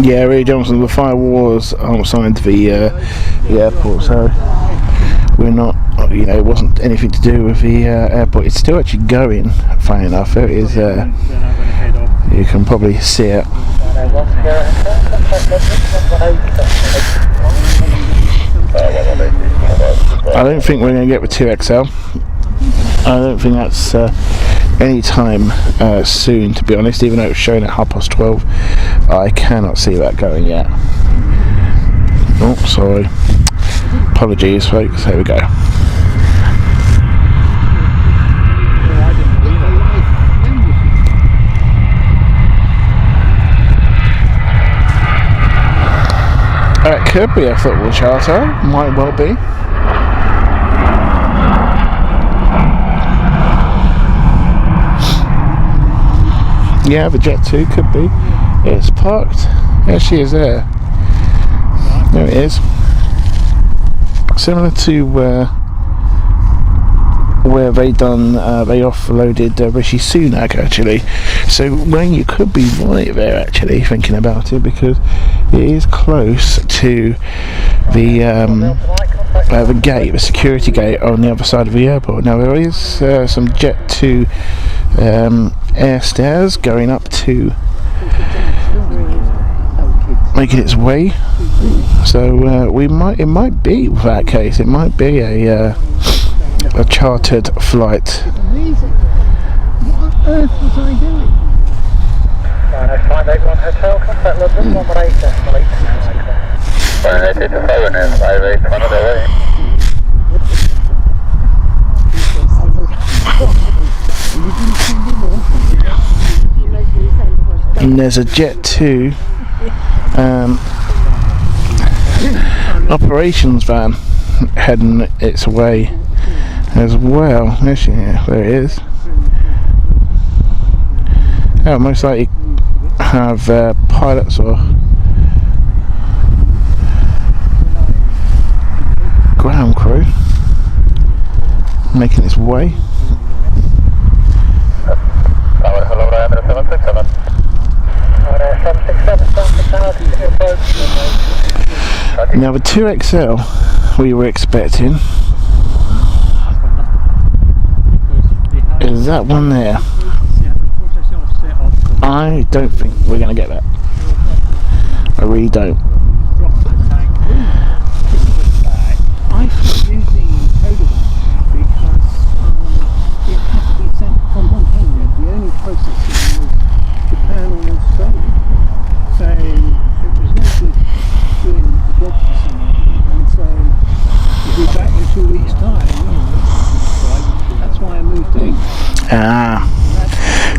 Yeah, Ray Johnson, the firewalls outside the airport, so we're not, you know, it wasn't anything to do with the airport. It's still actually going, funny enough. It is, you can probably see it. I don't think we're going to get the 2XL. I don't think that's any time soon, to be honest, even though it's showing at 12:30. I cannot see that going yet. Oh, sorry. Apologies, folks. There we go. It could be a football charter, might well be. Yeah, the Jet2 could be. It's parked. There she is there. There it is. Similar to where they offloaded Rishi Sunak, actually. So Wayne, you could be right there, actually, thinking about it, because it is close to the gate, the security gate on the other side of the airport. Now there is some Jet2 air stairs going up to making its way, so it might be, with that case, it might be a chartered flight. What on earth was I doing? 581 Hotel, contact London, 118 decimal 180 to phone in, 58 on the way. And there's a Jet2 operations van heading its way as well. There it is. Oh, most likely have pilots or ground crew making its way. Hello, Diameter 767. 767, Now the 2XL we were expecting is that one there. I don't think we're going to get that. I really don't. I stopped using Codable because it had to be sent from Hong Kong. The only processing was Japan or Australia. So it was no good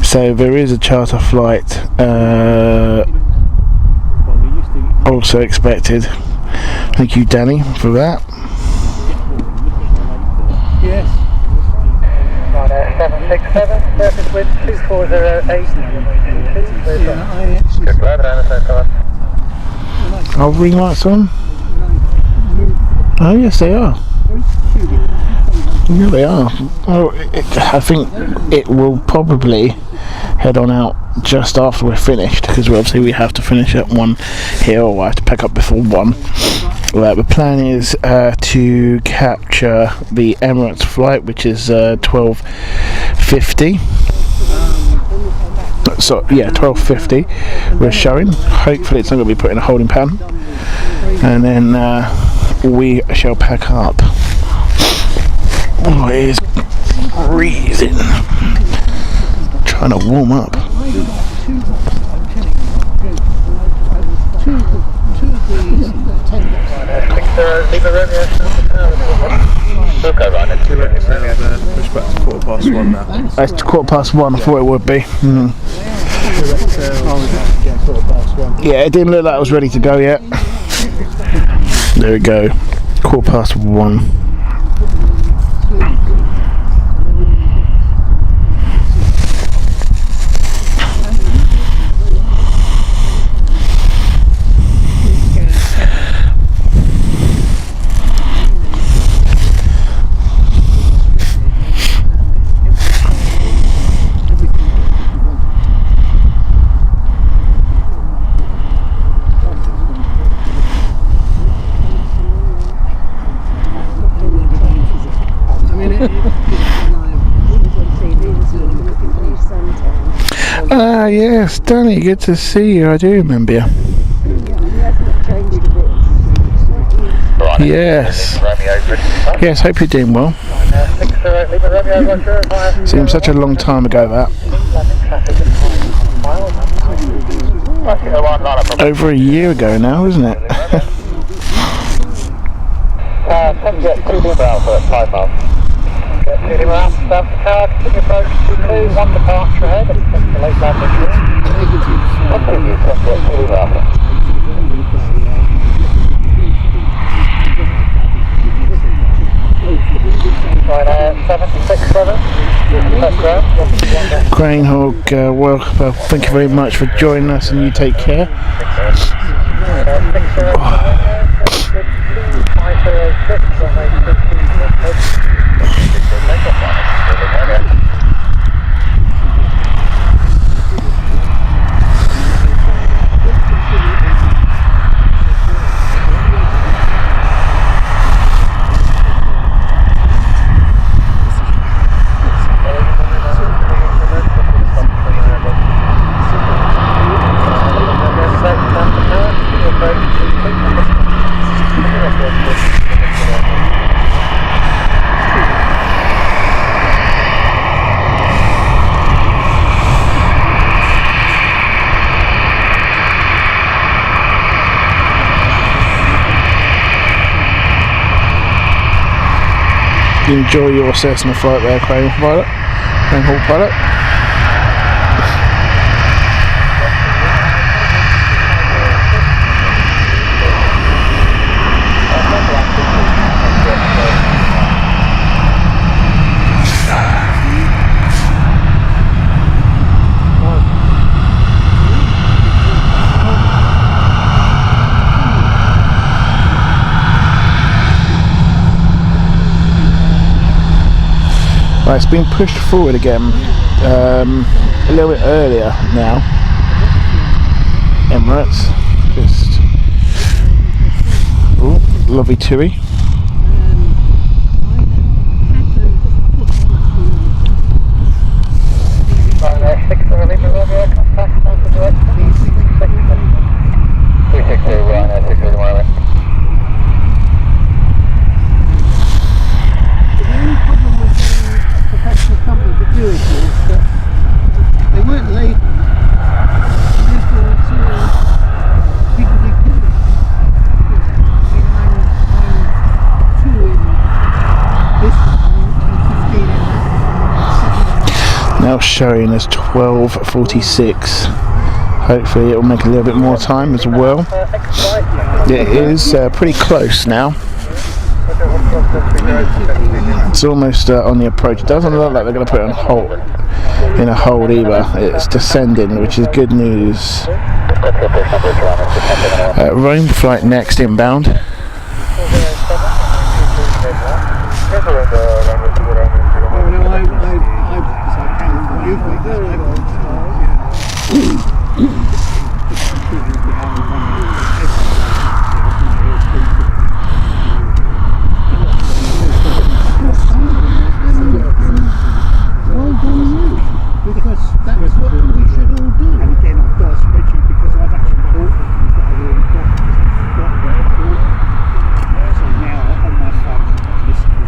So there is a charter flight also expected. Thank you, Danny, for that. Yes. 767, surface wind 2408. Good lad, Are ring lights on? Oh yes, they are. Yeah, they are. Oh, I think it will probably head on out just after we're finished, because obviously we have to finish at 1 here, or I have to pack up before 1. The plan is to capture the Emirates flight, which is 12:50. So yeah, 12:50 we're showing. Hopefully it's not going to be put in a holding pattern, and then we shall pack up. Oh, it is freezing. Trying to warm up. Push back to 1:15 now. It's 1:15. I thought it would be. Yeah, it didn't look like it was ready to go yet. There we go. 1:15. Yes, Danny, good to see you. I do remember you. Yes. Yes, hope you're doing well. Seems such a long time ago that. Over a year ago now, isn't it? Jet2 Alpha at 5 miles. Jet2 Alpha, south to tower, continue approach 22, 1 departure ahead, expect the late landing. Continue, Jet2 Alpha. Right, 767, first ground. Crane Hawk, well, thank you very much for joining us, and you take care. Enjoy your Cessna flight there, Crane Hawk pilot. Right, it's been pushed forward again, a little bit earlier now. Emirates, just lovely TUI. They weren't labelled. now showing as 12:46. Hopefully it will make a little bit more time as well. It is pretty close now. It's almost on the approach. It doesn't look like they're going to put it on hold, in a hold either. It's descending, which is good news. Rome flight next inbound. Because that's what we should all do. And again, I've got a spreadsheet because I've actually bought them that I've already got. So now on my phone, listen to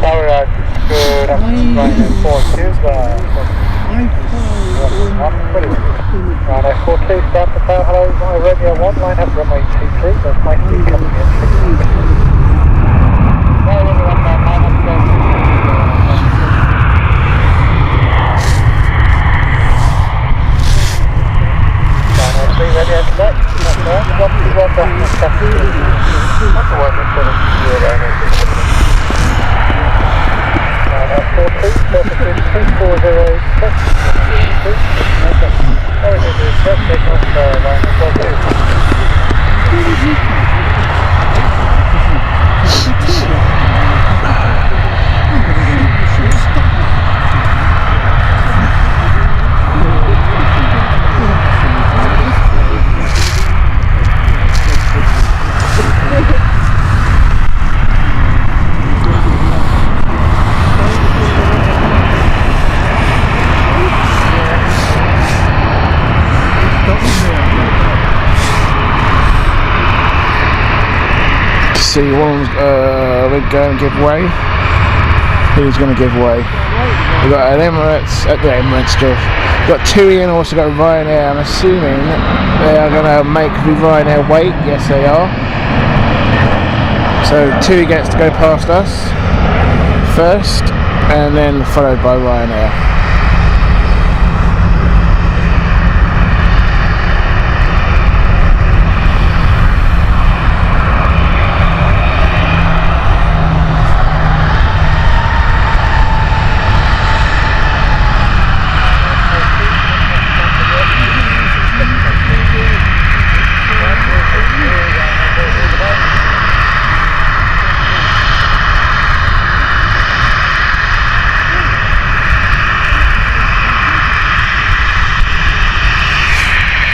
Power out, good afternoon, Ryanair 42, Ryanair 42, start to power, hello, Romeo 1, line up runway 23, there's flight C coming in. Well, everyone, line up, ready as that, that's right, 121 back to Stansted. That's the one that's going to be Ryanair 42, See one's going to give way. Who's going to give way? We've got an Emirates at the Emirates still. We've got TUI and also got Ryanair. I'm assuming they are going to make the Ryanair wait. Yes, they are. So TUI gets to go past us first, and then followed by Ryanair.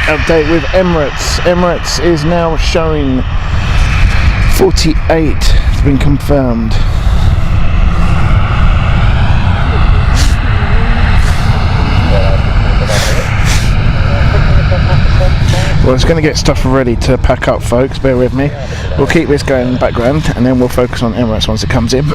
Update with Emirates. Emirates is now showing 48. It's been confirmed. Well, it's going to get stuff ready to pack up, folks. Bear with me. We'll keep this going in the background and then we'll focus on Emirates once it comes in.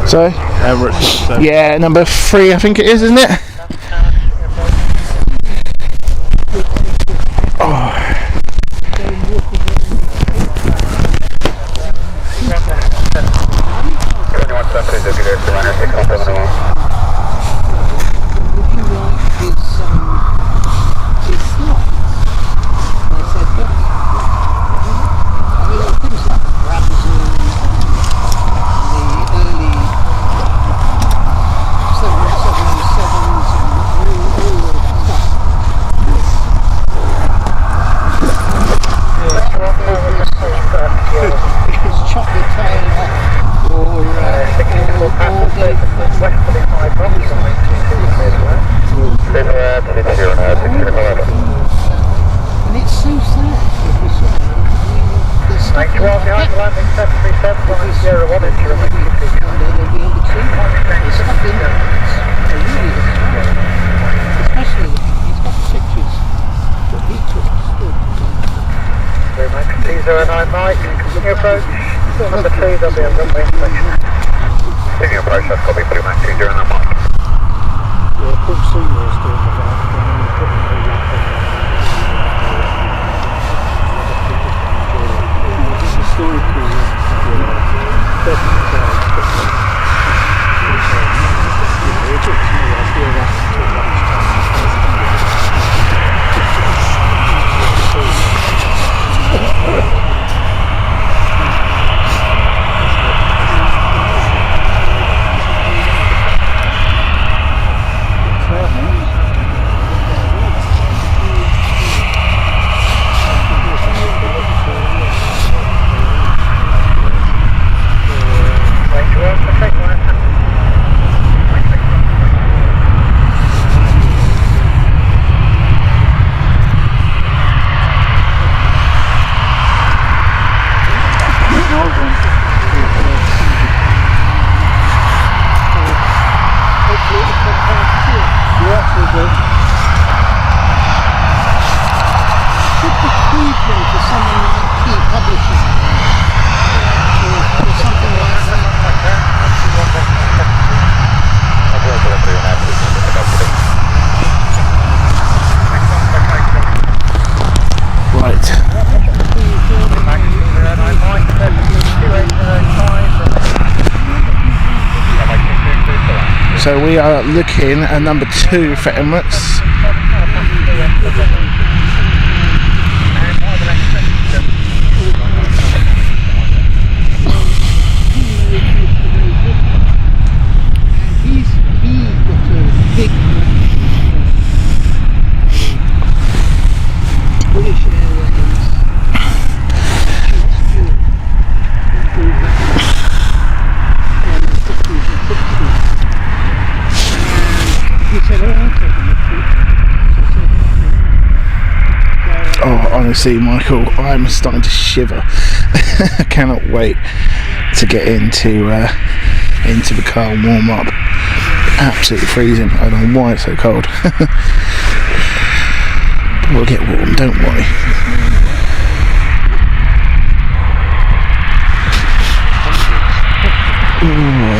So, yeah, number 3 I think it is, isn't it? westerly 5 knots, runway 22 clear to land. Clear to land, 60 And it's so sad because there's stuff Thank you all behind the landing 737, runway 01 into runway 22. they'll be able to see them. There's stuff in there. They really look terrible. Especially, he's got pictures that he took still. Very much. T09 Mike, continue approach. Number 2, there'll be a runway inspection. Continue approach, that's got to be Blue Max T09 Mike. Yeah, Paul Seymour's doing the back, and then putting the historical So we are looking at number 2 for Emirates. Honestly, Michael, I'm starting to shiver. I cannot wait to get into the car and warm up. Absolutely freezing. I don't know why it's so cold. We'll get warm, don't worry. Ooh.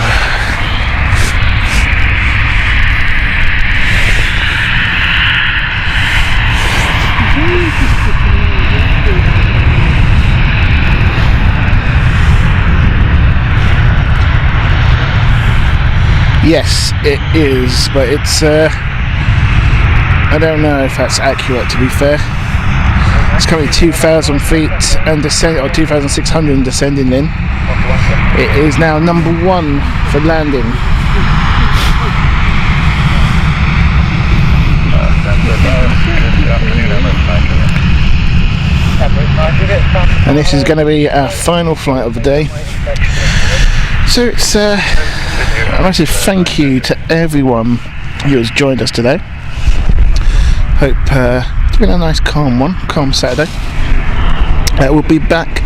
Yes, it is, but it's I don't know if that's accurate, to be fair. It's currently 2,000 feet and descending, or 2,600 and descending in. It is now number 1 for landing. And this is going to be our final flight of the day. So it's a massive thank you to everyone who has joined us today. Hope it's been a nice calm Saturday. We'll be back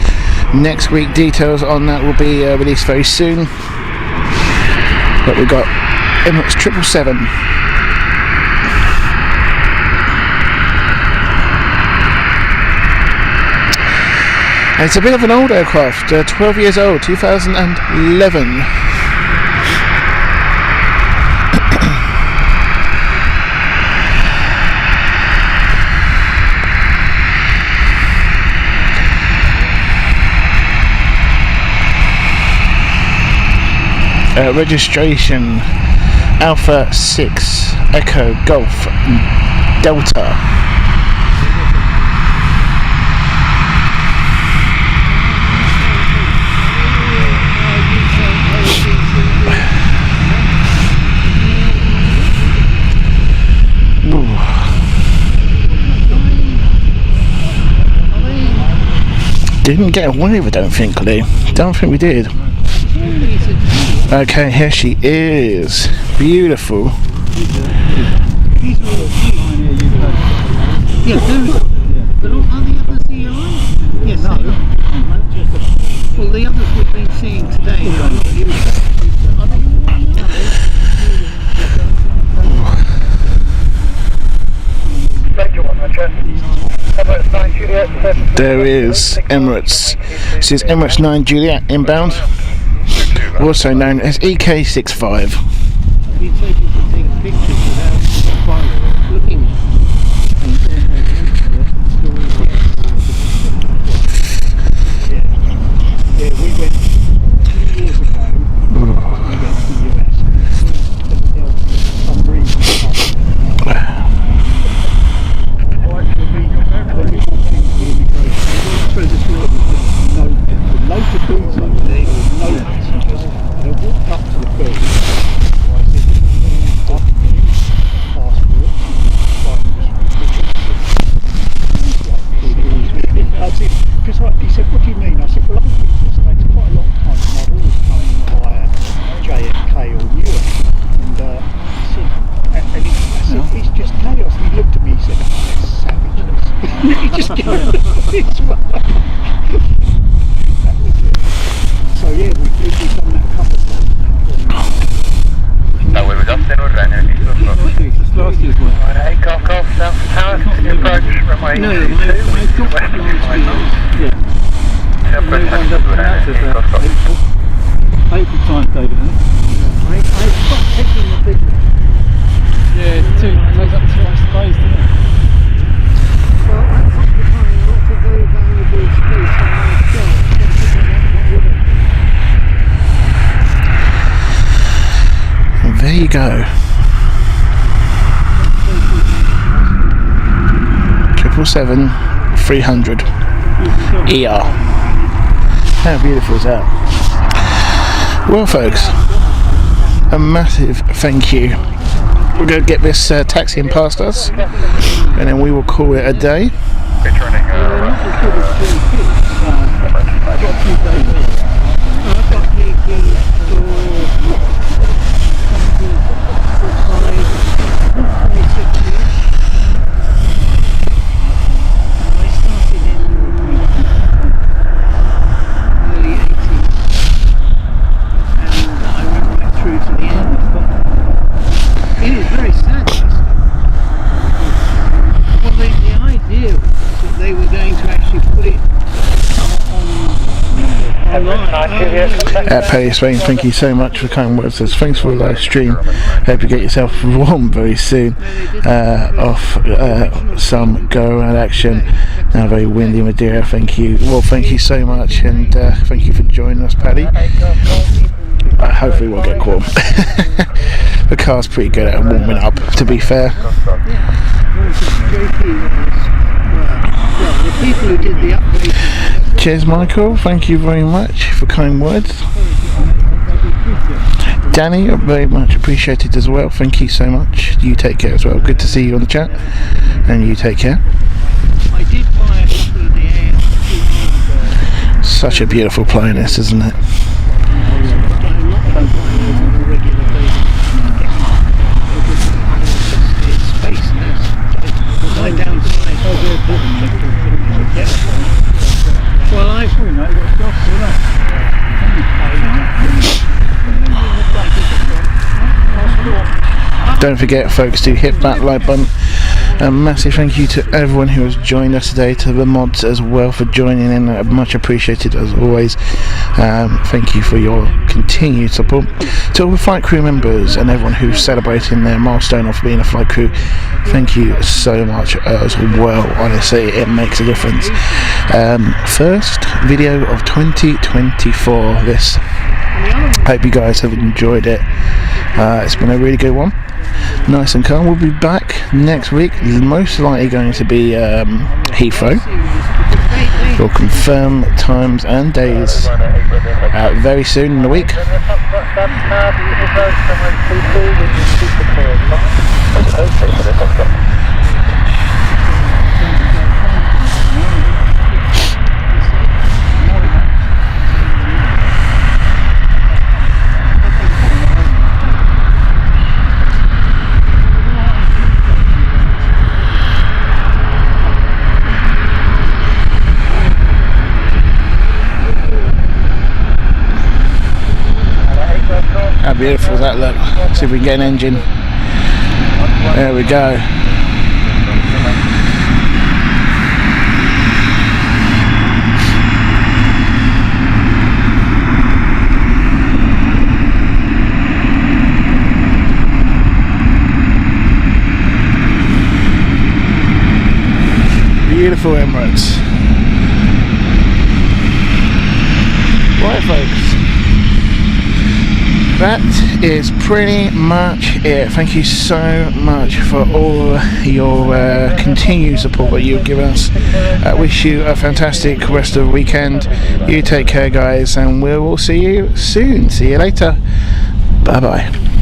next week. Details on that will be released very soon. But we've got Emirates 777. And it's a bit of an old aircraft, 12 years old, 2011. Registration Alpha 6 Echo Golf Delta. Didn't get away with it, I don't think, Lee. Don't think we did. Okay, here she is. Beautiful. Yeah, but are the others EI? Yes, no. Well, the others we've been seeing today are not EI. Are they There is Emirates. This is Emirates 9 Juliet inbound, also known as EK65. I've been taking pictures without looking at Yeah, we went 2 years ago. We went to the US. Some reason. Loads of boots over there, no passengers. They walked up to the booth. I said, passport. Because he said, what do you mean? I said, well, I've been to the States quite a long time and I've always come via JFK or Newark. And I said, it's just chaos. And he looked at me and said, oh, that's savages. He just gave it this way. That was it. So yeah, we've done that a couple of times now. Last year's one. Takeoff off South Tower, approach runway 22, west of Yeah. April timetable, isn't it? I stopped taking the pictures. Yeah, takes up 2 days, doesn't it? Well, that's occupying lots of very valuable space on my shelf. And there you go. 777-300 ER. How beautiful is that? Well, folks, a massive thank you. We're going to get this taxiing past us, and then we will call it a day. Paddy Spain, thank you so much for kind words. Says thanks for the live stream. Hope you get yourself warm very soon. Off some go around action. Now very windy Madeira. Thank you. Well, thank you so much, and thank you for joining us, Paddy. Hopefully we'll get warm. The car's pretty good at warming up, to be fair. The people who did the upgrade. Cheers, Michael. Thank you very much for kind words. Danny, very much appreciated as well. Thank you so much. You take care as well. Good to see you on the chat, and you take care. I did buy a couple of the air. Such a beautiful plane, this, isn't it? Well, don't forget, folks, to hit that like button. A massive thank you to everyone who has joined us today, to the mods as well for joining in. Much appreciated as always. Thank you for your continued support. To all the flight crew members and everyone who's celebrating their milestone of being a flight crew, thank you so much as well. Honestly, it makes a difference. First video of 2024. This. Hope you guys have enjoyed it. It's been a really good one. Nice and calm. We'll be back next week. Most likely going to be Heathrow. We'll confirm times and days very soon in the week. How beautiful does that look? See if we can get an engine. There we go. Beautiful Emirates. Right, folks, that is pretty much it. Thank you so much for all your continued support that you've given us. I wish you a fantastic rest of the weekend. You take care, guys, and we will see you soon. See you later. Bye bye.